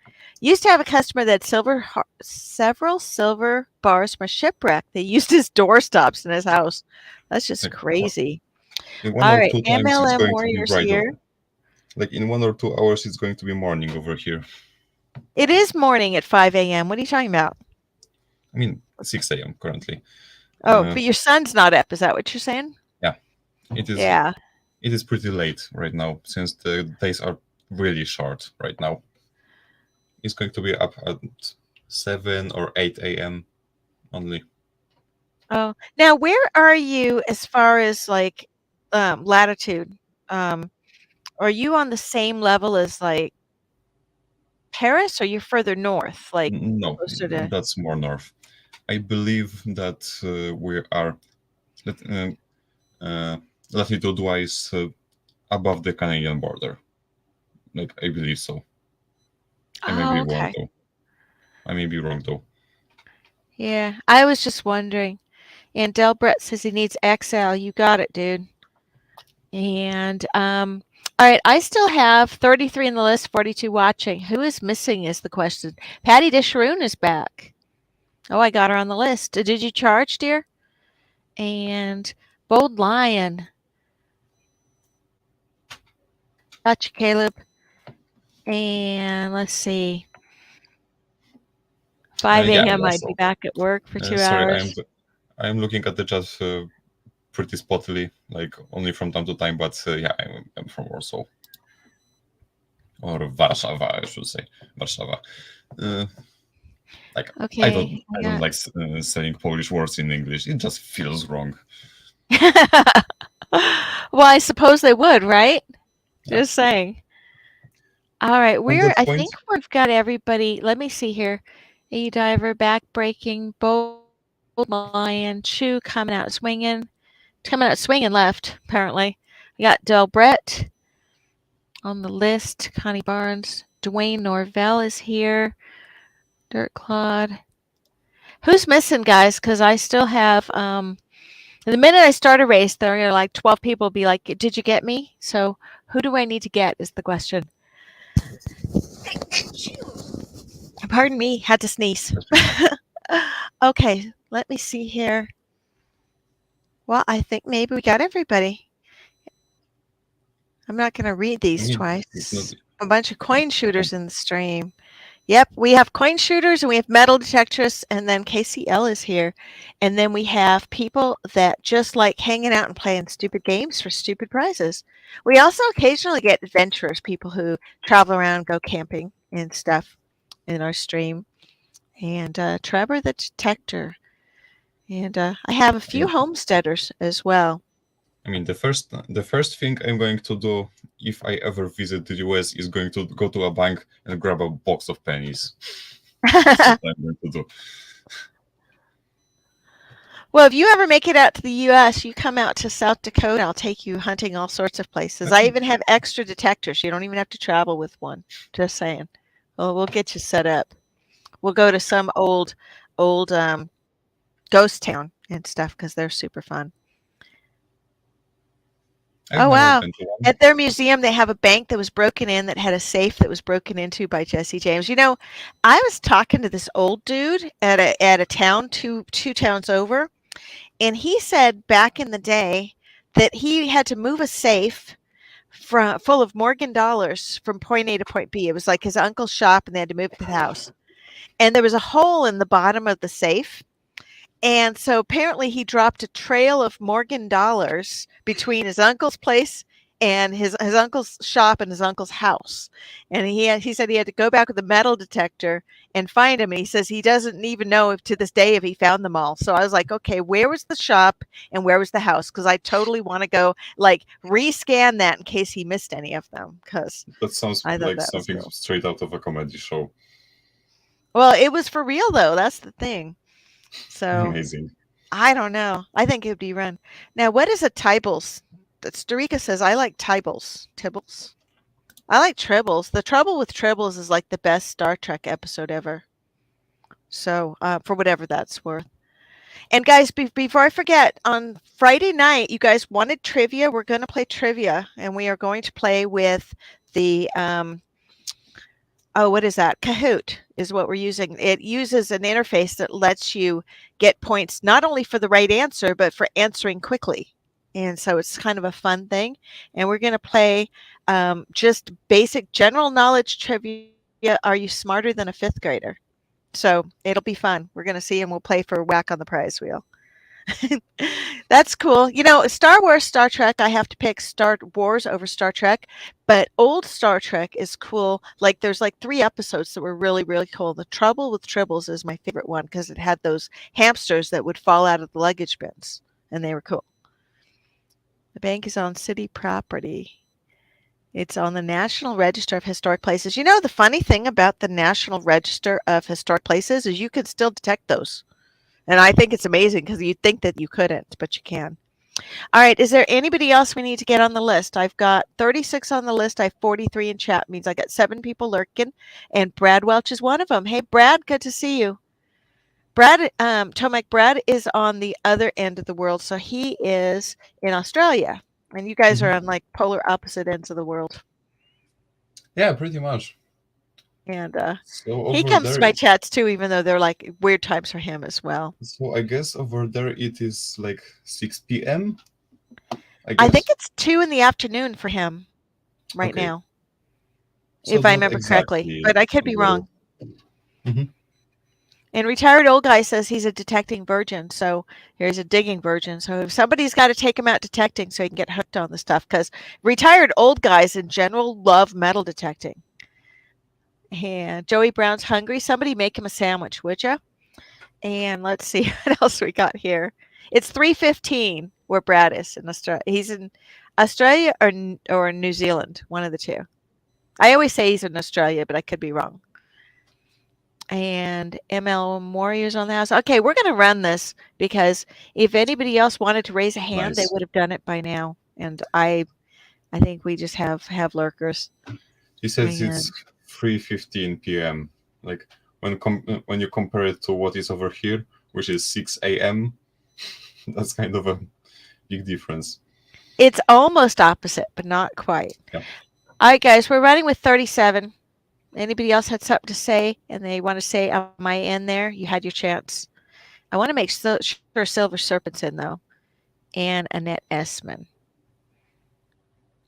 Used to have a customer that had several silver bars from a shipwreck. They used his door stops in his house. That's just crazy. In All 1 or right, 2 times MLM it's going Warriors to be here. Like in 1 or 2 hours, it's going to be morning over here. It is morning at 5 a.m. What are you talking about? I mean, 6 a.m. currently. Oh, but your son's not up. Is that what you're saying? Yeah, it is. Yeah. It is pretty late right now since the days are really short right now. It's going to be up at 7 or 8 a.m. only. Oh, now where are you as far as like latitude? Are you on the same level as like Paris, or you're further north, like No, closer to? that's more north. I believe that we are latitude-wise above the Canadian border. Like I believe so. I may be wrong though. I may be wrong though. Yeah, I was just wondering. And Del Brett says he needs XL. You got it, dude. And all right, I still have 33 in the list, 42 watching. Who is missing is the question. Patty DeSharoon is back. Oh, I got her on the list. Did you charge, dear? And Bold Lion. Got you, Caleb. And let's see. 5 a.m. I'd be back at work for 2 hours. I'm looking at the chat pretty spottily, like only from time to time, but yeah, I'm from Warsaw. Or Warszawa, I should say. Warszawa. Okay, I don't like saying Polish words in English. It just feels wrong. Well, I suppose they would, right? Yeah. Just saying. All right, I think we've got everybody. Let me see here. A Diver, Backbreaking, Bold Lion, Chew coming out swinging left, apparently. We got Del Brett on the list, Connie Barnes. Dwayne Norvell is here. Dirt Claude. Who's missing, guys? Because I still have. The minute I start a race, there are like 12 people be like, "Did you get me?" So who do I need to get? Is the question. Pardon me, had to sneeze. Okay, let me see here. Well, I think maybe we got everybody. I'm not going to read I these mean, twice. it's not. A bunch of coin shooters in the stream. Yep, we have coin shooters and we have metal detectorists, and then KCL is here. And then we have people that just like hanging out and playing stupid games for stupid prizes. We also occasionally get adventurers, people who travel around, go camping and stuff in our stream. And Trevor the Detector. And I have a few homesteaders as well. I mean, the first thing I'm going to do if I ever visit the US is going to go to a bank and grab a box of pennies. That's what I'm going to do. Well, if you ever make it out to the US, you come out to South Dakota, I'll take you hunting all sorts of places. I even have extra detectors. You don't even have to travel with one. Just saying. Well, we'll get you set up. We'll go to some old ghost town and stuff because they're super fun. I've Oh, never wow. been to one. At their museum, they have a bank that was broken in that had a safe that was broken into by Jesse James. You know, I was talking to this old dude at a town two towns over, and he said back in the day that he had to move a safe full of Morgan dollars from point A to point B. It was like his uncle's shop, and they had to move it to the house. And there was a hole in the bottom of the safe. And so apparently he dropped a trail of Morgan dollars between his uncle's place and his uncle's shop and his uncle's house. And he said he had to go back with a metal detector and find him. And he says he doesn't even know if to this day if he found them all. So I was like, okay, where was the shop and where was the house? Because I totally want to go like rescan that in case he missed any of them. Because That sounds I thought like that was something cool. straight out of a comedy show. Well, it was for real though. That's the thing. So Amazing. I don't know. I think it would be run. Now, what is a Tibbles? Starika says, I like Tibbles. Tibbles? I like Tribbles. The trouble with Tribbles is like the best Star Trek episode ever. So, for whatever that's worth. And guys, before I forget, on Friday night, you guys wanted trivia. We're going to play trivia, and we are going to play with the what is that? Kahoot is what we're using. It uses an interface that lets you get points not only for the right answer, but for answering quickly. And so it's kind of a fun thing. And we're going to play just basic general knowledge trivia. Are you smarter than a fifth grader? So it'll be fun. We're going to see, and we'll play for whack on the prize wheel. That's cool. You know, Star Wars, Star Trek, I have to pick Star Wars over Star Trek, but old Star Trek is cool. Like there's like 3 episodes that were really, really cool. The Trouble with Tribbles is my favorite one because it had those hamsters that would fall out of the luggage bins, and they were cool. The bank is on city property. It's on the National Register of Historic Places. You know, the funny thing about the National Register of Historic Places is you can still detect those. And I think it's amazing because you'd think that you couldn't, but you can. All right. Is there anybody else we need to get on the list? I've got 36 on the list. I have 43 in chat. Means I got 7 people lurking, and Brad Welch is one of them. Hey, Brad, good to see you. Brad, Tomac, Brad is on the other end of the world, so he is in Australia, and you guys are on like polar opposite ends of the world. Yeah, pretty much. And So he over comes to there, my chats too, even though they're like weird times for him as well. so I guess over there it is like 6 p.m. I I think guess. it's 2 in the afternoon for him right Okay. now, So if I not remember correctly, exactly but I could be on wrong. Mhm. And retired old guy says he's a detecting virgin, so here's a digging virgin. So if somebody's got to take him out detecting so he can get hooked on the stuff, because retired old guys in general love metal detecting. And Joey Brown's hungry. Somebody make him a sandwich, would you? And let's see what else we got here. It's 3:15 where Brad is in Australia. He's in Australia or New Zealand, one of the two. I always say he's in Australia, but I could be wrong. And ML Warriors on the house. Okay, we're going to run this because if anybody else wanted to raise a hand, they Nice. would have done it by now. And I think we just have lurkers. He says And it's 3:15 p.m. Like when you compare it to what is over here, which is 6 a.m., that's kind of a big difference. It's almost opposite, but not quite. Yeah. All right, guys, we're running with 37. Anybody else had something to say and they want to say, am I in there? You had your chance. I want to make sure Silver Serpent's in, though. And Annette Essman.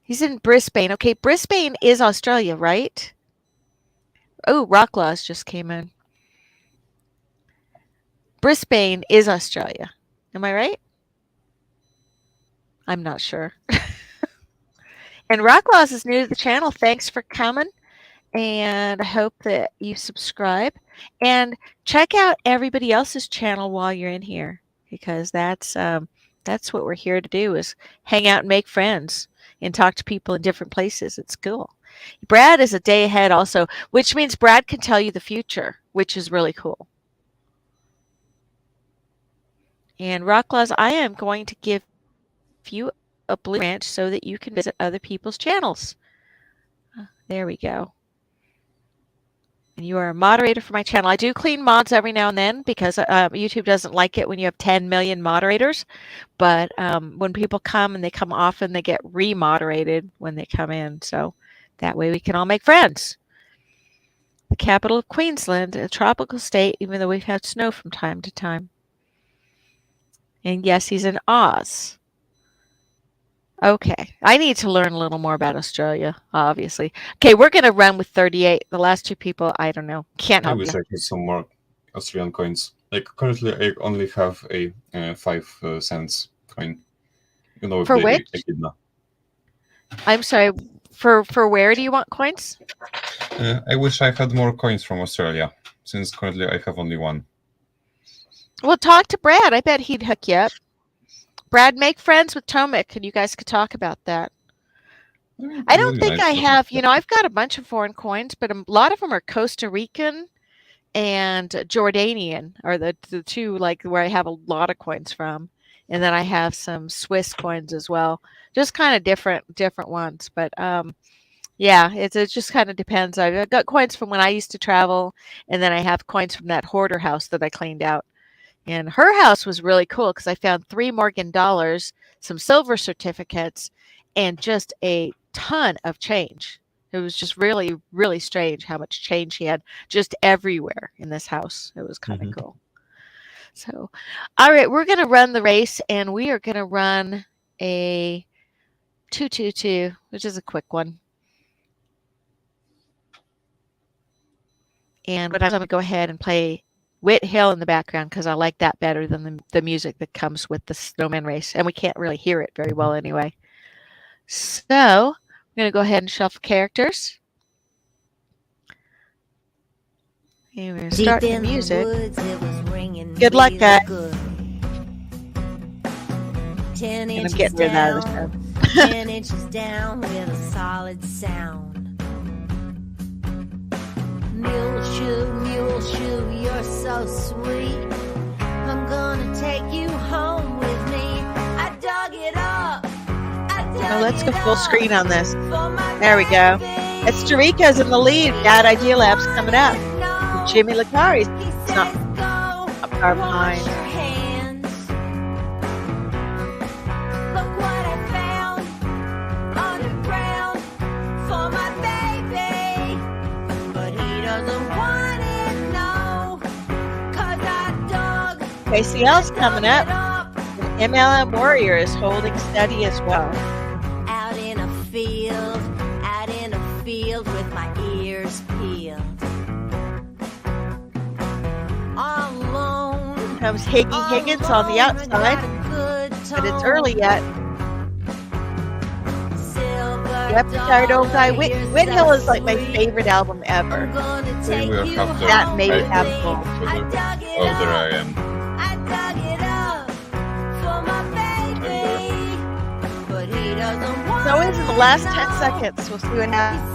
He's in Brisbane. Okay, Brisbane is Australia, right? Oh, Rocklaws just came in. Brisbane is Australia. Am I right? I'm not sure. And Rocklaws is new to the channel. Thanks for coming. And I hope that you subscribe. And check out everybody else's channel while you're in here. Because that's what we're here to do, is hang out and make friends and talk to people in different places. It's cool. Brad is a day ahead also, which means Brad can tell you the future, which is really cool. And Rocklaws, I am going to give you a blue branch so that you can visit other people's channels. There we go. And you are a moderator for my channel. I do clean mods every now and then because YouTube doesn't like it when you have 10 million moderators. But when people come and they come often, they get re-moderated when they come in. So that way we can all make friends. The capital of Queensland, a tropical state, even though we've had snow from time to time. And yes, he's in Oz. Okay, I need to learn a little more about Australia, obviously. Okay, we're going to run with 38. The last two people, I don't know. Can't I help wish you. I had some more Australian coins. Like currently, I only have a 5 cents coin. You know, For the which? echidna. I'm sorry, for where do you want coins? I wish I had more coins from Australia, since currently I have only one. Well, talk to Brad. I bet he'd hook you up. Brad, make friends with Tomek, and you guys could talk about that. I don't think I have, I've got a bunch of foreign coins, but a lot of them are Costa Rican and Jordanian are the two, like, where I have a lot of coins from. And then I have some Swiss coins as well. Just kind of different ones. But yeah, it just kind of depends. I've got coins from when I used to travel, and then I have coins from that hoarder house that I cleaned out. And her house was really cool because I found 3 Morgan dollars, some silver certificates, and just a ton of change. It was just really, really strange how much change he had just everywhere in this house. It was kind of cool. So, all right, we're going to run the race, and we are going to run a 2-2-2, which is a quick one. And but I'm going to go ahead and play Whit Hill in the background because I like that better than the music that comes with the snowman race. And we can't really hear it very well anyway. So I'm going to go ahead and shuffle characters. And we're going to start the music. Good luck, guys. And I'm getting rid of that of the show. 10 inches down with a solid sound. Mule shoe, you're so sweet. I'm gonna take you home with me. I dug it up. Now let's go full screen on this. There we go. It's Tarika's in the lead. Bad Idea Lab's coming up. Jimmy Licari's not far behind. KCL's coming up. And MLM Warrior is holding steady as well. Out in a field with my ears peeled. All alone. Comes Higgy Higgins on the outside, but it's early yet. Yep, Tired Old Guy. Whit Hill is like my favorite album ever. They will have to That maybe have both. Oh, there I am. It's always in the last 10 seconds. We'll see what happens.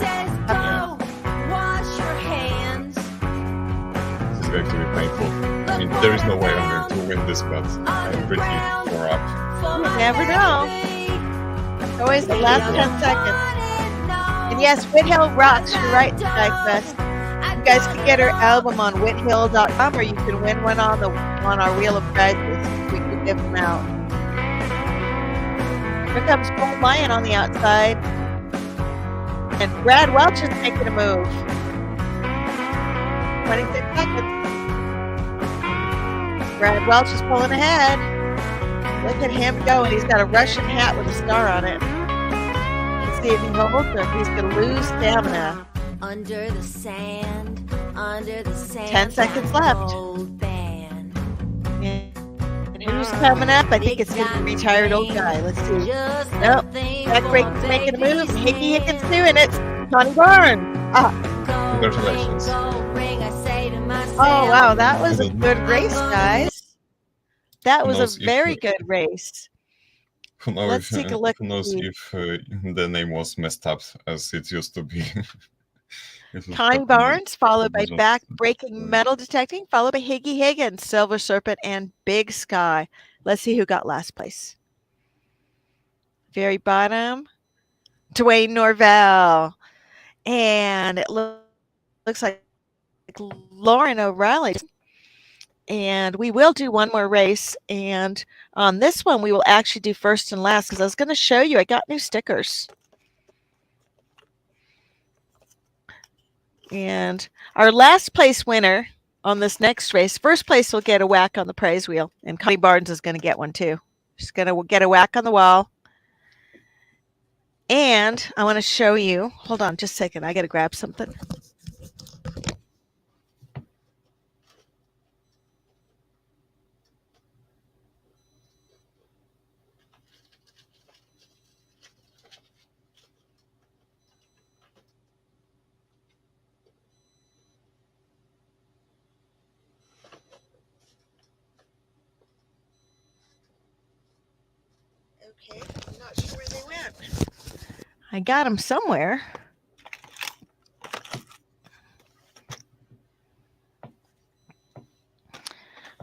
This is going to be painful. I mean, there is no way I'm going to win this, but I'm pretty far up. You never know. It's always the last 10 seconds. And yes, Whithill rocks. You're right, Dyfest. You guys can get her album on whithill.com, or you can win one on our Wheel of Prizes. We can give them out. Here comes Gold Lion on the outside. And Brad Welch is making a move. 26 seconds. Brad Welch is pulling ahead. Look at him go, and he's got a Russian hat with a star on it. Let's see if he holds or if he's going to lose stamina. Under the sand, under the sand. 10 seconds left. And who's coming up? I think it's the retired old guy. Let's see. Nope. Jack Breaker's making a move. Hickey Higgins doing it. Connie Barnes. Congratulations. Oh, wow. That was a good race, guys. That was a very good race. Who knows, Let's take a look. Who knows if the name was messed up as it used to be. Connie Barnes, followed by Back-Breaking Metal Detecting, followed by Higgy Higgins, Silver Serpent, and Big Sky. Let's see who got last place. Very bottom, Dwayne Norvell. And it looks like Lauren O'Reilly. And we will do one more race. And on this one, we will actually do first and last, because I was going to show you, I got new stickers. And our last place winner on this next race, first place will get a whack on the prize wheel. And Connie Barnes is going to get one too. She's going to get a whack on the wall. And I want to show you, hold on just a second, I got to grab something. Okay, I'm not sure where they went. I got them somewhere.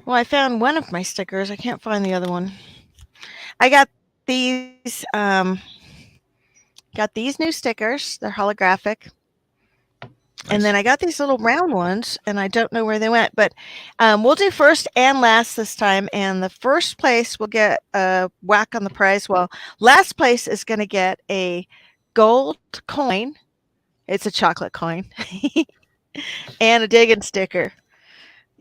Well, I found one of my stickers. I can't find the other one. I got these new stickers. They're holographic. And then I got these little round ones, and I don't know where they went. But we'll do first and last this time. And the first place will get a whack on the prize. Well, last place is going to get a gold coin. It's a chocolate coin. And a Diggun sticker.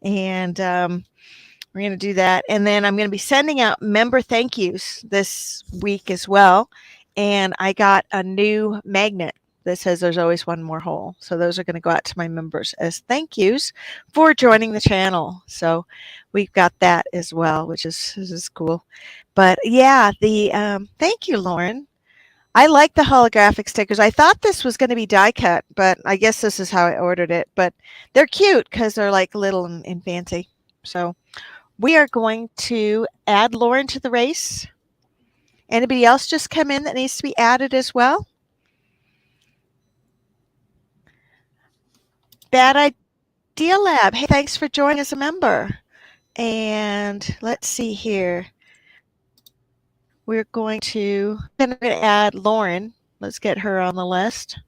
And we're going to do that. And then I'm going to be sending out member thank yous this week as well. And I got a new magnet that says there's always one more hole. So those are going to go out to my members as thank yous for joining the channel. So we've got that as well, which is cool. But yeah, thank you, Lauren. I like the holographic stickers. I thought this was going to be die cut, but I guess this is how I ordered it. But they're cute because they're like little and fancy. So we are going to add Lauren to the race. Anybody else just come in that needs to be added as well? Bad Idea Lab. Hey, thanks for joining as a member. And let's see here. We're going to add Lauren. Let's get her on the list.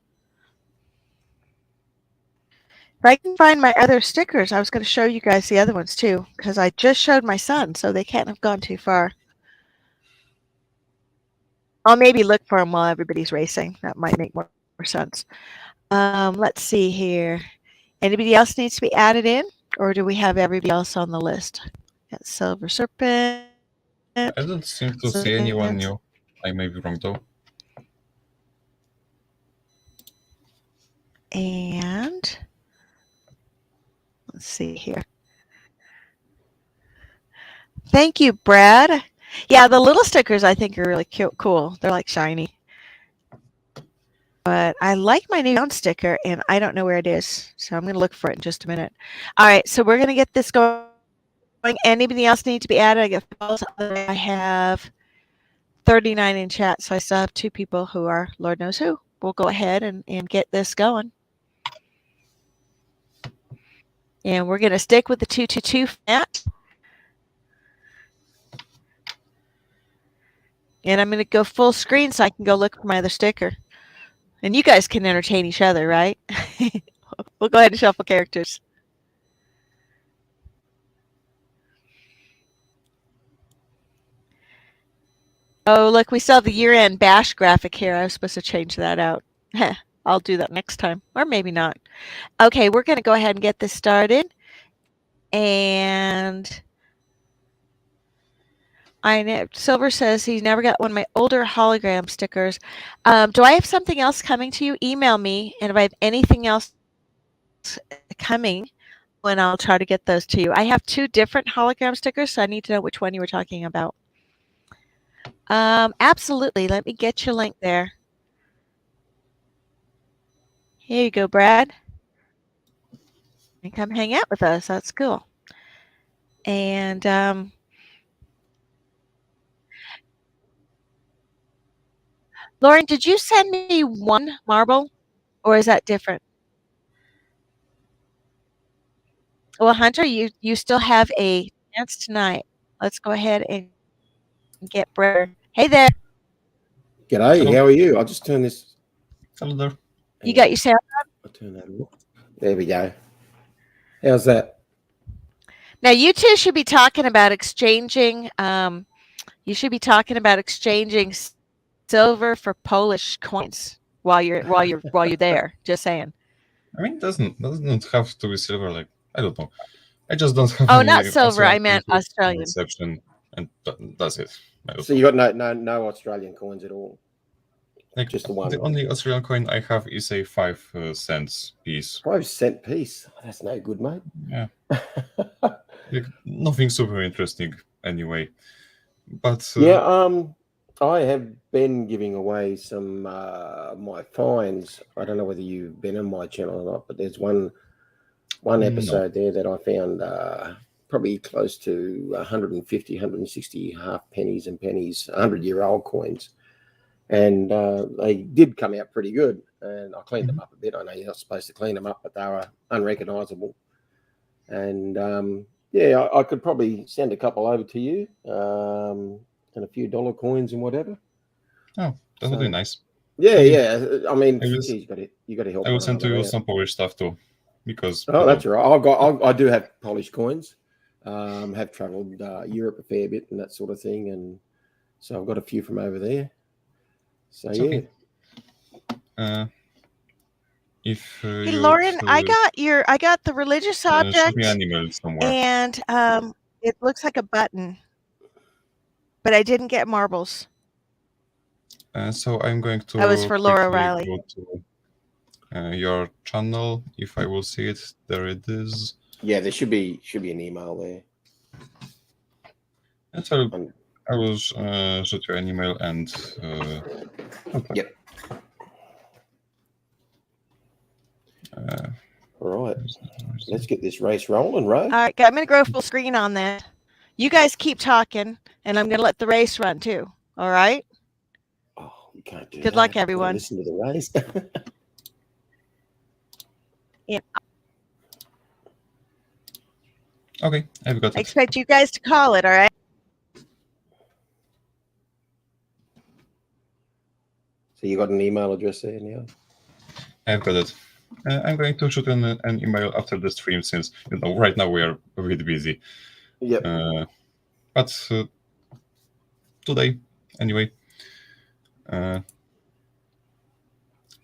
If I can find my other stickers, I was going to show you guys the other ones too, because I just showed my son, so they can't have gone too far. I'll maybe look for them while everybody's racing. That might make more sense. Let's see here. Anybody else needs to be added in, or do we have everybody else on the list? Got Silver Serpent. I don't seem to see anyone new. I may be wrong though. And let's see here. Thank you, Brad. Yeah, the little stickers I think are really cute, cool. They're like shiny. But I like my new round sticker, and I don't know where it is. So I'm going to look for it in just a minute. All right, so we're going to get this going. Anybody else need to be added? I have 39 in chat, so I still have 2 people who are Lord knows who. We'll go ahead and get this going. And we're going to stick with the 222 format. And I'm going to go full screen so I can go look for my other sticker. And you guys can entertain each other, right? We'll go ahead and shuffle characters. Oh, look, we saw the year-end bash graphic here. I was supposed to change that out. I'll do that next time, or maybe not. Okay, we're going to go ahead and get this started. And I know Silver says he's never got one of my older hologram stickers. Do I have something else coming to you? Email me, and if I have anything else coming, and I'll try to get those to you. I have 2 different hologram stickers, so I need to know which one you were talking about. Absolutely. Let me get your link there. Here you go, Brad. And come hang out with us. That's cool. And Lauren, did you send me 1 marble, or is that different? Well, Hunter, you still have a chance tonight. Let's go ahead and get Brad. Hey there. G'day, Hello. how are you? I'll just turn this. Hello there. You got your sound? I'll turn that off. There we go. How's that? Now you 2 should be talking about exchanging. You should be talking about exchanging silver for Polish coins while you're there. Just saying. I mean, it doesn't have to be silver. Like, I don't know. I just don't have Oh, any not silver. I Australian meant coins with Australian. Reception, and that's it. I don't So you got no Australian coins at all? Like, Just the one. The only Australian coin I have is a 5 cents piece. 5-cent piece. That's no good, mate. Yeah. Like, nothing super interesting anyway. But I have been giving away some my finds. I don't know whether you've been on my channel or not, but there's one episode there that I found probably close to 150, 160 half pennies and pennies, 100-year-old coins. And they did come out pretty good. And I cleaned them up a bit. I know you're not supposed to clean them up, but they were unrecognizable. And I could probably send a couple over to you, and a few dollar coins and whatever. Oh, that would be nice. Yeah. I mean, you got to help. I will send to you some Polish stuff too, because that's right. I do have Polish coins. Have travelled Europe a fair bit and that sort of thing, and so I've got a few from over there. So okay. If hey, Lauren, I got the religious object, me an email somewhere. and it looks like a button, but I didn't get marbles. So I'm going to. That was for Laura Riley. Go to your channel. If I will see it, there it is. Yeah, there should be an email there. And so I will shoot you an email and. Yep. All right, let's get this race rolling, right? All right, I'm going to go full screen on that. You guys keep talking, and I'm going to let the race run too. All right? Oh, you can't do that. Good luck, everyone. Listen to the race. Yeah. Okay, I've got it. I expect you guys to call it, all right? So you got an email address there now? I've got it. I'm going to shoot an email after the stream, since right now we are a bit busy. Yep. But today, anyway.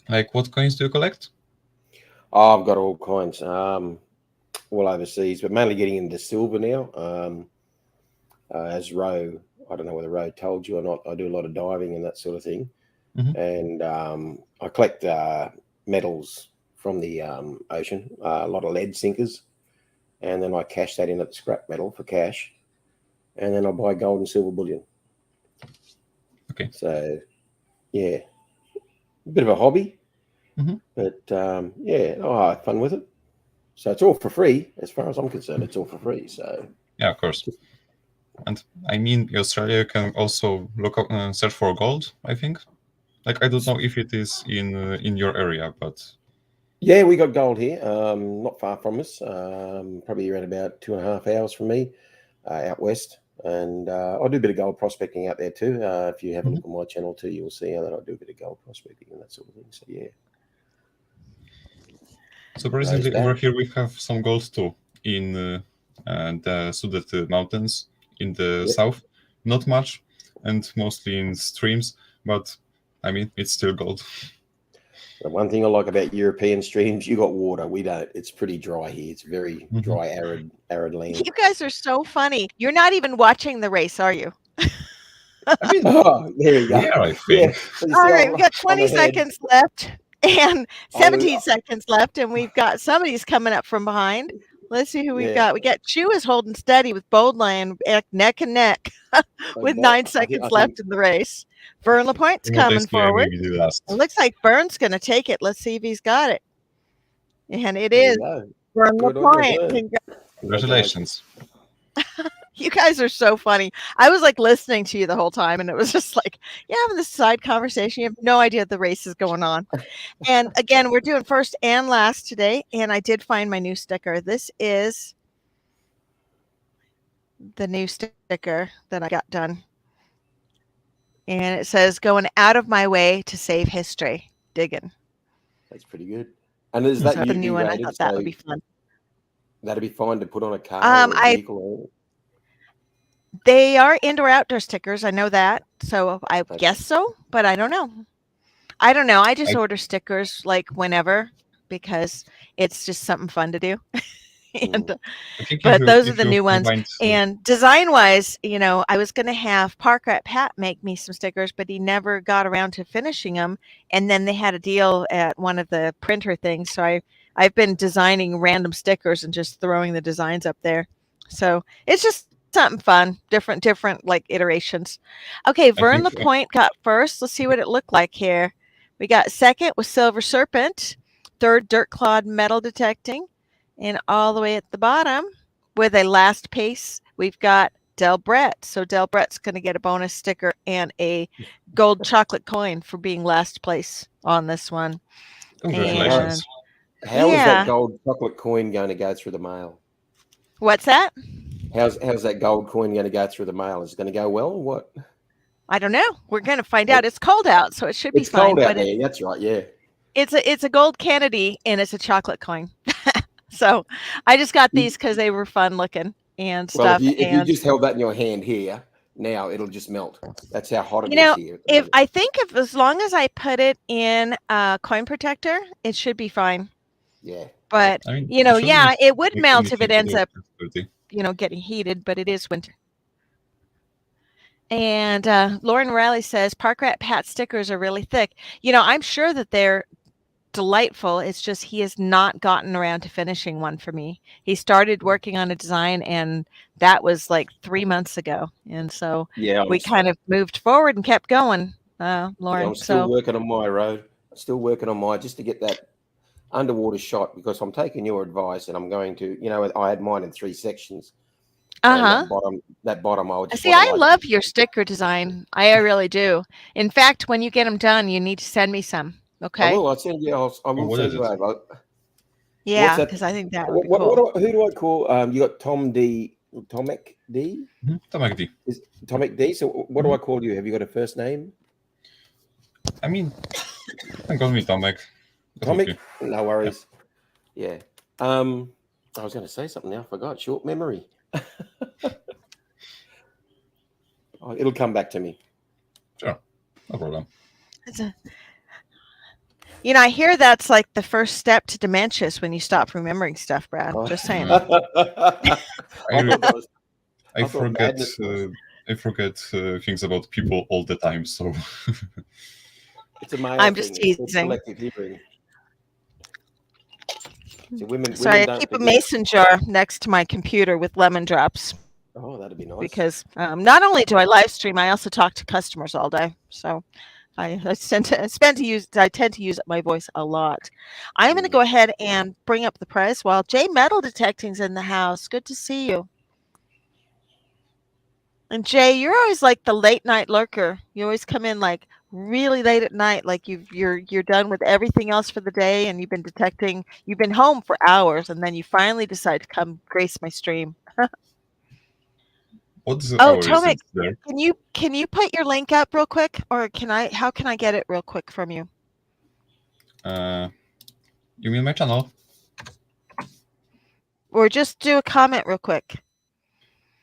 Like, what coins do you collect? Oh, I've got all kinds. All overseas, but mainly getting into silver now. As Ro, I don't know whether Ro told you or not, I do a lot of diving and that sort of thing. Mm-hmm. And I collect metals from the ocean, a lot of lead sinkers, and then I cash that in at the scrap metal for cash, and then I buy gold and silver bullion. Okay. So, yeah, a bit of a hobby, but I have fun with it. So it's all for free, as far as I'm concerned. It's all for free. So yeah, of course. And I mean, in Australia, you can also look up, search for gold, I think. Like, I don't know if it is in your area, but yeah, we got gold here, not far from us. Probably around about 2.5 hours from me, out west. And I do a bit of gold prospecting out there too. If you have a Mhm. look at my channel too, you'll see that I do a bit of gold prospecting and that sort of thing. So yeah, Surprisingly, There's over that. here we have some gold too in the Sudet Mountains in the Yep. south. Not much, and mostly in streams, but I mean, it's still gold. The one thing I like about European streams, you got water. We don't. It's pretty dry here. It's very Mhm. dry, arid land. You guys are so funny. You're not even watching the race, are you? I mean, Oh, there you we go. are, I Yeah. think. So you All see, right, we got I'm 20 ahead. seconds left and I was- 17 seconds left, and we've got somebody's coming up from behind. Let's see who we've Yeah. got. We got Chew is holding steady with Bold Lion neck and neck with I 9 think- seconds I left think in the race. Vern Lapointe's From what I coming see, I may forward. be the last. It looks like Vern's going to take it. Let's see if he's got it. And it there is you go. Vern Good on you, Lapointe. Vern. Congratulations. You guys are so funny. I was like listening to you the whole time, and it was just like, yeah, having this side conversation. You have no idea the race is going on. And again, we're doing first and last today. And I did find my new sticker. This is the new sticker that I got done. And it says, going out of my way to save history. Diggin. That's pretty good. And is So that that's the new one. I rated? thought that So would be fun. that'd be fine to put on a car or a I vehicle. Or... They are indoor outdoor stickers. I know that. So I Okay. guess so, but I don't know. I don't know. I just I- order stickers like whenever because it's just something fun to do. And I think but those are if the you new ones. combined, And design wise, I was going to have Park Rat Pat make me some stickers, but he never got around to finishing them. And then they had a deal at one of the printer things. So I've been designing random stickers and just throwing the designs up there. So it's just something fun, different like iterations. Okay, Vern think, Lapointe got first. Let's see what it looked like here. We got second with Silver Serpent, third Dirt Clod Metal Detecting, and all the way at the bottom with a last pace, we've got Del Brett. So Del Brett's going to get a bonus sticker and a gold chocolate coin for being last place on this one. congratulations. How is Yeah. that gold chocolate coin going to go through the mail? What's that? How's that gold coin going to go through the mail? Is it going to go well or what? I don't know. We're going to find out. It's cold out, so it should be It's fine. cold out But there. That's right. Yeah. it's a gold Kennedy and it's a chocolate coin. So I just got these because they were fun looking and Well, stuff. if you just held that in your hand here, now it'll just melt. That's how hot it is here. If I think if as long as I put it in a coin protector, it should be fine. Yeah. But I mean, yeah, it would make melt if anything it ends to up, do with getting heated. But it is winter. And Lauren Riley says Park Rat Pat stickers are really thick. I'm sure that they're delightful. It's just he has not gotten around to finishing one for me. He started working on a design, and that was like 3 months ago. And so Yeah. we kind of moved forward and kept going, Lauren. Yeah, I'm still working on my road. Still working on my just to get that underwater shot because I'm taking your advice and I'm going to. I had mine in 3 sections. And that bottom, I would just See, I love your sticker design. I really do. In fact, when you get them done, you need to send me some. Okay. I will. I'll send you. I will what send is you it? over. Yeah, that? because I think that would be cool. Who do I call? You got Tomic D. Tomek D. Is Tomic D? So what do I call you? Have you got a first name? I mean, you can call me Tomek. Tomic? No worries. Yeah. I was going to say something now. I forgot. Short memory. It'll come back to me. Sure, no problem. I hear that's like the first step to dementia is when you stop remembering stuff, Brad. Just saying. I forget things about people all the time, so it's a male I'm thing. just It's teasing. selective hearing. So Sorry, I keep a mason jar next to my computer with lemon drops. Oh, that'd be nice. Because not only do I live stream, I also talk to customers all day. So I tend to use my voice a lot. I'm going to go ahead and bring up the prize while Jay Metal Detecting's in the house. Good to see you. And Jay, you're always like the late night lurker. You always come in like really late at night, like you're done with everything else for the day, and you've been detecting. You've been home for hours, and then you finally decide to come grace my stream. What's Oh, hour is Tomek, it there? can you put your link up real quick, or how can I get it real quick from you? You mean my channel? Or just do a comment real quick.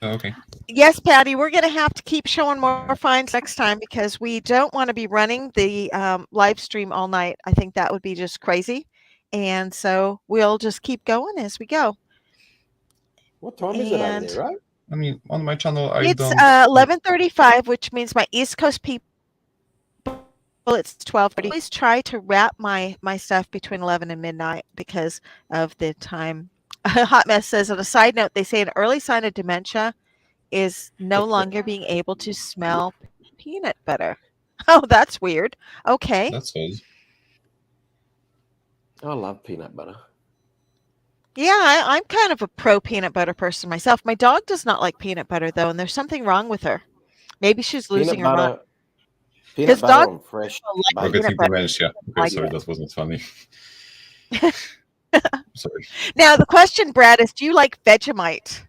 Okay. Yes, Patty, we're going to have to keep showing more finds next time because we don't want to be running the live stream all night. I think that would be just crazy. And so we'll just keep going as we go. What time is it over there, And right? I mean, on my channel, I it's don't. 11:35, which means my East Coast people, it's 12:30. I always try to wrap my stuff between 11 and midnight because of the time. Hot Mess says, on a side note, they say an early sign of dementia is no longer being able to smell peanut butter. Oh, that's weird. Okay. That's all. I love peanut butter. Yeah, I'm kind of a pro peanut butter person myself. My dog does not like peanut butter though, and there's something wrong with her. Maybe she's losing her mind. Peanut His butter dog on fresh don't like We're bacon. peanut getting butter. dementia. Okay, like sorry, it. that wasn't funny. Sorry. Now the question, Brad, is do you like Vegemite?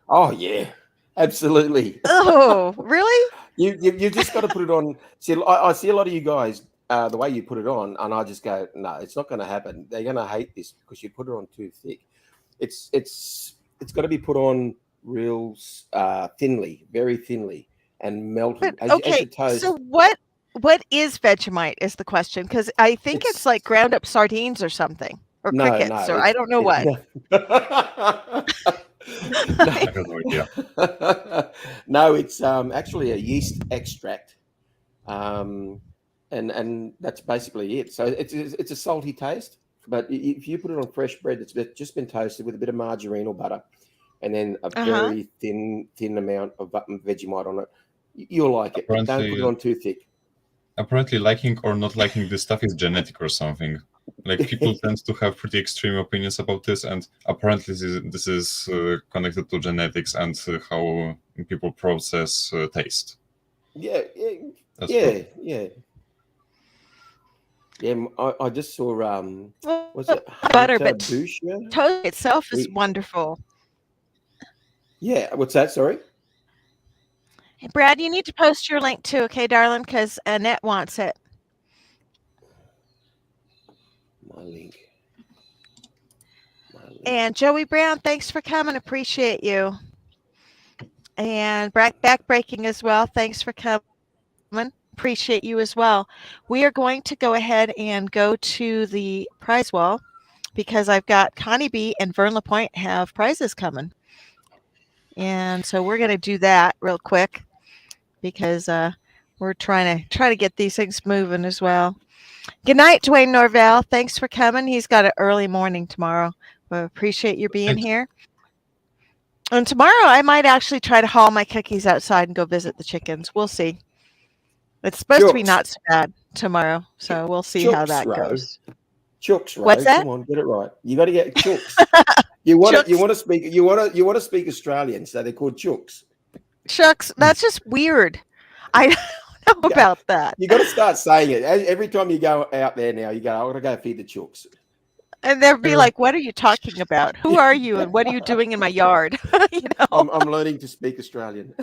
Oh yeah, absolutely. Oh, really? You just got to put it on. See, I see a lot of you guys the way you put it on, and I just go, no, it's not going to happen. They're going to hate this because you put it on too thick. It's got to be put on real thinly, very thinly, and melted. But As okay, you toast, so what is Vegemite is the question, because I think it's like ground up sardines or something, or no, crickets, or I don't know what. I have no idea. No, it's actually a yeast extract, and that's basically it. So it's a salty taste, but if you put it on fresh bread that's just been toasted with a bit of margarine or butter, and then a very thin amount of Vegemite on it, you'll like it. But don't put it on too thick. Apparently, liking or not liking this stuff is genetic or something. Like, people tend to have pretty extreme opinions about this, and apparently this is connected to genetics and how people process taste. Yeah. That's I just saw was it butter, but Boucher? toast itself is wonderful. Yeah, what's that? Sorry. Hey, Brad, you need to post your link too, okay, darling? Because Annette wants it. My link. And Joey Brown, thanks for coming. Appreciate you. And backbreaking as well. Thanks for coming. Appreciate you as well. We are going to go ahead and go to the prize wall because I've got Connie B and Vern LaPointe have prizes coming. And so we're going to do that real quick because we're trying to get these things moving as well. Good night, Dwayne Norvell. Thanks for coming. He's got an early morning tomorrow. But appreciate you being here. And tomorrow I might actually try to haul my cookies outside and go visit the chickens. We'll see. It's supposed to be not so bad tomorrow, so we'll see how that goes. Chooks, What's that? Come on, get it right. You got to get chooks. You want to speak Australian, so they're called chooks. Shucks, that's just weird. I don't know about that. You got to start saying it every time you go out there. Now you go, I got to go feed the chooks. And they'll be like, "What are you talking about? Who are you? And what are you doing in my yard?" You know? I'm learning to speak Australian.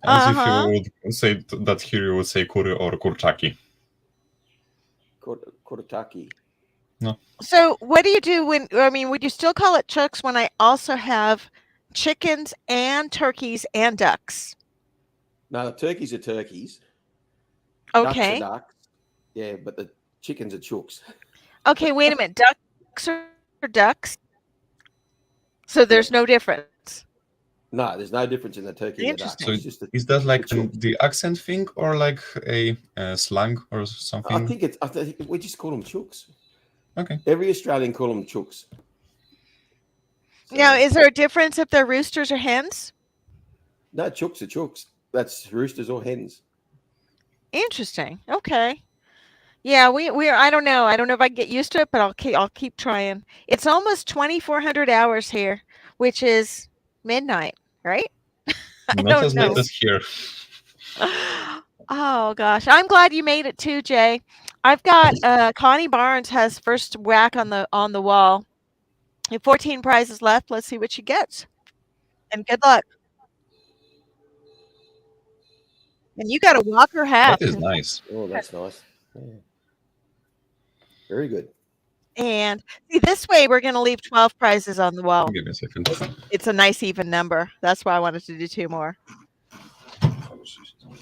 As if you would say that here, you would say kuri or kurchaki. Kurtaki. No. So what do you do would you still call it chooks when I also have chickens and turkeys and ducks? No, turkeys are turkeys. Okay. Ducks are ducks. Yeah, but the chickens are chooks. Okay, wait a minute. Ducks are ducks. So there's no difference. No, there's no difference in the turkey and the duck. So is that like the accent thing or like a slang or something? I think we just call them chooks. Okay. Every Australian call them chooks. So, now, is there a difference if they're roosters or hens? No, chooks are chooks. That's roosters or hens. Interesting. Okay. Yeah, we're I don't know. I don't know if I can get used to it, but I'll keep trying. It's almost 2400 hours here, which is midnight, right? Not as late as here. Oh gosh, I'm glad you made it too, Jay. I've got Connie Barnes has first whack on the wall. You have 14 prizes left. Let's see what she gets. And good luck. And you got a Walker hat. That is nice. Oh, that's nice. Yeah. Very good. And see, this way we're going to leave 12 prizes on the wall. Give me a second. It's a nice even number. That's why I wanted to do 2 more.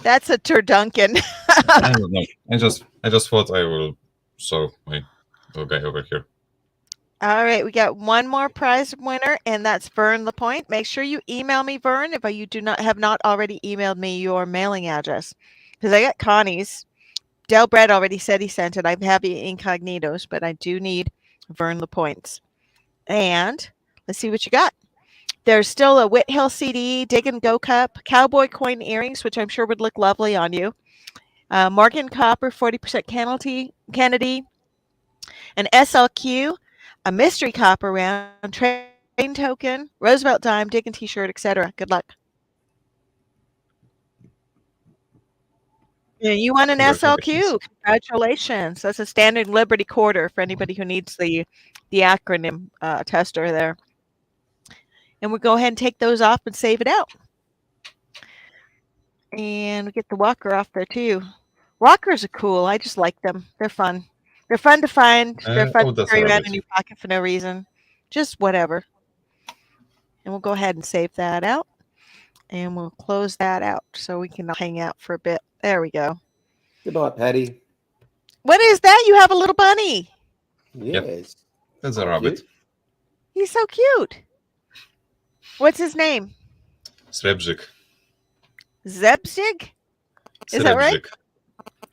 That's a turduncan. I don't know. I just thought I will show my little guy over here. All right, we got one more prize winner, and that's Vern Lapointe. Make sure you email me, Vern, if you have not already emailed me your mailing address, because I got Connie's. Del Brett already said he sent it. I'm happy incognitos, but I do need Vern Lapointe's. And let's see what you got. There's still a Whithill CD, Diggun Go Cup, cowboy coin earrings, which I'm sure would look lovely on you. Morgan Copper, 40% Kennedy, an SLQ, a mystery copper round, train token, Roosevelt dime, Diggun t-shirt, etc. Good luck. Yeah, you won an SLQ. Congratulations. That's a standard Liberty quarter for anybody who needs the acronym tester there. And we'll go ahead and take those off and save it out. And we get the Walker off there too. Walkers are cool. I just like them. They're fun. They're fun to find. They're fun to carry around in your pocket for no reason. Just whatever. And we'll go ahead and save that out. And we'll close that out so we can hang out for a bit. There we go. Goodbye, Patty. What is that? You have a little bunny. Yes. Yep. That's a rabbit. He's so cute. What's his name? Srebzik. Zebzig? Is that right?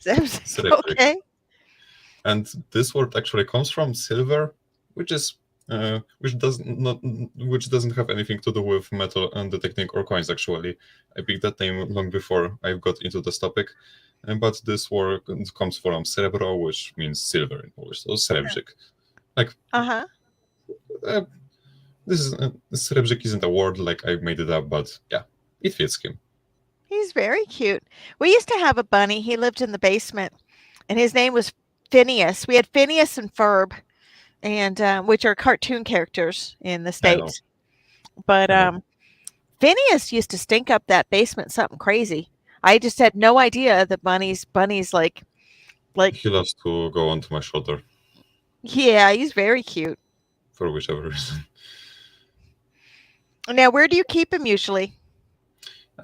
Zebzig. Okay. And this word actually comes from silver, which doesn't have anything to do with metal and detecting or coins. Actually, I picked that name long before I got into this topic, but this word comes from cerebro, which means silver in Polish. So srebzik, like this is srebzik isn't a word, like I made it up, but yeah, it fits him. He's very cute. We used to have a bunny. He lived in the basement, and his name was Phineas. We had Phineas and Ferb, and which are cartoon characters in the States. But Phineas used to stink up that basement something crazy. I just had no idea that bunnies like he loves to go onto my shoulder. Yeah, he's very cute. For whichever reason. Now, where do you keep him usually?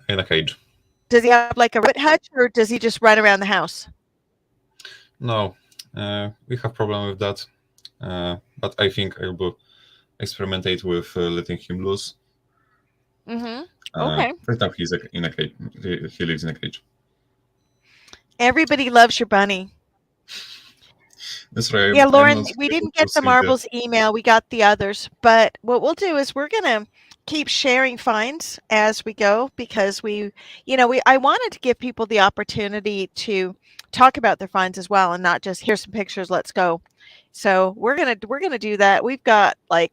In a cage. Does he have like a rabbit hutch, or does he just run around the house? No, we have problem with that. But I think I will experimentate with letting him loose. Mm-hmm. Okay. Right now he's in a cage. He lives in a cage. Everybody loves your bunny. That's right. Yeah, Lauren, we didn't get the marbles email. We got the others. But what we'll do is we're going to keep sharing finds as we go, because I wanted to give people the opportunity to talk about their finds as well, and not just here's some pictures, let's go. So we're gonna do that. We've got like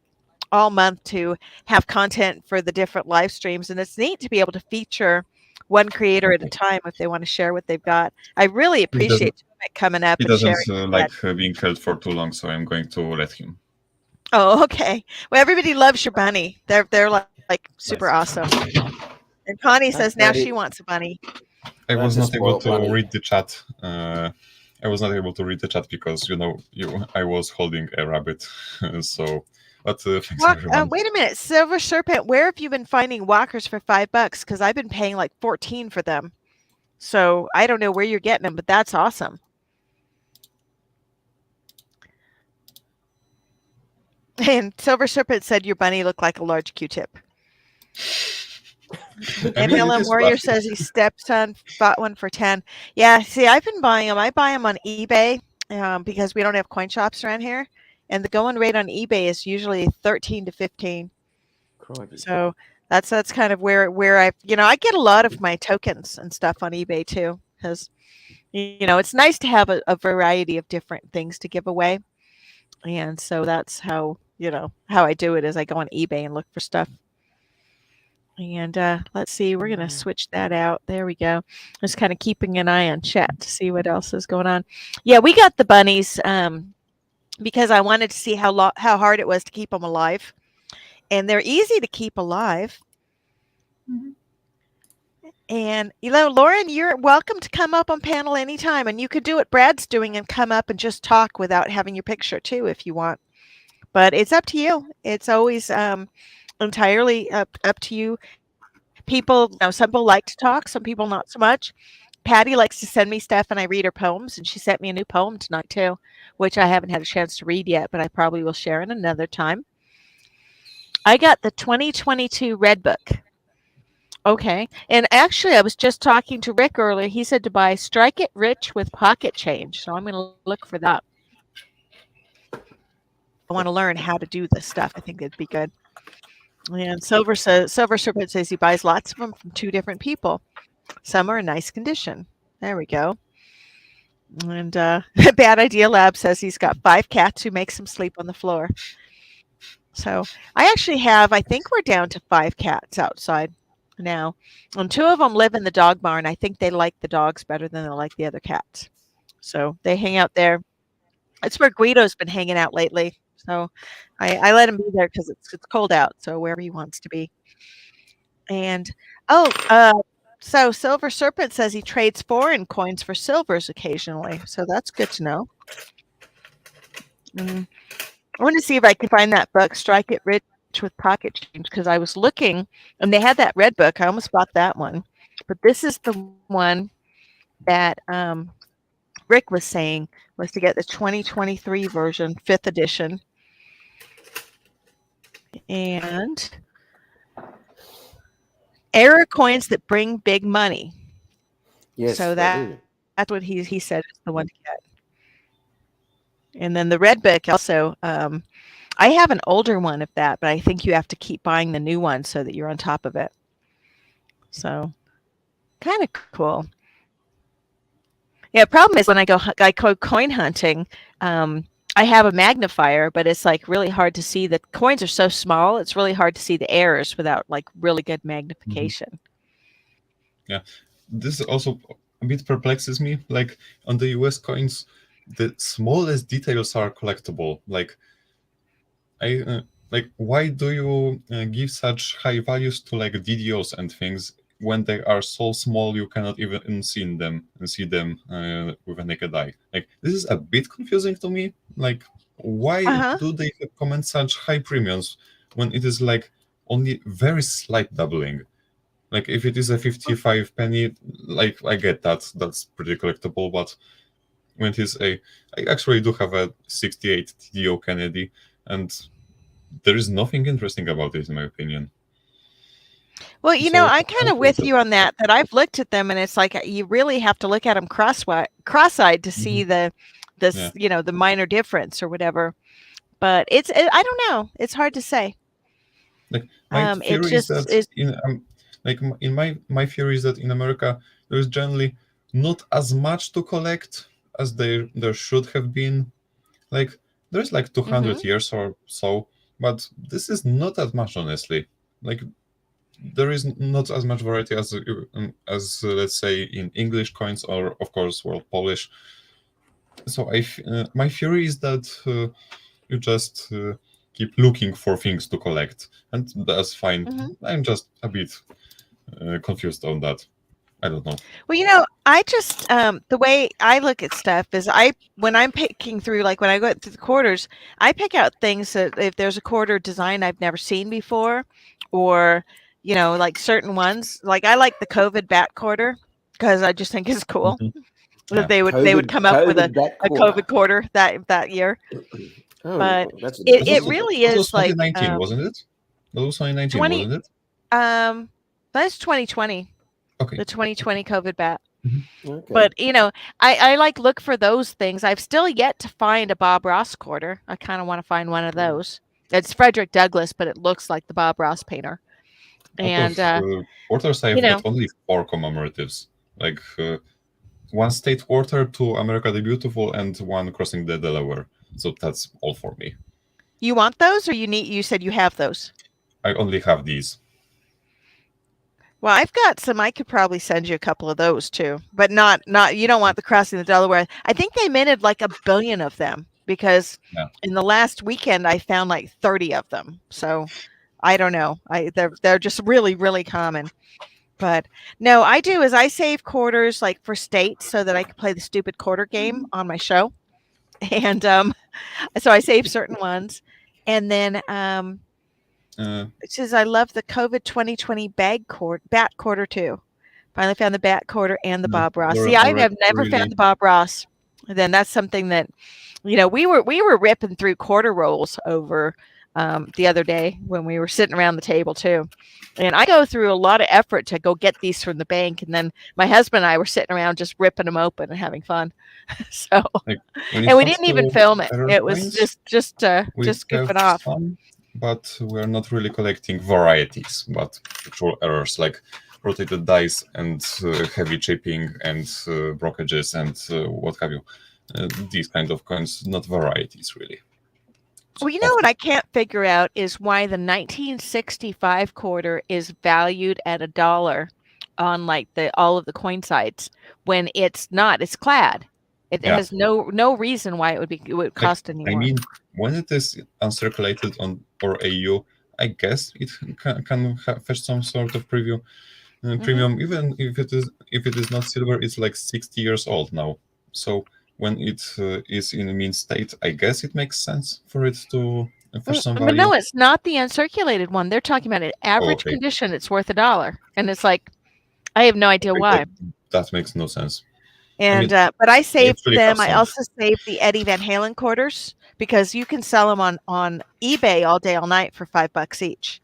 all month to have content for the different live streams, and it's neat to be able to feature one creator at a time if they want to share what they've got. I really appreciate it coming up. He doesn't like being held for too long, so I'm going to let him. Oh, okay. Well, everybody loves your bunny. They're like super awesome. And Connie says now she wants a bunny. I was not able to read the chat. I was not able to read the chat because I was holding a rabbit. So, but thanks everyone. Wait a minute, Silver Serpent. Where have you been finding walkers for $5? Because I've been paying like 14 for them. So I don't know where you're getting them, but that's awesome. And Silver Serpent said your bunny looked like a large Q-tip. And Helen Warrior says his stepson bought one for 10. Yeah, see, I've been buying them. I buy them on eBay because we don't have coin shops around here. And the going rate on eBay is usually 13 to 15. Crikey. So that's kind of where I get a lot of my tokens and stuff on eBay too, because it's nice to have a variety of different things to give away. And so that's how I do it, is I go on eBay and look for stuff. And let's see, we're going to switch that out. There we go. Just kind of keeping an eye on chat to see what else is going on. Yeah, we got the bunnies because I wanted to see how hard it was to keep them alive. And they're easy to keep alive. Mm-hmm. And, Lauren, you're welcome to come up on panel anytime, and you could do what Brad's doing and come up and just talk without having your picture too if you want. But it's up to you. It's always entirely up to you. People, some people like to talk, some people not so much. Patty likes to send me stuff and I read her poems, and she sent me a new poem tonight too, which I haven't had a chance to read yet, but I probably will share in another time. I got the 2022 Red Book. Okay. And actually, I was just talking to Rick earlier. He said to buy Strike It Rich with Pocket Change. So I'm going to look for that. I want to learn how to do this stuff. I think it'd be good. And Silver Serpent says he buys lots of them from 2 different people. Some are in nice condition. There we go. And Bad Idea Lab says he's got 5 cats who makes him sleep on the floor. So I actually have, I think we're down to 5 cats outside now. And 2 of them live in the dog barn. I think they like the dogs better than they like the other cats. So they hang out there. It's where Guido's been hanging out lately. So I let him be there because it's cold out. So wherever he wants to be. And so Silver Serpent says he trades foreign coins for silvers occasionally. So that's good to know. I want to see if I can find that book, Strike It Rich with Pocket Change, because I was looking and they had that red book. I almost bought that one. But this is the one that Rick was saying was to get the 2023 version, 5th edition. And error coins that bring big money. Yes. So they do. that's what he said is the one to get. And then the red book also, I have an older one of that, but I think you have to keep buying the new one so that you're on top of it. So kind of cool. Yeah, problem is when I go coin hunting, I have a magnifier, but it's like really hard to see. The coins are so small, it's really hard to see the errors without like really good magnification. Yeah, this also a bit perplexes me. Like on the US coins, the smallest details are collectible. Like why do you give such high values to like DDOs and things when they are so small you cannot even see them with a naked eye? Like this is a bit confusing to me. Like why do they command such high premiums when it is like only very slight doubling? Like if it is a 55 penny, like I get that's pretty collectible, but when it is I actually do have a 68 TDO Kennedy, and there is nothing interesting about it in my opinion. Well, I'm kind of with you on that I've looked at them and it's like you really have to look at them cross-eyed to see the minor difference or whatever. But I don't know. It's hard to say. Like my theory is that my theory is that in America there is generally not as much to collect as there should have been. Like there's like 200 years or so, but this is not that much, honestly. Like there is not as much variety as let's say in English coins or of course world Polish. So my theory is that you just keep looking for things to collect, and that's fine. I'm just a bit confused on that. I don't know. Well, I just the way I look at stuff is when I'm picking through, like when I go through the quarters, I pick out things that if there's a quarter design I've never seen before, or like certain ones. Like I like the COVID bat quarter because I just think it's cool that they would come up with a COVID quarter that year. But it really is like 2019, wasn't it? That was 2019, wasn't it? That's 2020. Okay. The 2020 COVID bat. Okay. But I like look for those things. I've still yet to find a Bob Ross quarter. I kind of want to find one of those. It's Frederick Douglass, but it looks like the Bob Ross painter. And quarters, I've got only 4 commemoratives. Like one state quarter, 2 America the Beautiful, and 1 crossing the Delaware. So that's all for me. You want those, or you said you have those? I only have these. Well, I've got some. I could probably send you a couple of those too, but not. You don't want the crossing the Delaware. I think they minted like 1 billion of them because in the last weekend I found like 30 of them. So I don't know. They're just really, really common. But no, I do is I save quarters like for states so that I can play the stupid quarter game on my show. And so I save certain ones. And then it says I love the COVID 2020 bat quarter too. Finally found the bat quarter and the Bob Ross. See, I have never found really, the Bob Ross. Then that's something that we were ripping through quarter rolls over the other day when we were sitting around the table too. And I go through a lot of effort to go get these from the bank, and then my husband and I were sitting around just ripping them open and having fun. So, like when it and we comes didn't even to film it. error It was coins, just we have goofing off. some, but we're not really collecting varieties, but actual errors like rotated dice and heavy chipping and brokerages and what have you. These kind of coins, not varieties really. Well, you know what I can't figure out is why the 1965 quarter is valued at $1 on like all of the coin sites when it's not. It's clad. It Yeah. has no reason why it would cost any I more. mean, when it is uncirculated on or AU, I guess it can fetch some sort of premium. Even if it is not silver, it's like 60 years old now. So when it is in a mean state, I guess it makes sense for it to fetch some But value. no, it's not the uncirculated one. They're talking about an average okay. condition. It's worth $1, and it's like I have no idea why. That makes no sense. And I mean, but I saved actually them. have I some. also saved the Eddie Van Halen quarters because you can sell them on eBay all day, all night for $5 each.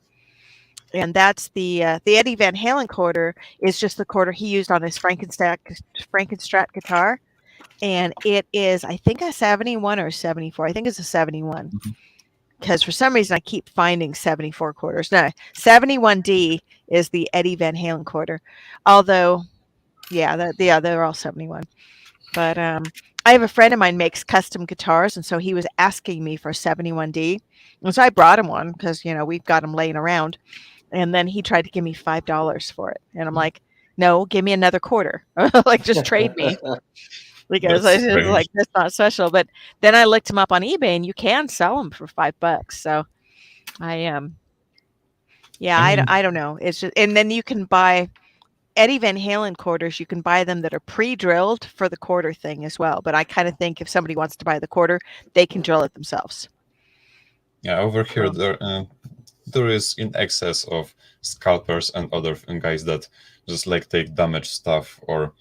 And that's the Eddie Van Halen quarter is just the quarter he used on his Frankenstrat guitar, and it is I think a 71 or 74. I think it's a 71 because for some reason I keep finding 74 quarters. No, 71D is the Eddie Van Halen quarter. Although, they're all 71. But I have a friend of mine makes custom guitars, and so he was asking me for 71D, and so I brought him one because we've got them laying around. And then he tried to give me $5 for it, and I'm like, "No, give me another quarter. Like just trade me." Because I That's was like, that's not special. But then I looked them up on eBay, and you can sell them for $5. So I I don't know. It's just, and then you can buy Eddie Van Halen quarters. You can buy them that are pre-drilled for the quarter thing as well. But I kind of think if somebody wants to buy the quarter, they can drill it themselves. Yeah, over here there is in excess of scalpers and other guys that just like take damaged stuff. Or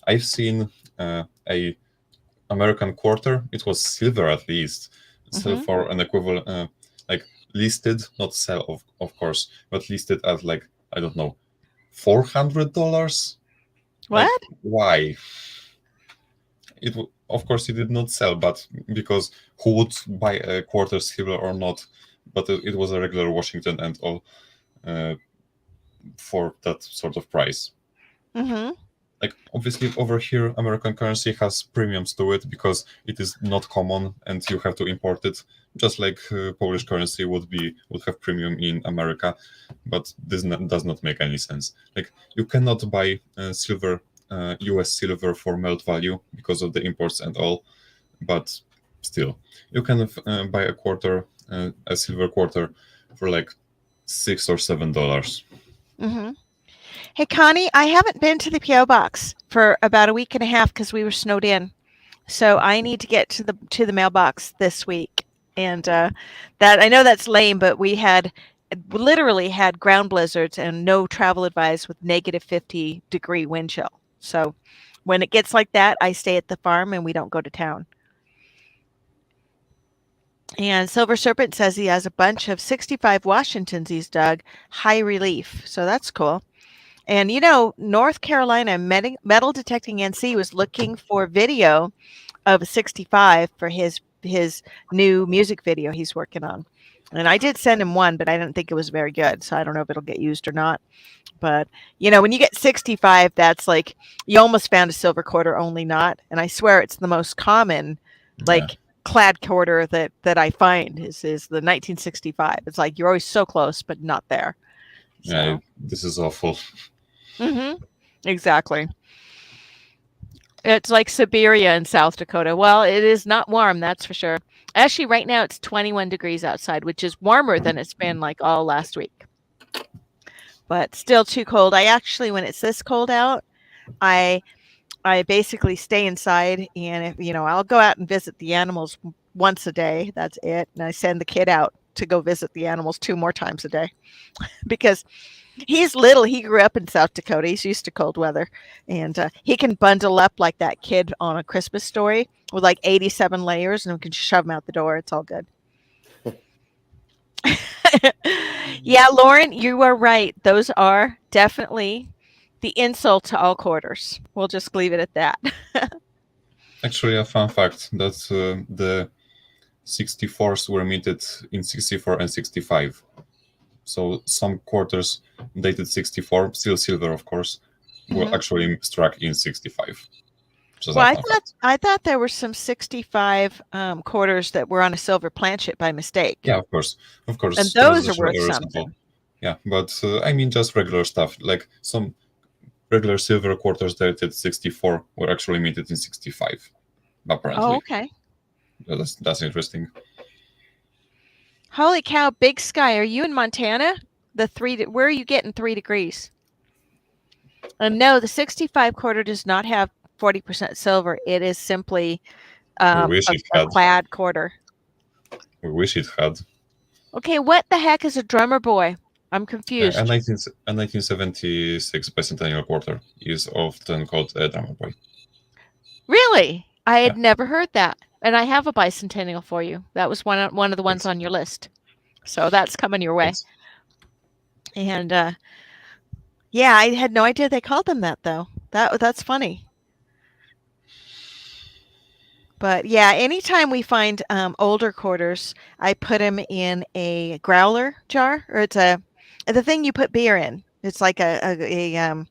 I've seen a American quarter. It was silver at least, sell for an equivalent, like listed, not sell of course, but listed at like I don't know, $400. What? Like, why? Of course, it did not sell, but because who would buy a quarter silver or not? But it was a regular Washington and all for that sort of price. Like obviously over here, American currency has premiums to it because it is not common and you have to import it. Just like Polish currency would have premium in America, but this does not make any sense. Like you cannot buy silver. US silver for melt value because of the imports and all, but still, you can buy a silver quarter for like $6 or $7. Hey, Connie, I haven't been to the PO box for about a week and a half because we were snowed in, so I need to get to the mailbox this week. And that I know that's lame, but we literally had ground blizzards and no travel advised with negative 50-degree wind chill. So when it gets like that, I stay at the farm and we don't go to town. And Silver Serpent says he has a bunch of 65 Washingtons he's dug, high relief. So that's cool. And North Carolina Metal Detecting NC was looking for video of a 65 for his new music video he's working on. And I did send him one, but I didn't think it was very good. So I don't know if it'll get used or not. But, when you get 65, that's like you almost found a silver quarter, only not. And I swear it's the most common, clad quarter that I find is the 1965. It's like you're always so close, but not there. So. Yeah, this is awful. Exactly. It's like Siberia in South Dakota. Well, it is not warm, that's for sure. Actually, right now it's 21 degrees outside, which is warmer than it's been like all last week. but still too cold. I actually, when it's this cold out, I I basically stay inside, and if, I'll go out and visit the animals once a day. That's it, and I send the kid out to go visit the animals 2 more times a day because he's little. He grew up in South Dakota. He's used to cold weather, and he can bundle up like that kid on A Christmas Story with like 87 layers, and we can shove him out the door. It's all good. Yeah, Lauren, you are right. Those are definitely the insult to all quarters. We'll just leave it at that. Actually, a fun fact that the 64s were minted in 64 and 65. So some quarters dated 64, still silver, of course, were actually struck in 65. Just Well, a I fun thought fact. I thought there were some 65 quarters that were on a silver planchet by mistake, Yeah, of course. and There was those a are worth error something. sample. Yeah, but I mean just regular stuff. Like some regular silver quarters dated 64 were actually minted in 65, apparently. Oh, okay. That's interesting. Holy cow, Big Sky, are you in Montana? Where are you getting 3 degrees? And no, the 65 quarter does not have 40% silver. It is simply We wish it a had. clad quarter. We wish it had. Okay, what the heck is a drummer boy? I'm confused. A 1976 bicentennial quarter is often called a drummer boy. Really? I had Yeah. never heard that. And I have a bicentennial for you. That was one of the ones Thanks. on your list. So that's coming your way. Thanks. And yeah, I had no idea they called them that though. That's funny. But yeah, anytime we find older quarters, I put them in a growler jar, or it's the thing you put beer in. It's like a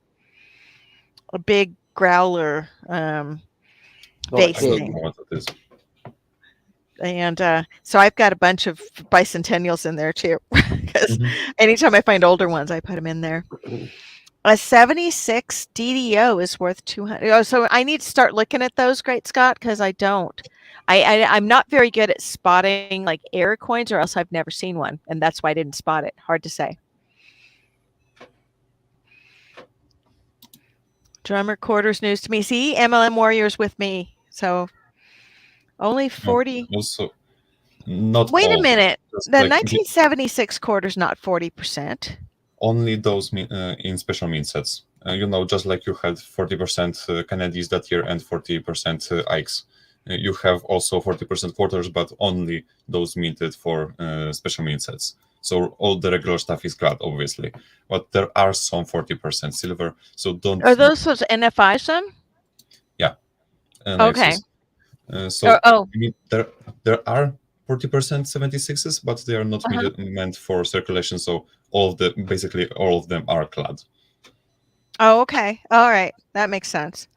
big growler Like base I keg. don't thing. know what it is. And so I've got a bunch of bicentennials in there too. Because Mhm. anytime I find older ones, I put them in there. A 76 DDO is worth 200. Oh, so I need to start looking at those, Great Scott, because I don't. I'm not very good at spotting like error coins, or else I've never seen one, and that's why I didn't spot it. Hard to say. Drummer quarters news to me. See, MLM Warriors with me. So only 40. Also, not Wait a all. minute. Just The like 1976 quarter's not 40%. only those in special mean sets. Just like you had 40% Kennedys that year and 40% Ikes. You have also 40% quarters, but only those minted for special mean sets. So all the regular stuff is clad, obviously, but there are some 40% silver. So don't. Are those NFI some? Okay. Nexus. So Oh. I mean, there are 40% 76s, but they are not meant for circulation. So basically all of them are clad. Oh, okay. All right. That makes sense.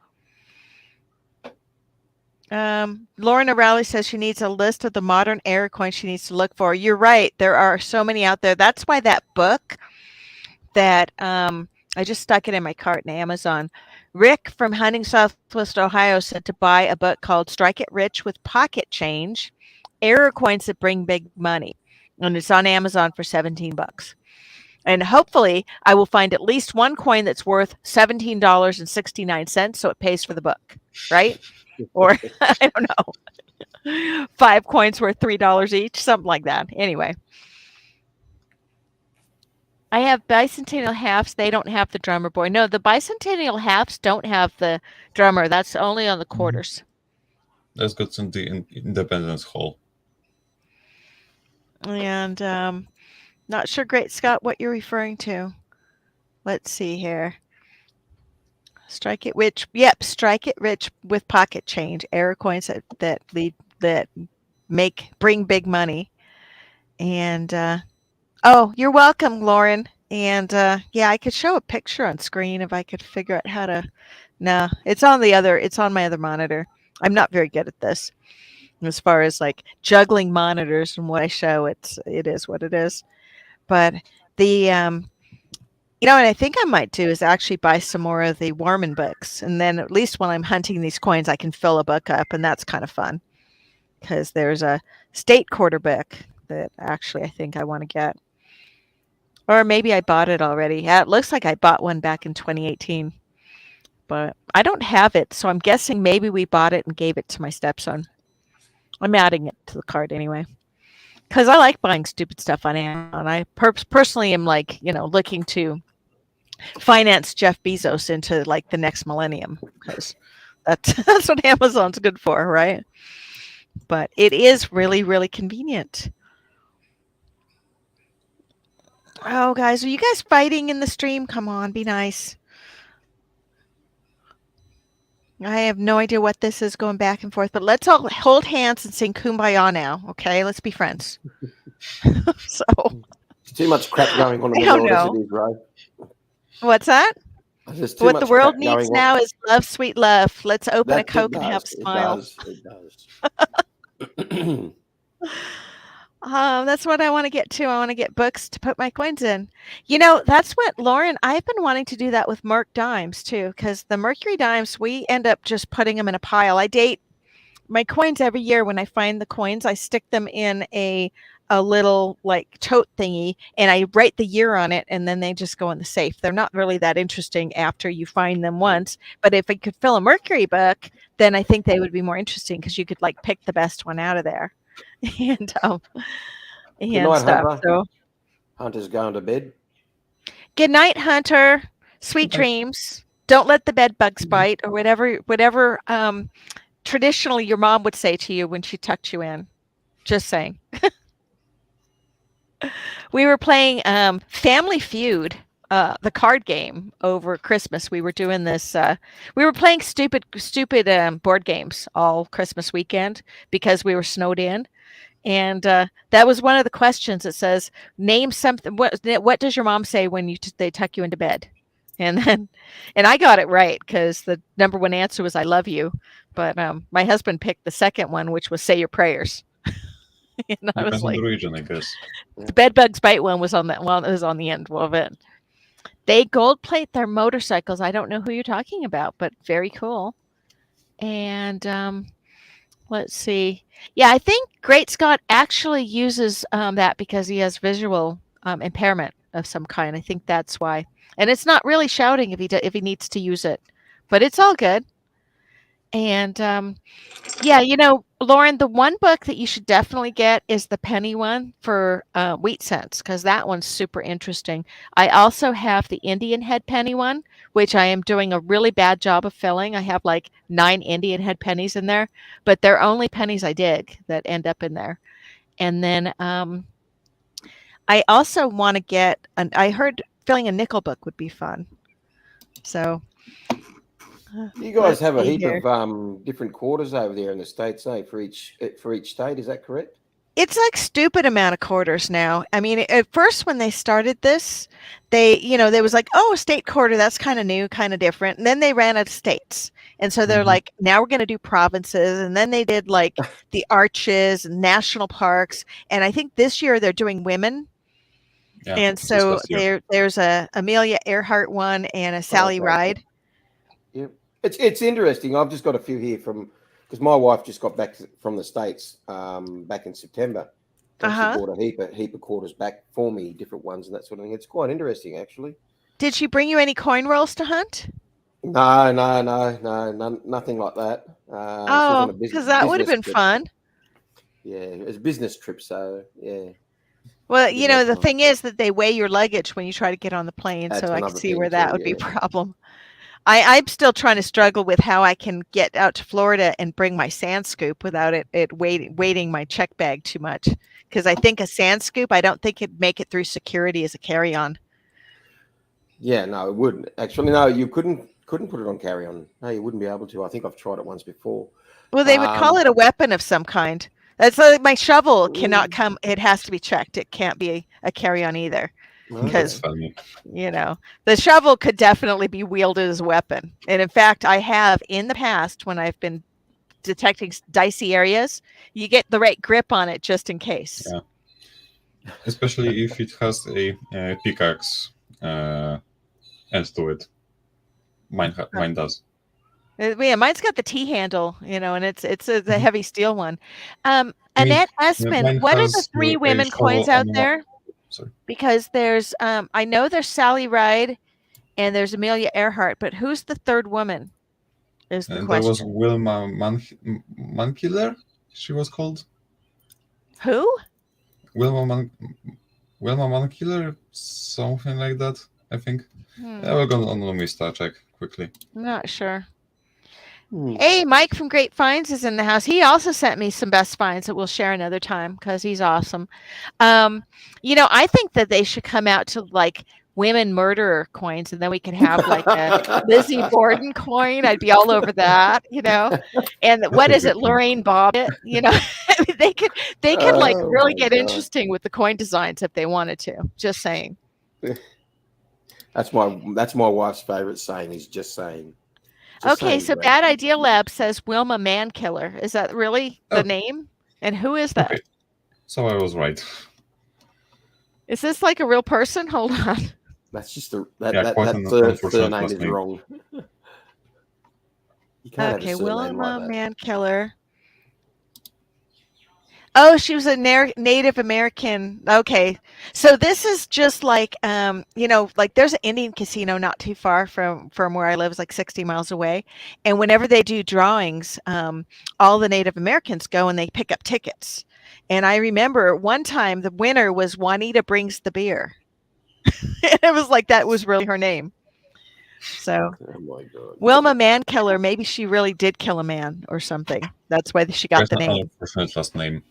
Lorna Rowley says she needs a list of the modern error coins she needs to look for. You're right. There are so many out there. That's why that book that I just stuck it in my cart in Amazon. Rick from Hunting Southwest Ohio said to buy a book called Strike It Rich with Pocket Change, Error Coins That Bring Big Money. And it's on Amazon for $17. And hopefully I will find at least one coin that's worth $17.69, so it pays for the book, right? Or I don't know, 5 coins worth $3 each, something like that. Anyway, I have bicentennial halves. They don't have the drummer boy. No, the bicentennial halves don't have the drummer. That's only on the quarters. Let's go to the Independence Hall. And not sure, Great Scott, what you're referring to. Let's see here. Strike it rich. Yep, strike it rich with pocket change. Error coins that bring big money. And oh, you're welcome, Lauren. And yeah, I could show a picture on screen if I could figure out how to. No, it's on my other monitor. I'm not very good at this. As far as like juggling monitors and what I show, it is what it is. But the what I think I might do is actually buy some more of the Warman books, and then at least when I'm hunting these coins, I can fill a book up, and that's kind of fun. Because there's a state quarter book that actually I think I want to get. Or maybe I bought it already. Yeah, it looks like I bought one back in 2018, but I don't have it, so I'm guessing maybe we bought it and gave it to my stepson. I'm adding it to the cart anyway. Because I like buying stupid stuff on Amazon. I personally am like, looking to finance Jeff Bezos into like the next millennium because that's what Amazon's good for, right? But it is really, really convenient. Oh, guys, are you guys fighting in the stream? Come on, be nice. I have no idea what this is going back and forth, but let's all hold hands and sing Kumbaya now, okay? Let's be friends. So, There's too much crap going on in I the don't world as know. it is, right? What's that? There's too What much the world crap needs going on. now is love, sweet love. Let's open a That it Coke and have a does. It smile. does. It does. That's what I want to get to. I want to get books to put my coins in. That's what, Lauren, I've been wanting to do that with Merc dimes too, because the Mercury dimes, we end up just putting them in a pile. I date my coins every year. When I find the coins, I stick them in a little like tote thingy and I write the year on it, and then they just go in the safe. They're not really that interesting after you find them once, but if I could fill a Mercury book, then I think they would be more interesting because you could like pick the best one out of there. and night, stuff. Hunter. So Hunter's going to bed. good night, Hunter. Sweet dreams. Don't let the bed bugs bite, or whatever traditionally your mom would say to you when she tucked you in. Just saying. We were playing Family Feud, the card game, over Christmas. We were doing this. We were playing stupid board games all Christmas weekend because we were snowed in. And that was one of the questions. It says, name something. What does your mom say when they tuck you into bed? And I got it right because the number one answer was, I love you. But my husband picked the second one, which was say your prayers. And I was Depends on like, the region, I guess. the bed bugs bite one was on that. Well, it was on the end of it. They gold plate their motorcycles. I don't know who you're talking about, but very cool. And let's see. Yeah, I think Great Scott actually uses that because he has visual impairment of some kind. I think that's why. And it's not really shouting if he needs to use it, but it's all good. And yeah, Lauren, the one book that you should definitely get is the penny one for wheat cents, because that one's super interesting. I also have the Indian head penny one, which I am doing a really bad job of filling. I have like 9 Indian head pennies in there, but they're only pennies I dig that end up in there. And then I also want to get I heard filling a nickel book would be fun. So You guys have a see heap here. of different quarters over there in the States, for each state. Is that correct? It's like stupid amount of quarters now. I mean, at first when they started this, they was like, oh, a state quarter, that's kind of new, kind of different. And then they ran out of states. And so they're like, now we're going to do provinces. And then they did like the arches and national parks. And I think this year they're doing women. Yeah, And just so last year. there's a Amelia Earhart one and a Sally okay. Ride. Yeah, it's interesting. I've just got a few here because my wife just got back from the States back in September. And she bought a heap of quarters back for me, different ones and that sort of thing. It's quite interesting, actually. Did she bring you any coin rolls to hunt? No, nothing like that. Oh, because that would have been fun. Yeah, it's a business trip, so yeah. Well, the thing is that they weigh your luggage when you try to get on the plane, That's so I can see another where thing that too, would be a yeah. problem. I'm still trying to struggle with how I can get out to Florida and bring my sand scoop without it weighting my check bag too much. Because I think a sand scoop, I don't think it'd make it through security as a carry-on. Yeah, no, it wouldn't. Actually, no, you couldn't put it on carry-on. No, you wouldn't be able to. I think I've tried it once before. Well, they would call it a weapon of some kind. That's like my shovel cannot come. It has to be checked. It can't be a carry-on either. Because the shovel could definitely be wielded as a weapon. And in fact, I have in the past when I've been detecting dicey areas, you get the right grip on it just in case. Yeah. Especially if it has a pickaxe end to it. Mine does. Yeah, mine's got the T handle, and it's a heavy steel one. Annette Espin, what are the 3 women coins out there? Sorry. Because there's I know there's Sally Ride and there's Amelia Earhart, but who's the third woman? Is the And there was question. Wilma Mankiller, she was called. Who? Wilma Mankiller, something like that, I think. Hmm, I will go on Mista check quickly. I'm not sure. Hmm. Hey, Mike from Great Finds is in the house. He also sent me some best finds that we'll share another time because he's awesome. I think that they should come out to like women murderer coins, and then we could have like a Lizzie Borden coin. I'd be all over that. And what is it, Lorraine Bobbitt? I mean, they could like Oh really my get God. interesting with the coin designs if they wanted to. Just saying. That's my wife's favorite saying. Is just saying. Just Okay, saying, so Brad. Bad Idea Lab says Wilma Mankiller. Is that really the Oh. name? And who is that? Okay. So I was right. Is this like a real person? Hold on. That's just that quite an third unfortunate name last is name. wrong. You can't Okay, have a surname Wilma like that. Mankiller. Oh, she was a Native American. Okay, so this is just like like there's an Indian casino not too far from where I live, it's like 60 miles away, and whenever they do drawings, all the Native Americans go and they pick up tickets. And I remember one time the winner was Juanita Brings the Beer. It was like that was really her name. So Oh my God. Wilma Mankiller, maybe she really did kill a man or something. That's why she got Quite the an name. unfortunate last name.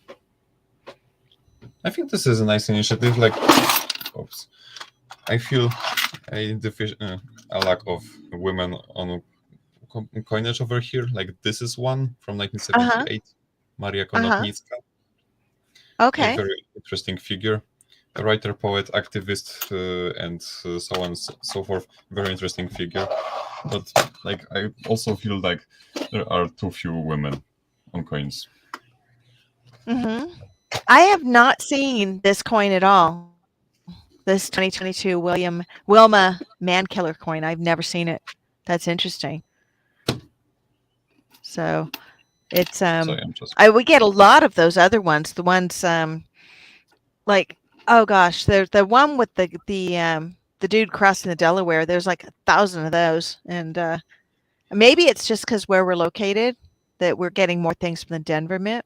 I think this is a nice initiative. Like, oops, I feel a lack of women on coinage over here. Like this is one from 1978, Maria Konopnicka. A Okay. very interesting figure, a writer, poet, activist, and so on and so forth. Very interesting figure. But like, I also feel like there are too few women on coins. Mm-hmm. I have not seen this coin at all. This 2022 Wilma Mankiller coin. I've never seen it. That's interesting. So it's So I'm just we get a lot of those other ones. The ones like, oh gosh, there's the one with the dude crossing the Delaware. There's like 1,000 of those, and maybe it's just because where we're located that we're getting more things from the Denver Mint.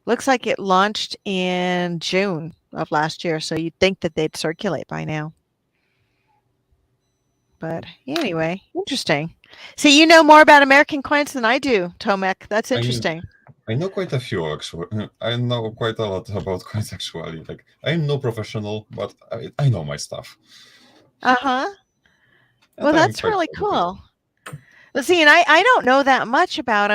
Looks like it launched in June of last year, so you'd think that they'd circulate by now. But anyway, interesting. See, you know more about American coins than I do, Tomek. That's interesting. I know quite a few actually. I know quite a lot about coins actually. Like I'm no professional, but I know my stuff. Uh-huh. And Well, I'm that's quite really proud of it. cool. But see, and I don't know that much about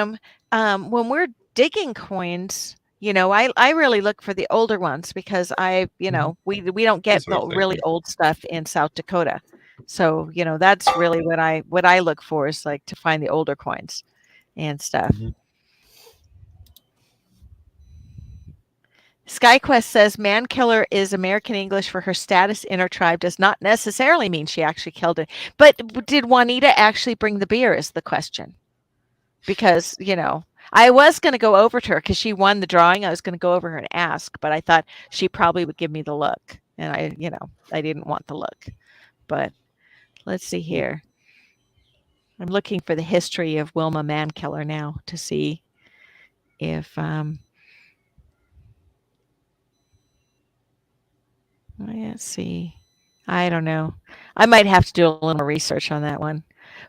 them. When we're digging coins, I really look for the older ones because we don't get That's the right, I really agree. old stuff in South Dakota. So, that's really what I look for is like to find the older coins and stuff. Mhm. SkyQuest says man killer is American English for her status in her tribe does not necessarily mean she actually killed it. But did Juanita actually bring the beer is the question. Because, I was going to go over to her because she won the drawing. I was going to go over her and ask, but I thought she probably would give me the look. And I didn't want the look. But let's see here. I'm looking for the history of Wilma Mankiller now to see if let's see. I don't know. I might have to do a little more research on that one.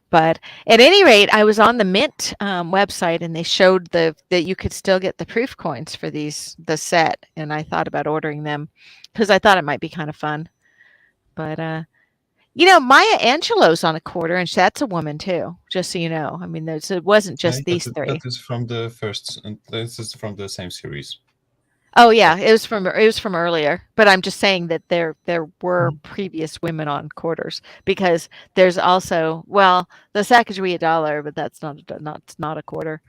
But at any rate, I was on the Mint website and they showed that you could still get the proof coins for the set. And I thought about ordering them because I thought it might be kind of fun. But, Maya Angelou's on a quarter and that's a woman too, just so you know. I mean, it wasn't just these three. That is from the first, and this is from the same series. Oh yeah, it was from earlier, but I'm just saying that there were previous women on quarters because there's also the Sacagawea dollar, but that's not a quarter.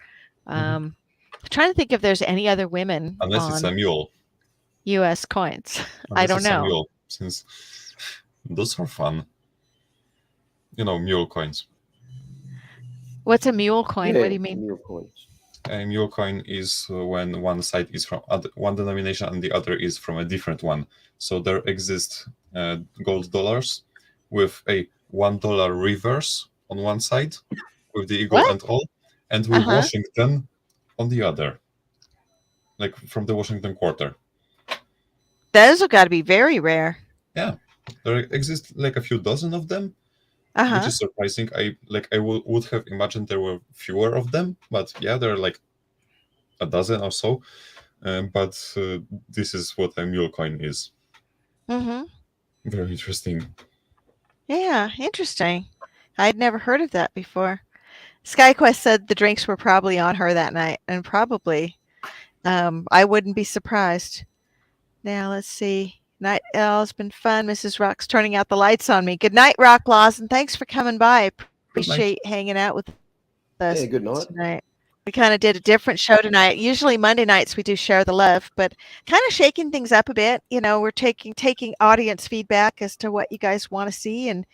I'm trying to think if there's any other women Unless it's a on mule. U.S. coins. I Unless don't it's a know. mule, since those are fun. Mule coins. What's a mule coin? Yeah, What do you mean? mule coins. A mule coin is when one side is from one denomination and the other is from a different one. So there exist gold dollars with a $1 reverse on one side, with the eagle What? and all, and with Uh-huh. Washington on the other, like from the Washington quarter. Those have got to be very rare. Yeah, there exist like a few dozen of them, which Uh-huh. is surprising. I would have imagined there were fewer of them, but yeah, there are like a dozen or so. But this is what a mule coin is. Mm-hmm. Very interesting. Yeah, interesting. I'd never heard of that before. SkyQuest said the drinks were probably on her that night, and probably. I wouldn't be surprised. Now let's see. Night Owl has been fun. Mrs. Rock's turning out the lights on me. Good night, Rock Laws, and thanks for coming by. Good night. Appreciate hanging out with us Yeah, good night. tonight. We kind of did a different show tonight. Usually Monday nights we do Share the Love, but kind of shaking things up a bit. You know, we're taking audience feedback as to what you guys want to see and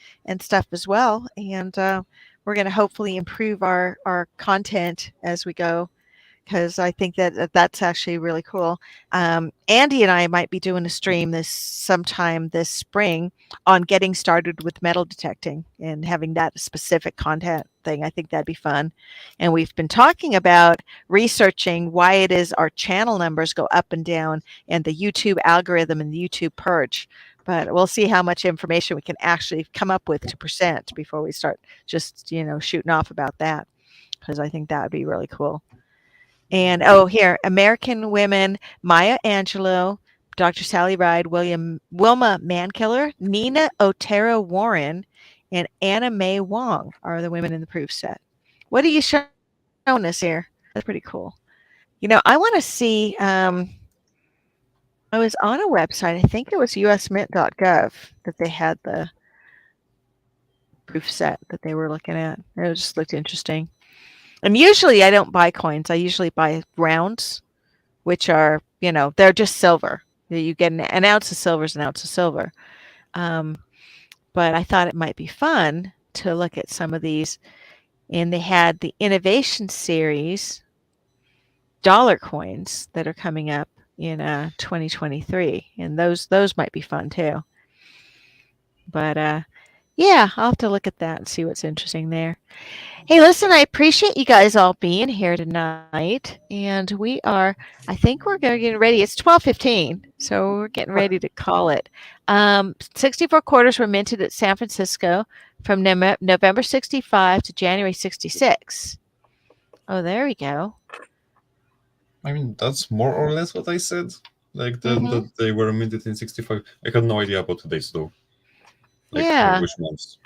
stuff as well. And we're going to hopefully improve our content as we go, because I think that's actually really cool. Andy and I might be doing a stream sometime this spring on getting started with metal detecting and having that specific content thing. I think that'd be fun. And we've been talking about researching why it is our channel numbers go up and down and the YouTube algorithm and the YouTube purge. But we'll see how much information we can actually come up with to present before we start just, shooting off about that, because I think that would be really cool. And here, American Women, Maya Angelou, Dr. Sally Ride, Wilma Mankiller, Nina Otero Warren, and Anna Mae Wong are the women in the proof set. What are you showing us here? That's pretty cool. I want to see. I was on a website. I think it was usmint.gov that they had the proof set that they were looking at. It just looked interesting. And usually I don't buy coins. I usually buy rounds, which are, they're just silver. You get an ounce of silver is an ounce of silver. But I thought it might be fun to look at some of these. And they had the Innovation Series dollar coins that are coming up in 2023. And those might be fun too. But yeah, I'll have to look at that and see what's interesting there. Hey, listen, I appreciate you guys all being here tonight. And I think we're getting ready. It's 12:15, so we're getting ready to call it. 64 quarters were minted at San Francisco from November 65 to January 66. Oh, there we go. I mean, that's more or less what I said. Like that they were minted in 65. I had no idea about today's though. Like Yeah. which months.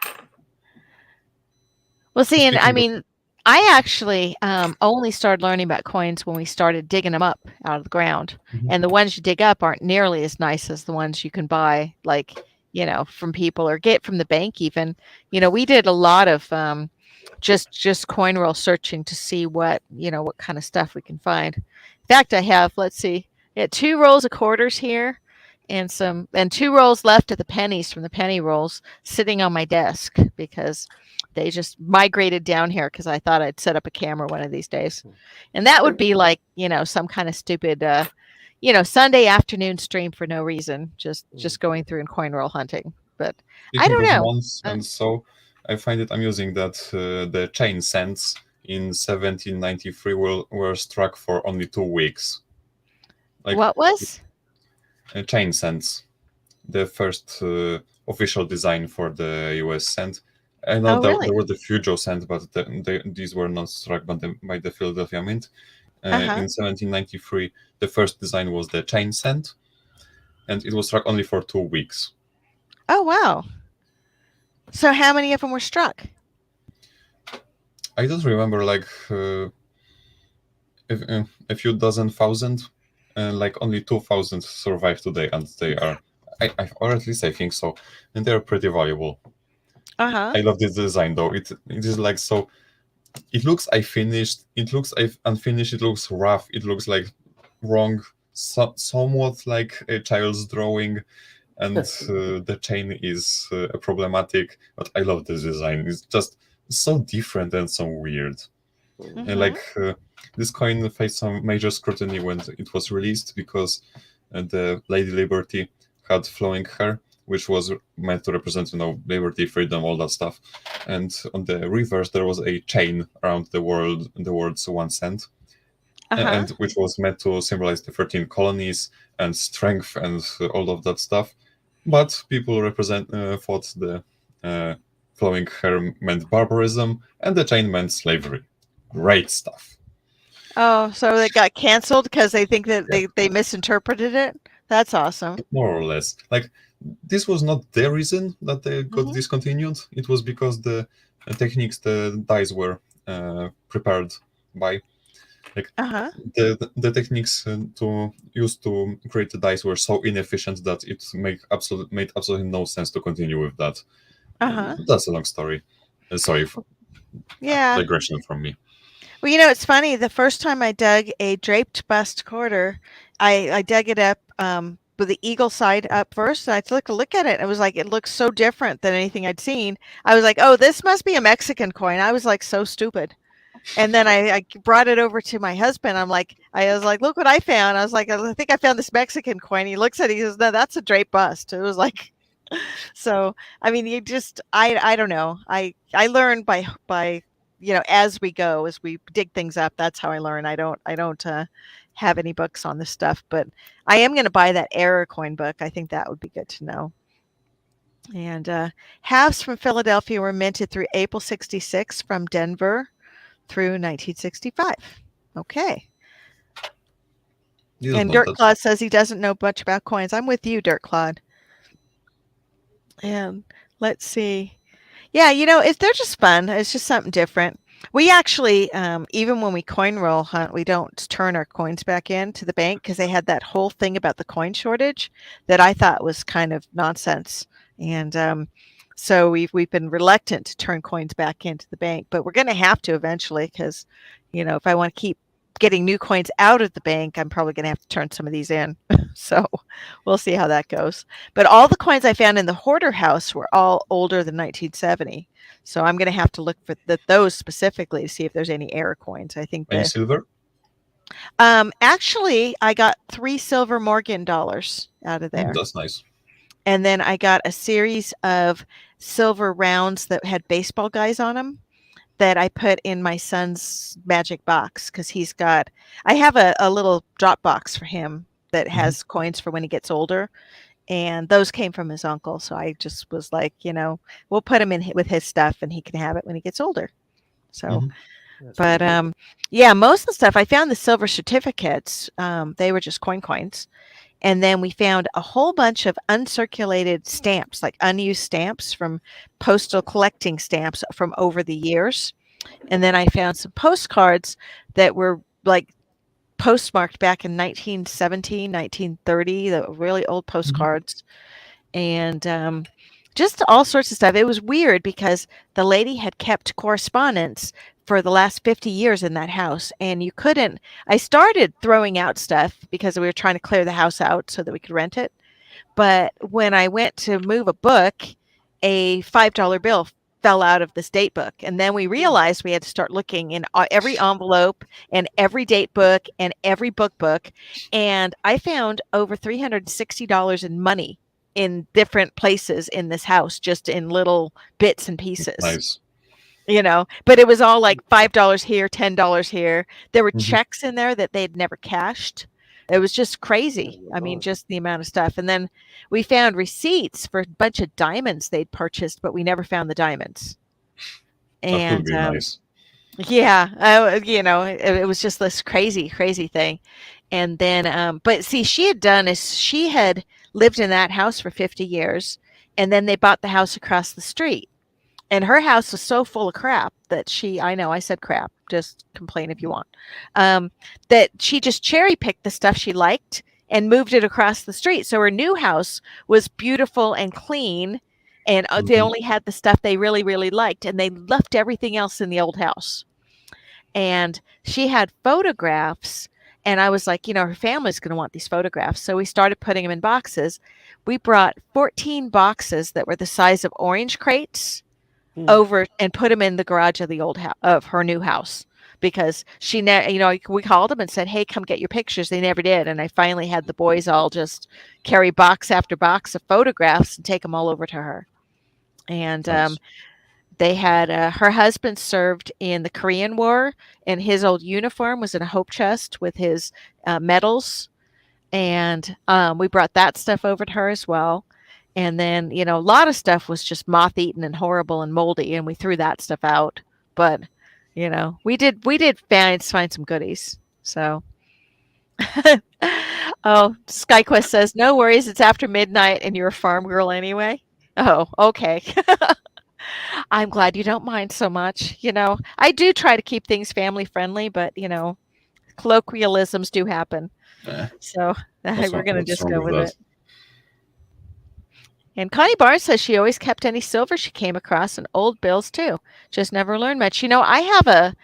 Well, see, and I Speaking mean, I actually only started learning about coins when we started digging them up out of the ground. Mhm. And the ones you dig up aren't nearly as nice as the ones you can buy, like, from people or get from the bank even. We did a lot of just coin roll searching to see what kind of stuff we can find. In fact, I have, let's see, 2 rolls of quarters here and 2 rolls left of the pennies from the penny rolls sitting on my desk because they just migrated down here because I thought I'd set up a camera one of these days. And that would be like, some kind of stupid, Sunday afternoon stream for no reason, just going through and coin roll hunting. But I don't know. Months, and so I find it amusing that the chain cents in 1793 were struck for only 2 weeks. Like What was? chain cents, the first official design for the US cent. I know really? there was the Fujo cent, but these were not struck by the Philadelphia Mint. In 1793, the first design was the chain cent, and it was struck only for 2 weeks. Oh, wow. So how many of them were struck? I don't remember, like a few dozen thousand, and like only 2,000 survive today, and they are, or at least I think so, and they're pretty valuable. I love this design though. It is like so. It looks unfinished. It looks unfinished. It looks rough. It looks like wrong, somewhat like a child's drawing, and the chain is problematic. But I love this design. It's just so different and so weird. And like this coin faced some major scrutiny when it was released because the Lady Liberty had flowing hair, which was meant to represent, liberty, freedom, all that stuff. And on the reverse, there was a chain around the words 1 cent, and which was meant to symbolize the 13 colonies and strength and all of that stuff. But people thought the flowing hair meant barbarism, and the chain meant slavery. Great stuff. Oh, so it got canceled because they think that they misinterpreted it? That's awesome. More or less. Like, this was not the reason that they got discontinued. It was because the techniques the dice were prepared by. Like, the techniques to use to create the dice were so inefficient that it made absolutely no sense to continue with that. That's a long story. Sorry. Yeah. Digression from me. Well, it's funny. The first time I dug a draped bust quarter, I dug it up with the eagle side up first. And I took a look at it. It was like, it looks so different than anything I'd seen. I was like, oh, this must be a Mexican coin. I was like, so stupid. And then I brought it over to my husband. I was like, look what I found. I was like, I think I found this Mexican coin. He looks at it. He says, no, that's a draped bust. It was like, so, I mean, I don't know. I learn by, as we go, as we dig things up. That's how I learn. I don't have any books on this stuff, but I am going to buy that error coin book. I think that would be good to know. And halves from Philadelphia were minted through April 66 from Denver through 1965. Okay. And Dirt Claude says he doesn't know much about coins. I'm with you, Dirt Claude. And let's see. Yeah, they're just fun. It's just something different. We actually, even when we coin roll hunt, we don't turn our coins back into the bank because they had that whole thing about the coin shortage that I thought was kind of nonsense. And so we've been reluctant to turn coins back into the bank, but we're going to have to eventually because, if I want to keep getting new coins out of the bank, I'm probably going to have to turn some of these in. So we'll see how that goes. But all the coins I found in the hoarder house were all older than 1970. So I'm going to have to look for those specifically to see if there's any error coins. I think. Any silver? Actually, I got 3 silver Morgan dollars out of there. That's nice. And then I got a series of silver rounds that had baseball guys on them that I put in my son's magic box because I have a little drop box for him that has coins for when he gets older. And those came from his uncle. So I just was like, we'll put him in with his stuff and he can have it when he gets older. So, but most of the stuff, I found the silver certificates. They were just coins. And then we found a whole bunch of uncirculated stamps, like unused stamps from postal collecting stamps from over the years. And then I found some postcards that were like postmarked back in 1917, 1930, the really old postcards. And just all sorts of stuff. It was weird because the lady had kept correspondence for the last 50 years in that house. And I started throwing out stuff because we were trying to clear the house out so that we could rent it. But when I went to move a book, a $5 bill fell out of this date book. And then we realized we had to start looking in every envelope and every date book and every book. And I found over $360 in money in different places in this house, just in little bits and pieces. Nice. But it was all like $5 here, $10 here. There were checks in there that they'd never cashed. It was just crazy. I mean, just the amount of stuff. And then we found receipts for a bunch of diamonds they'd purchased, but we never found the diamonds. That would be nice. Yeah, it was just this crazy thing. And then, but see, she had lived in that house for 50 years, and then they bought the house across the street. And her house was so full of crap that I said crap, just complain if you want, that she just cherry picked the stuff she liked and moved it across the street. So her new house was beautiful and clean, and they only had the stuff they really, really liked, and they left everything else in the old house. And she had photographs, and I was like, her family's going to want these photographs. So we started putting them in boxes. We brought 14 boxes that were the size of orange crates over and put them in the garage of the of her new house. because we called them and said, "Hey, come get your pictures." They never did, and I finally had the boys all just carry box after box of photographs and take them all over to her. And Nice. they had her husband served in the Korean War, and his old uniform was in a hope chest with his medals, and we brought that stuff over to her as well. And then, a lot of stuff was just moth-eaten and horrible and moldy, and we threw that stuff out. But, we did find some goodies. So, oh, SkyQuest says, no worries, it's after midnight and you're a farm girl anyway. Oh, okay. I'm glad you don't mind so much. I do try to keep things family friendly, but, colloquialisms do happen. Eh, So we're going to what's just wrong go with with that? it. And Connie Barnes says she always kept any silver she came across and old bills too. Just never learned much. I have a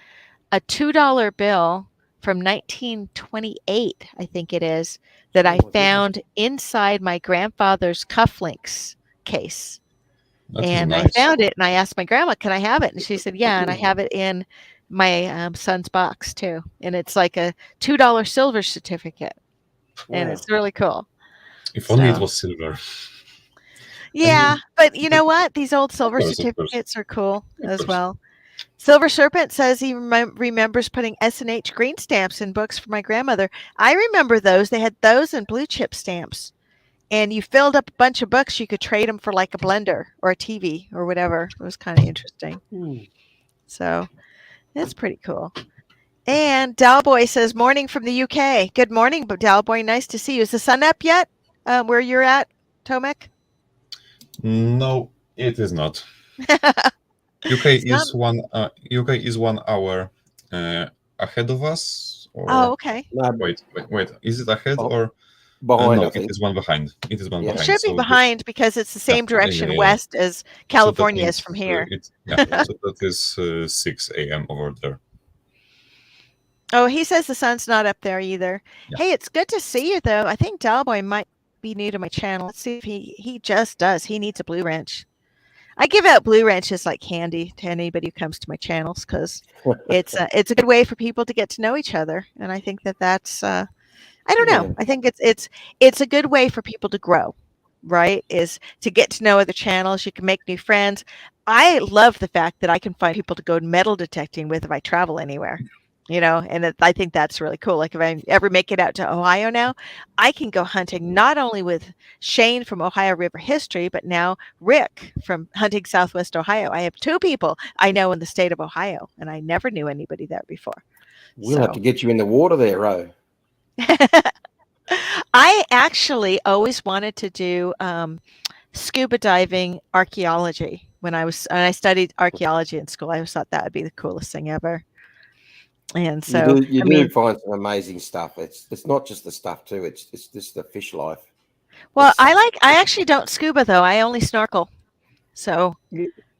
$2 bill from 1928, I think it is, that I Oh, my goodness. found inside my grandfather's cufflinks case. That is And I nice. found it and I asked my grandma, can I have it? And she said, yeah. And I have it in my son's box too. And it's like a $2 silver certificate. And Wow. it's really cool. If only it So- was silver. Yeah, but you know what? These old silver course, of course. certificates are cool Of as course. well. Silver Serpent says he remembers putting S&H green stamps in books for my grandmother. I remember those. They had those and blue chip stamps. And you filled up a bunch of books. You could trade them for like a blender or a TV or whatever. It was kind of interesting. So that's pretty cool. And Dalboy says, morning from the UK. Good morning, Dalboy. Nice to see you. Is the sun up yet where you're at, Tomek? No, it is not. UK is one. UK is 1 hour ahead of us. Or... Oh, okay. No, Wait. Is it ahead or behind, no? I It think. is one behind. It is one Yeah. It behind. should be so behind because it's the same direction yeah. west as So that California means, is from here. So that is 6 a.m. over there. Oh, he says the sun's not up there either. Yeah. Hey, it's good to see you, though. I think Dalboy might be new to my channel. Let's see if he just does. He needs a blue wrench. I give out blue wrenches like candy to anybody who comes to my channels because it's a good way for people to get to know each other, and I think that's I don't know. Yeah. I think it's a good way for people to grow, right? Is to get to know other channels. You can make new friends. I love the fact that I can find people to go metal detecting with if I travel anywhere. And I think that's really cool. Like if I ever make it out to Ohio now, I can go hunting not only with Shane from Ohio River History, but now Rick from Hunting Southwest Ohio. I have 2 people I know in the state of Ohio, and I never knew anybody there before. We'll have to get you in the water there, Ro. I actually always wanted to do scuba diving archaeology when I studied archaeology in school. I always thought that would be the coolest thing ever. And so you do find some amazing stuff. It's not just the stuff too. It's just the fish life. Well, I actually don't scuba though. I only snorkel. So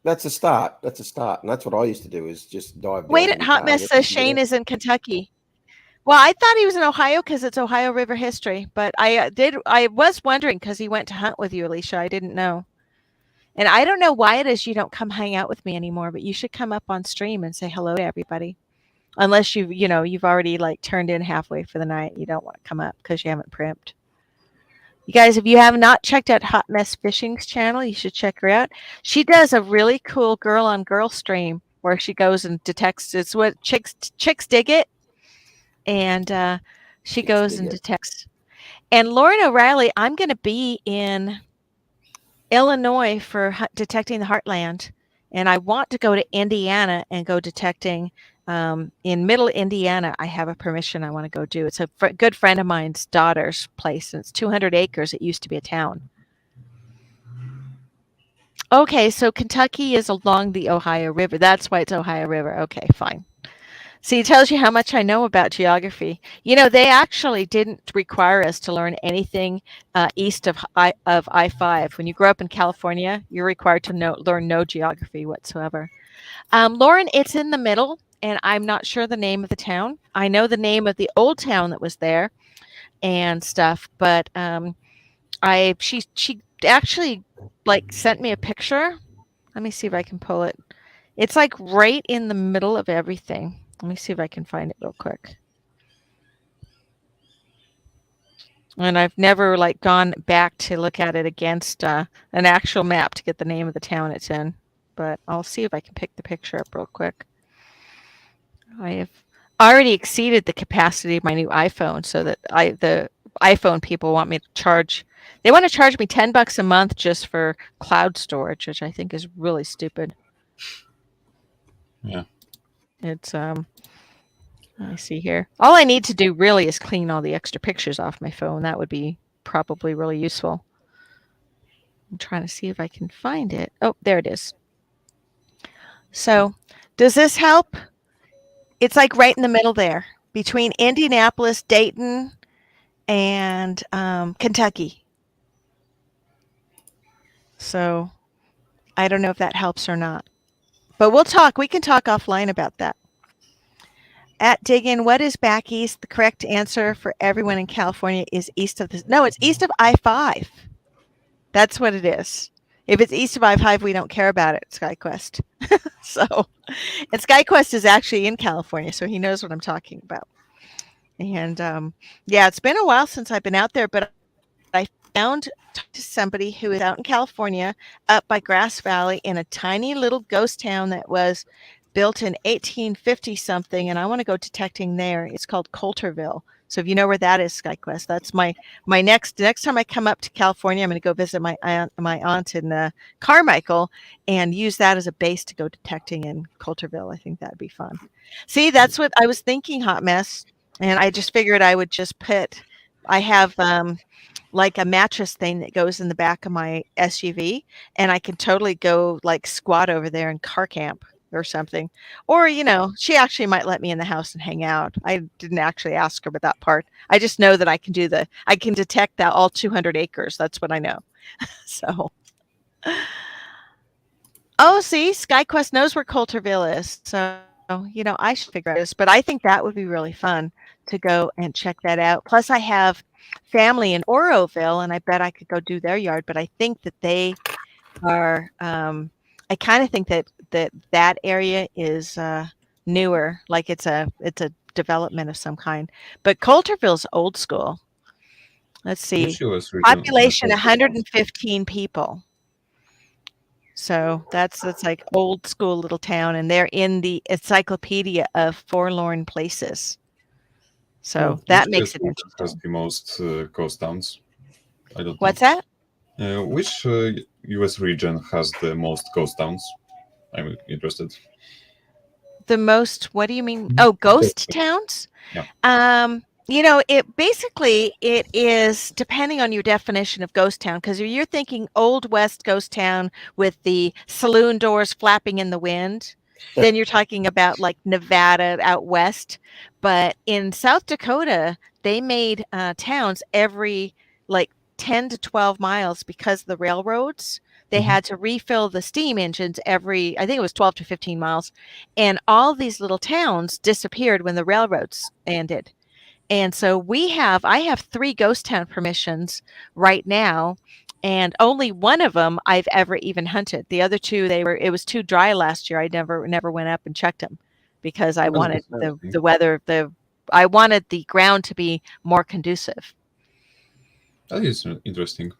That's a start. And that's what I used to do is just dive. wait, down in Hot the Mess target says and Shane get is in Kentucky. Well, I thought he was in Ohio because it's Ohio River History, but I was wondering because he went to hunt with you, Alicia. I didn't know. And I don't know why it is you don't come hang out with me anymore, but you should come up on stream and say hello to everybody. Unless you've already like turned in halfway for the night. You don't want to come up because you haven't primped. You guys, if you have not checked out Hot Mess Fishing's channel, you should check her out. She does a really cool girl on girl stream where she goes and detects. It's what chicks dig it. And she goes and detects. And Lauren O'Reilly, I'm going to be in Illinois for detecting the Heartland. And I want to go to Indiana and go detecting in Middle Indiana. I have a permission I want to go do. It's a good friend of mine's daughter's place. And it's 200 acres. It used to be a town. Okay, so Kentucky is along the Ohio River. That's why it's Ohio River. Okay, fine. See, it tells you how much I know about geography. They actually didn't require us to learn anything east of I-5. When you grow up in California, you're required to learn no geography whatsoever. Lauren, it's in the middle, and I'm not sure the name of the town. I know the name of the old town that was there and stuff, but she actually like sent me a picture. Let me see if I can pull it. It's like right in the middle of everything. Let me see if I can find it real quick. And I've never like gone back to look at it against an actual map to get the name of the town it's in. But I'll see if I can pick the picture up real quick. I have already exceeded the capacity of my new iPhone, so that the iPhone people want me to charge. They want to charge me $10 a month just for cloud storage, which I think is really stupid. Yeah. It's let me see here. All I need to do really is clean all the extra pictures off my phone. That would be probably really useful. I'm trying to see if I can find it. Oh, there it is. So, does this help? It's like right in the middle there, between Indianapolis, Dayton, and Kentucky. So, I don't know if that helps or not. But we'll talk. We can talk offline about that. At Diggun, what is back east? The correct answer for everyone in California is east of the. No, it's east of I-5. That's what it is. If it's east of I-5, we don't care about it, SkyQuest. So, and SkyQuest is actually in California, so he knows what I'm talking about. And yeah, it's been a while since I've been out there, but I found somebody who is out in California up by Grass Valley in a tiny little ghost town that was built in 1850 something, and I want to go detecting there. It's called Coulterville. So if you know where that is, SkyQuest, that's my next time I come up to California, I'm going to go visit my aunt in Carmichael and use that as a base to go detecting in Coulterville. I think that'd be fun. See, that's what I was thinking, Hot Mess, and I just figured I would just put. I have like a mattress thing that goes in the back of my SUV, and I can totally go like squat over there and car camp or something. Or, she actually might let me in the house and hang out. I didn't actually ask her about that part. I just know that I can detect that all 200 acres. That's what I know. So, oh, see, SkyQuest knows where Coulterville is. So, I should figure out this, but I think that would be really fun to go and check that out. Plus, I have family in Oroville, and I bet I could go do their yard, but I think that they are, I kind of think that area is newer, like it's a development of some kind. But Coulterville's old school. Let's see. Which US region? Population 115 people. So that's like old school little town, and they're in the encyclopedia of forlorn places. So that makes it interesting. Has the most ghost towns? I don't What's know. that? Which US region has the most ghost towns? I'm interested. The most, what do you mean? Oh, ghost towns? Yeah. It is depending on your definition of ghost town, because if you're thinking old West ghost town with the saloon doors flapping in the wind, then you're talking about like Nevada out west. But in South Dakota, they made towns every like 10 to 12 miles because of the railroads. They had to refill the steam engines every, I think it was 12 to 15 miles. And all these little towns disappeared when the railroads ended. And so I have 3 ghost town permissions right now, and only one of them I've ever even hunted. The other 2, it was too dry last year. I never went up and checked them because I wanted the weather, I wanted the ground to be more conducive. That is interesting.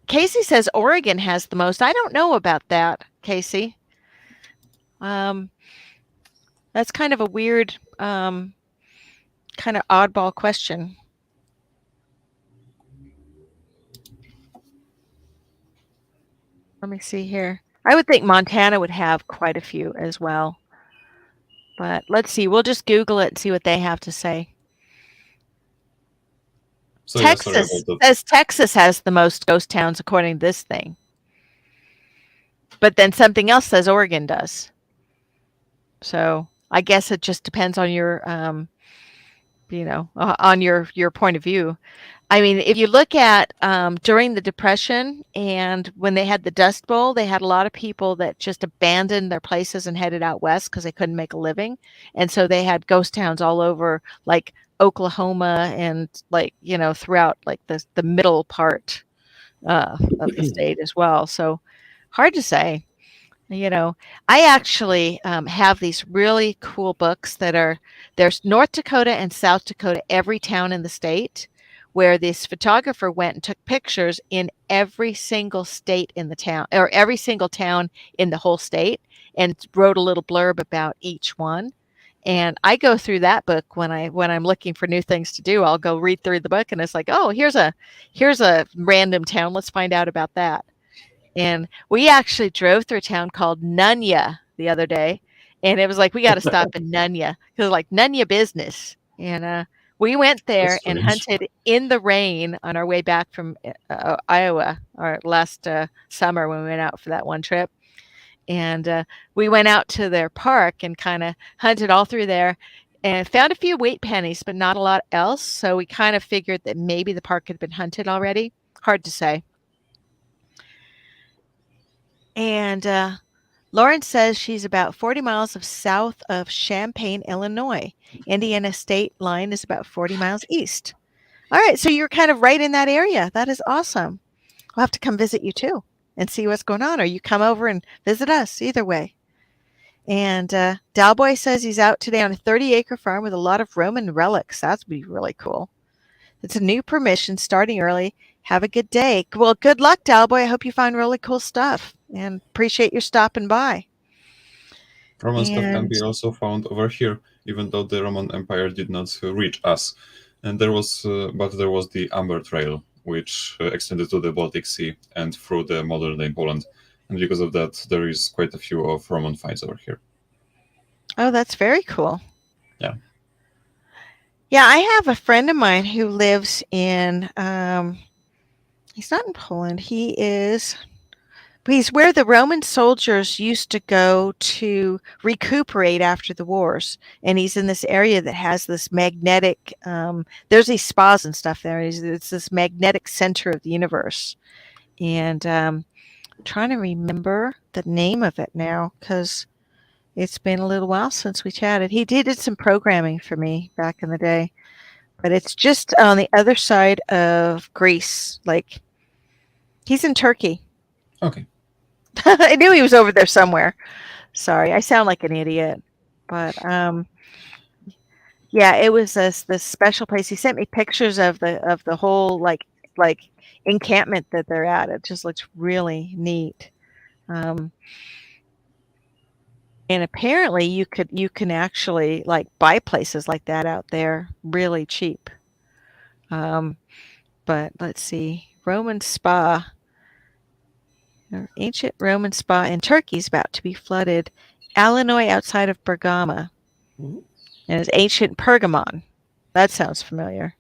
Casey says Oregon has the most. I don't know about that, Casey. That's kind of a weird, kind of oddball question. Let me see here. I would think Montana would have quite a few as well. But let's see. We'll just Google it and see what they have to say. So Texas has the most ghost towns according to this thing. But then something else says Oregon does. So I guess it just depends on your, on your point of view. I mean, if you look at during the Depression and when they had the Dust Bowl, they had a lot of people that just abandoned their places and headed out west because they couldn't make a living. And so they had ghost towns all over, like Oklahoma and throughout like the middle part of the state as well. So hard to say. You know, I actually have these really cool books that are there's North Dakota and South Dakota, every town in the state, where this photographer went and took pictures in every single state in the town or every single town in the whole state and wrote a little blurb about each one. And I go through that book when I'm looking for new things to do. I'll go read through the book and it's like, oh, here's a random town. Let's find out about that. And we actually drove through a town called Nunya the other day, and it was like, we got to stop in Nunya because like Nunya business. And we went That's there and strange. hunted in the rain on our way back from Iowa, our last summer when we went out for that one trip. And we went out to their park and kind of hunted all through there and found a few wheat pennies, but not a lot else. So we kind of figured that maybe the park had been hunted already. Hard to say. And Lauren says she's about 40 miles south of Champaign, Illinois. Indiana state line is about 40 miles east. All right, so you're kind of right in that area. That is awesome. We'll have to come visit you too and see what's going on, or you come over and visit us, either way. And Dalboy says he's out today on a 30-acre farm with a lot of Roman relics. That would be really cool. It's a new permission starting early. Have a good day. Well, good luck, Dalboy. I hope you find really cool stuff and appreciate your stopping by. Roman stuff can And be also found over here, even though the Roman Empire did not reach us. And there was the Amber Trail, which extended to the Baltic Sea and through the modern-day Poland. And because of that, there is quite a few of Roman finds over here. oh, that's very cool. Yeah. Yeah, I have a friend of mine who lives in he's not in Poland. He's where the Roman soldiers used to go to recuperate after the wars. And he's in this area that has this magnetic, there's these spas and stuff there. It's this magnetic center of the universe. And I'm trying to remember the name of it now because it's been a little while since we chatted. He did some programming for me back in the day. But it's just on the other side of Greece. Like, he's in Turkey. Okay. I knew he was over there somewhere. Sorry, I sound like an idiot. But yeah, it was this special place. He sent me pictures of the whole like encampment that they're at. It just looks really neat. And apparently you can actually like buy places like that out there really cheap. But let's see, Roman spa. Ancient Roman spa in Turkey is about to be flooded. Alinoy outside of Bergama. Mhm. And it's ancient Pergamon. That sounds familiar.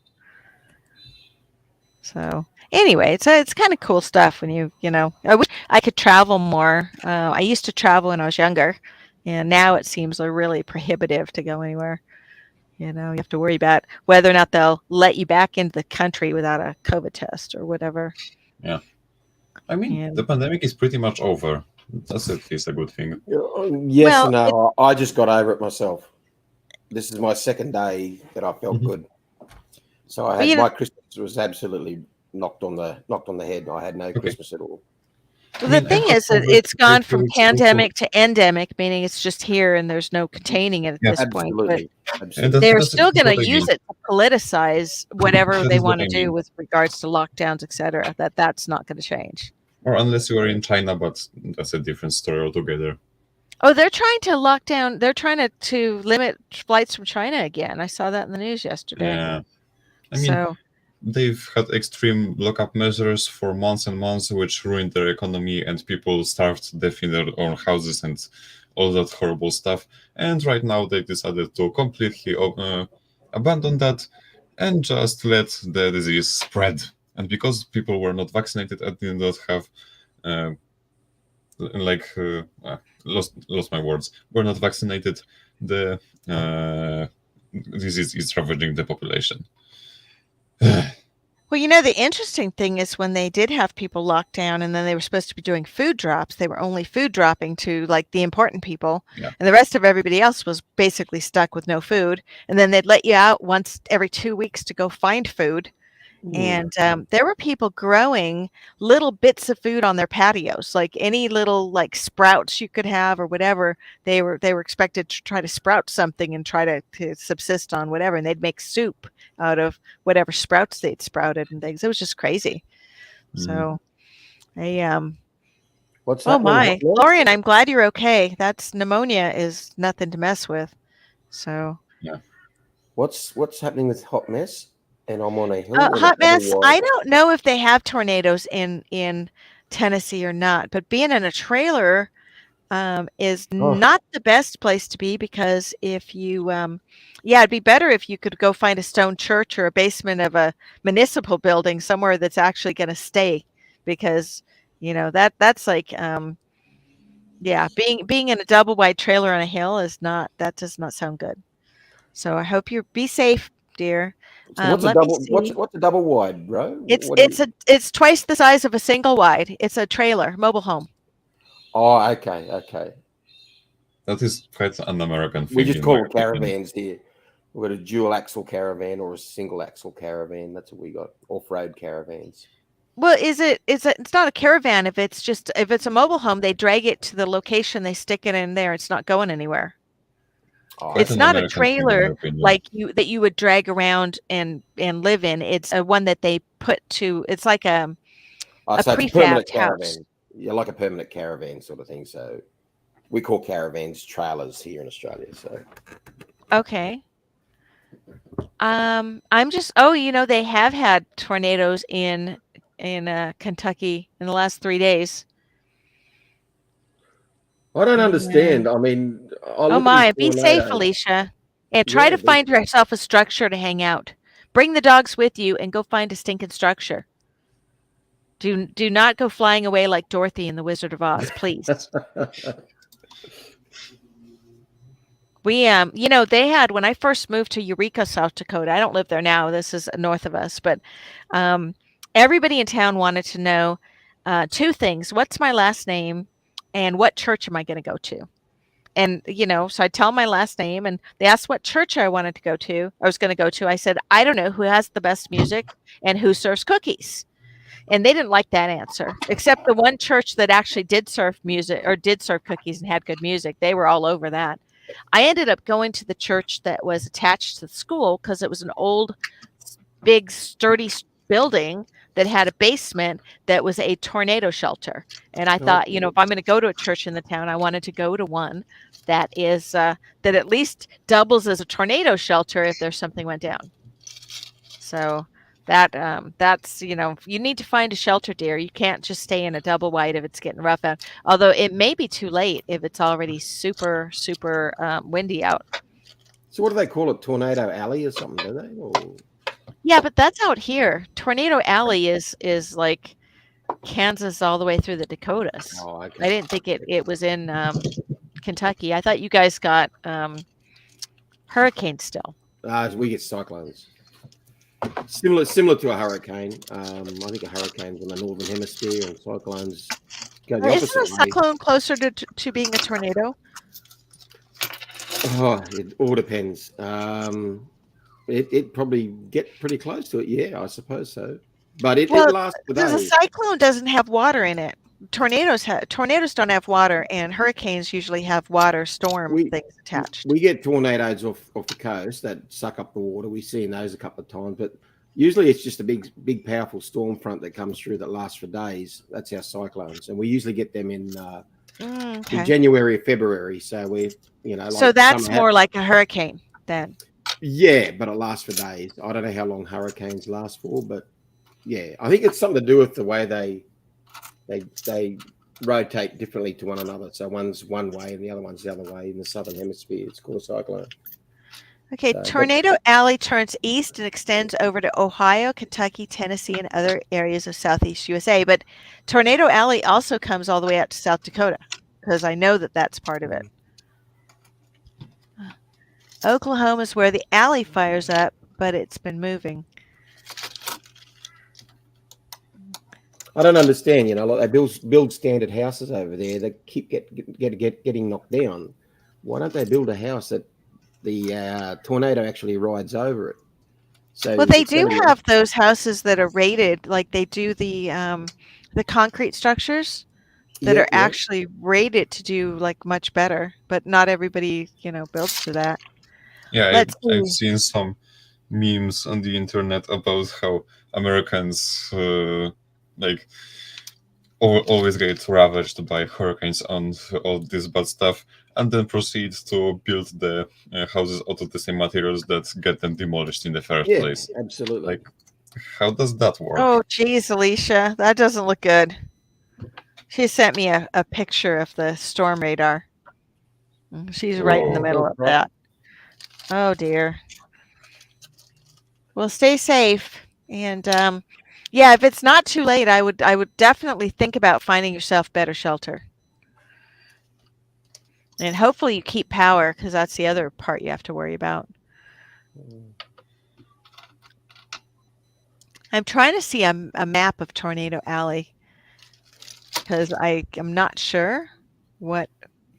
So anyway, it's kind of cool stuff when you know. I wish I could travel more. I used to travel when I was younger, and now it seems really prohibitive to go anywhere. You know, you have to worry about whether or not they'll let you back into the country without a COVID test or whatever. Yeah. I mean, And the pandemic is pretty much over. That's at least a good thing. Yes Well, and no. I just got over it myself. This is my second day that I felt Mhm. good. So I Well, had you know- my Christmas was absolutely knocked on the head. I had no Christmas at all. Well, I the mean, I thing had is that COVID it's gone 3 from weeks before. pandemic to endemic, meaning it's just here and there's no containing it at Yeah. this point. But Absolutely. And Absolutely. they're that's still going to what I use mean. it to politicize whatever That they is what want to I do mean. with regards to lockdowns, etc. That's not going to change. Or unless you are in China, but that's a different story altogether. Oh, they're trying to lock down. They're trying to limit flights from China again. I saw that in the news yesterday. Yeah. I mean, So they've had extreme lockup measures for months and months, which ruined their economy, and people starved to death in their own houses and all that horrible stuff. And right now they decided to completely abandon that and just let the disease spread. And because people were not vaccinated and did not have, lost my words, were not vaccinated, the disease is ravaging the population. well, you know, the interesting thing is when they did have people locked down and then they were supposed to be doing food drops, they were only food dropping to like the important people. Yeah. And the rest of everybody else was basically stuck with no food. And then they'd let you out once every 2 weeks to go find food. And there were people growing little bits of food on their patios, like any little like sprouts you could have or whatever. They were expected to try to sprout something and try to subsist on whatever, and they'd make soup out of whatever sprouts they'd sprouted and things. It was just crazy. So I What's oh happening? my, Hot mess? Florian, I'm glad you're okay. That's pneumonia is nothing to mess with. So What's happening with hot mess? And I'm on a hill. in a hot double mess. wide. I don't know if they have tornadoes in Tennessee or not, but being in a trailer is Oh. not the best place to be because if you, yeah, it'd be better if you could go find a stone church or a basement of a municipal building somewhere that's actually going to stay, because that's like, yeah, being in a double wide trailer on a hill is not that does not sound good. So I hope you be safe, dear. So what's a Let me double? see. What's a double wide, bro? It's What do it's you? it's twice the size of a single wide. It's a trailer, mobile home. Oh, okay. That is quite an American thing. We just in call my them opinion. caravans here. We've got a dual axle caravan or a single axle caravan. That's what we got. Off road caravans. Well, it's not a caravan if it's a mobile home, they drag it to the location, they stick it in there. It's not going anywhere. Oh, Quite It's an not a American thing, in my trailer opinion. like you would drag around and live in. It's a one that they put to. It's like a so it's a permanent prefabbed caravan. house. Yeah, like a permanent caravan sort of thing. So we call caravans trailers here in Australia. So Okay. I'm just they have had tornadoes in Kentucky in the last 3 days. I don't Yeah. understand. I mean, I Oh look at my, these be safe, tornadoes. Alicia. And try to Yeah, find yourself a structure to hang out. Bring the dogs with you and go find a stinking structure. Do not go flying away like Dorothy in The Wizard of Oz, please. We they had when I first moved to Eureka, South Dakota. I don't live there now. This is north of us, but everybody in town wanted to know two things: what's my last name, and what church am I going to go to? And so I tell my last name, and they asked what church I wanted to go to. I was going to go to. I said, I don't know who has the best music and who serves cookies. And they didn't like that answer, except the one church that actually did serve music or did serve cookies and had good music. They were all over that. I ended up going to the church that was attached to the school because it was an old, big, sturdy building that had a basement that was a tornado shelter. And I thought, if I'm going to go to a church in the town, I wanted to go to one that is that at least doubles as a tornado shelter if there's something went down. So that's you need to find a shelter, dear. You can't just stay in a double wide if it's getting rough out. Although it may be too late if it's already super windy out. So what do they call it? Tornado Alley or something? Do they? Or... Yeah, but that's out here. Tornado Alley is like Kansas all the way through the Dakotas. Oh, okay. I didn't think it was in Kentucky. I thought you guys got hurricanes still. We get cyclones. Similar to a hurricane. I think a hurricane's in the northern hemisphere, and cyclones go the opposite Isn't a cyclone closer to being a tornado? Oh, it all depends. It probably get pretty close to it. Yeah, I suppose so. But it lasts for days. A cyclone doesn't have water in it. Tornadoes don't have water, and hurricanes usually have water storm things attached. We get tornadoes off the coast that suck up the water. We've seen those a couple of times, but usually it's just a big powerful storm front that comes through that lasts for days. That's our cyclones, and we usually get them in January or February. So so that's more like a hurricane then. Yeah, but it lasts for days. I don't know how long hurricanes last for, but yeah, I think it's something to do with the way they rotate differently to one another. So one's one way and the other one's the other way in the southern hemisphere. It's called a cyclone. Okay, Tornado Alley turns east and extends over to Ohio, Kentucky, Tennessee, and other areas of southeast USA. But Tornado Alley also comes all the way out to South Dakota, because I know that that's part of it. Oklahoma is where the alley fires up, but it's been moving. I don't understand. They build standard houses over there that keep getting knocked down. Why don't they build a house that the tornado actually rides over it? So Well, they it's do going to be have those houses that are rated, like they do the concrete structures that yeah, are yeah. actually rated to do like much better, but not everybody, builds to that. Yeah, Let's I've see. seen some memes on the internet about how Americans like always get ravaged by hurricanes and all this bad stuff, and then proceed to build the houses out of the same materials that get them demolished in the first Yeah, place. absolutely. Like, how does that work? Oh, geez, Alicia, that doesn't look good. She sent me a picture of the storm radar. She's right in the Whoa. middle Oh, of right. that. Oh dear. Well, stay safe. And yeah, if it's not too late, I would definitely think about finding yourself better shelter. And hopefully you keep power because that's the other part you have to worry about. I'm trying to see a map of Tornado Alley because I am not sure what,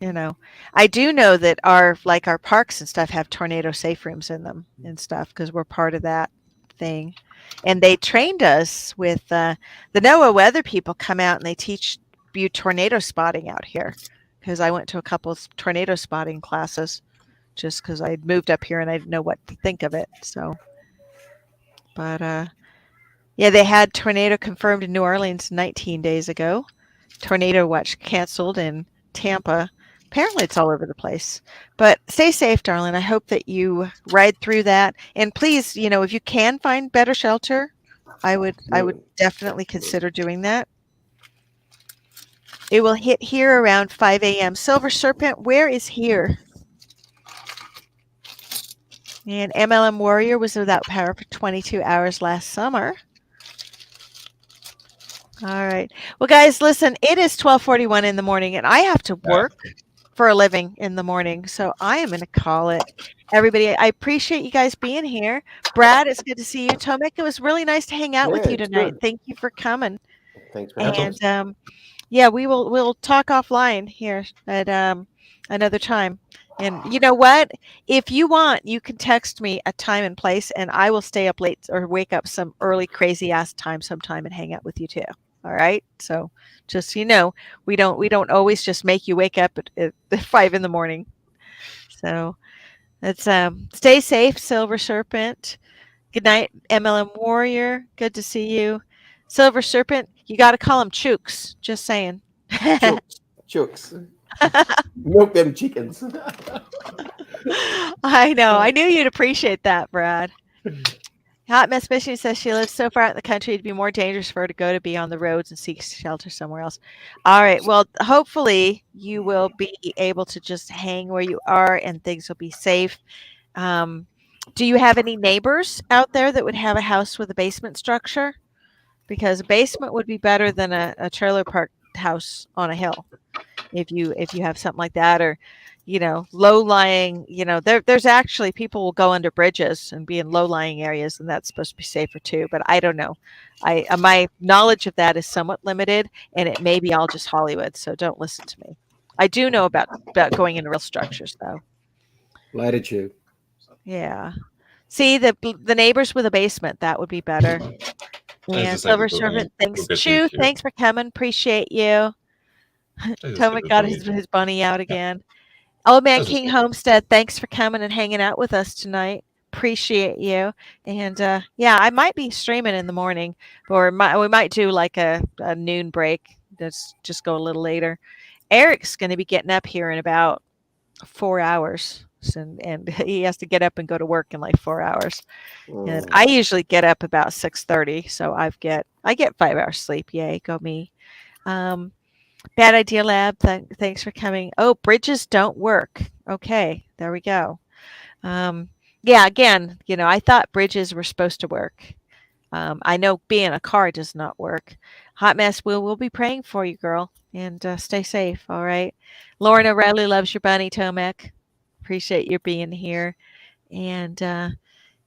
you know. I do know that our parks and stuff have tornado safe rooms in them and stuff because we're part of that thing. And they trained us with the NOAA weather people come out and they teach you tornado spotting out here because I went to a couple of tornado spotting classes just because I moved up here and I didn't know what to think of it. So, but yeah, they had tornado confirmed in New Orleans 19 days ago. Tornado watch canceled in Tampa. Apparently, it's all over the place. But stay safe, darling. I hope that you ride through that. And please, if you can find better shelter, I would Absolutely. definitely consider doing that. It will hit here around 5 a.m. Silver Serpent, where is here? And MLM Warrior was without power for 22 hours last summer. All right. Well, guys, listen, it is 12:41 in the morning, and I have to work for a living in the morning, so I am going to call it. Everybody, I appreciate you guys being here. Brad, it's good to see you. Tomek, it was really nice to hang out with Yeah, you it's tonight. good. Thank you for coming. Thanks for having us. And yeah, we'll talk offline here at another time. And you know what? If you want, you can text me a time and place, and I will stay up late or wake up some early crazy ass time sometime and hang out with you too. All right. So just so you know, we don't always just make you wake up at 5 in the morning. So let's stay safe, Silver Serpent. Good night, MLM Warrior. Good to see you. Silver Serpent, you got to call him Chooks. Just saying. Chooks. Chooks. Milk them chickens. I know. I knew you'd appreciate that, Brad. Hot Mess Mission says she lives so far out in the country it'd be more dangerous for her to go to be on the roads and seek shelter somewhere else. All right. Well, hopefully you will be able to just hang where you are and things will be safe. Do you have any neighbors out there that would have a house with a basement structure? Because a basement would be better than a trailer park house on a hill. If you have something like that, or low lying, there's actually people will go under bridges and be in low lying areas, and that's supposed to be safer too, but I don't know. My knowledge of that is somewhat limited, and it may be all just Hollywood, so don't listen to me. I do know about going into real structures though. Latitude. Yeah, see the neighbors with a basement, that would be better. I And decided Silver to Servant, thanks. get Chew, with you. thanks for coming, appreciate you. I Tomek decided got to his bunny out again. Old Man That's King okay. Homestead, thanks for coming and hanging out with us tonight. Appreciate you. And yeah, I might be streaming in the morning, or we might do like a noon break. Just go a little later. Eric's going to be getting up here in about 4 hours. And he has to get up and go to work in like 4 hours. And I usually get up about 6:30, so I get 5 hours sleep. Yay, go me. Bad Idea Lab, thanks for coming. Oh, bridges don't work. Okay, there we go. Yeah, again, I thought bridges were supposed to work. I know being a car does not work. Hot Mess, we'll be praying for you, girl, and stay safe. All right. Lauren O'Reilly loves your bunny, Tomek. Appreciate your being here. And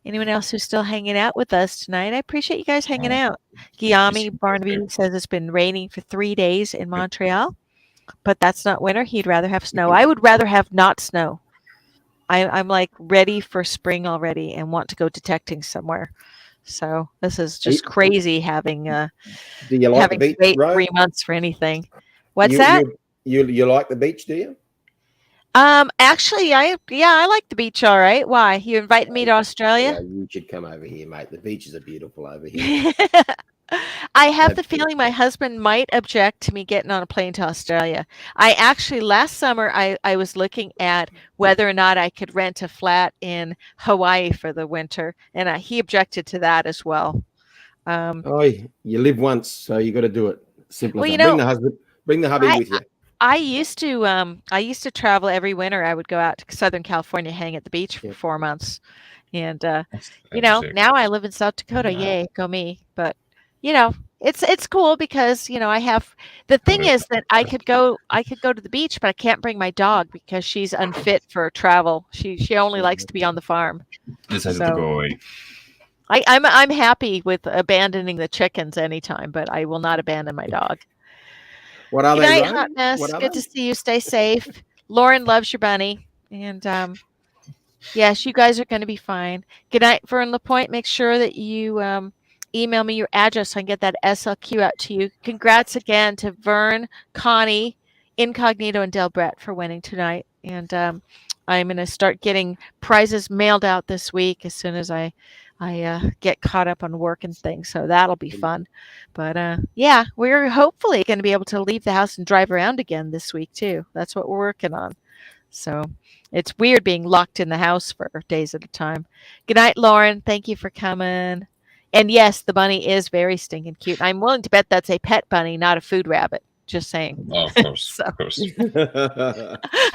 anyone else who's still hanging out with us tonight, I appreciate you guys hanging out. Guillaume Barnaby says it's been raining for 3 days in Montreal, but that's not winter. He'd rather have snow. I would rather have not snow. I'm like ready for spring already and want to go detecting somewhere. So this is Are just you- crazy having Do you like the having to beach, wait Ro? 3 months for anything. What's You that? you you like the beach, do you? Actually, I like the beach all right. Why? You invited me to Yeah, Australia? you should come over here, mate. The beaches are beautiful over here. I have the Absolutely. feeling my husband might object to me getting on a plane to Australia. I actually last summer I was looking at whether or not I could rent a flat in Hawaii for the winter, and he objected to that as well. Um, Oh, you live once, so you got to do it. Simple as well, that. Bring the husband, bring the hubby I with you. I used to travel every winter. I would go out to Southern California, hang at the beach for Yep. 4 months, and That's sick. now I live in South Dakota. Yay, go me! But you know, it's cool because I have the thing is that I could go to the beach, but I can't bring my dog because she's unfit for travel. She only likes to be on the farm. Decided to So go away. I'm happy with abandoning the chickens anytime, but I will not abandon my dog. What are Good they, night, Ro? hot What mess. are Good to they? see you. Stay safe. Lauren loves your bunny, and yes, you guys are going to be fine. Good night, Vern LaPointe. Make sure that you email me your address so I can get that SLQ out to you. Congrats again to Vern, Connie, Incognito, and Del Brett for winning tonight. And I'm going to start getting prizes mailed out this week as soon as I get caught up on work and things. So that'll be fun. But yeah, we're hopefully going to be able to leave the house and drive around again this week too. That's what we're working on. So it's weird being locked in the house for days at a time. Good night, Lauren. Thank you for coming. And yes, the bunny is very stinking cute. I'm willing to bet that's a pet bunny, not a food rabbit. Just saying. Oh, of course, So of course.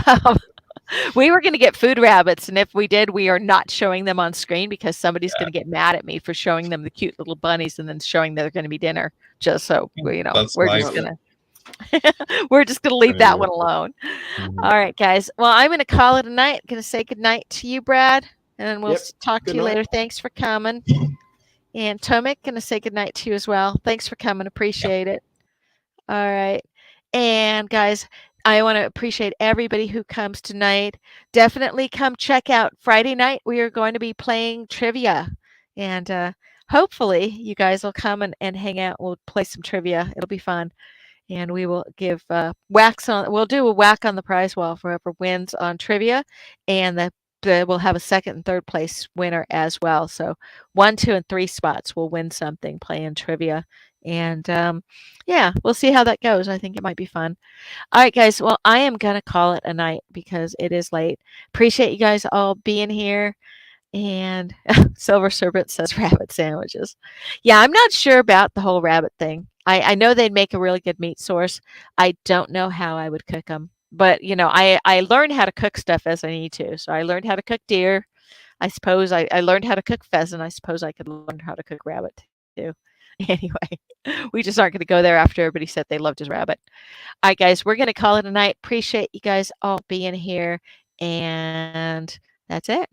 um, we were going to get food rabbits, and if we did, we are not showing them on screen because somebody's going to get mad at me for showing them the cute little bunnies and then showing they're going to be dinner. Just so That's we're nice. just gonna we're just gonna leave that one alone. Mhm. All right, guys. Well, I'm going to call it a night. Going to say good night to you, Brad, and we'll Yep. talk to Good you night. later. Thanks for coming. And Tomek, going to say good night to you as well. Thanks for coming. Appreciate it. All right. And guys, I want to appreciate everybody who comes tonight. Definitely come check out Friday night. We are going to be playing trivia. And hopefully you guys will come and hang out. We'll play some trivia. It'll be fun. And we will give we'll do a whack on the prize wall for whoever wins on trivia. And we'll have a second and third place winner as well. So 1, 2, and 3 spots will win something playing trivia. And yeah, we'll see how that goes. I think it might be fun. All right, guys. Well, I am going to call it a night because it is late. Appreciate you guys all being here. And Silver Serpent says rabbit sandwiches. Yeah, I'm not sure about the whole rabbit thing. I know they'd make a really good meat source. I don't know how I would cook them. But, I learned how to cook stuff as I need to. So I learned how to cook deer. I suppose I learned how to cook pheasant. I suppose I could learn how to cook rabbit too. Anyway, we just aren't going to go there after everybody said they loved his rabbit. All right, guys, we're going to call it a night. Appreciate you guys all being here. And that's it.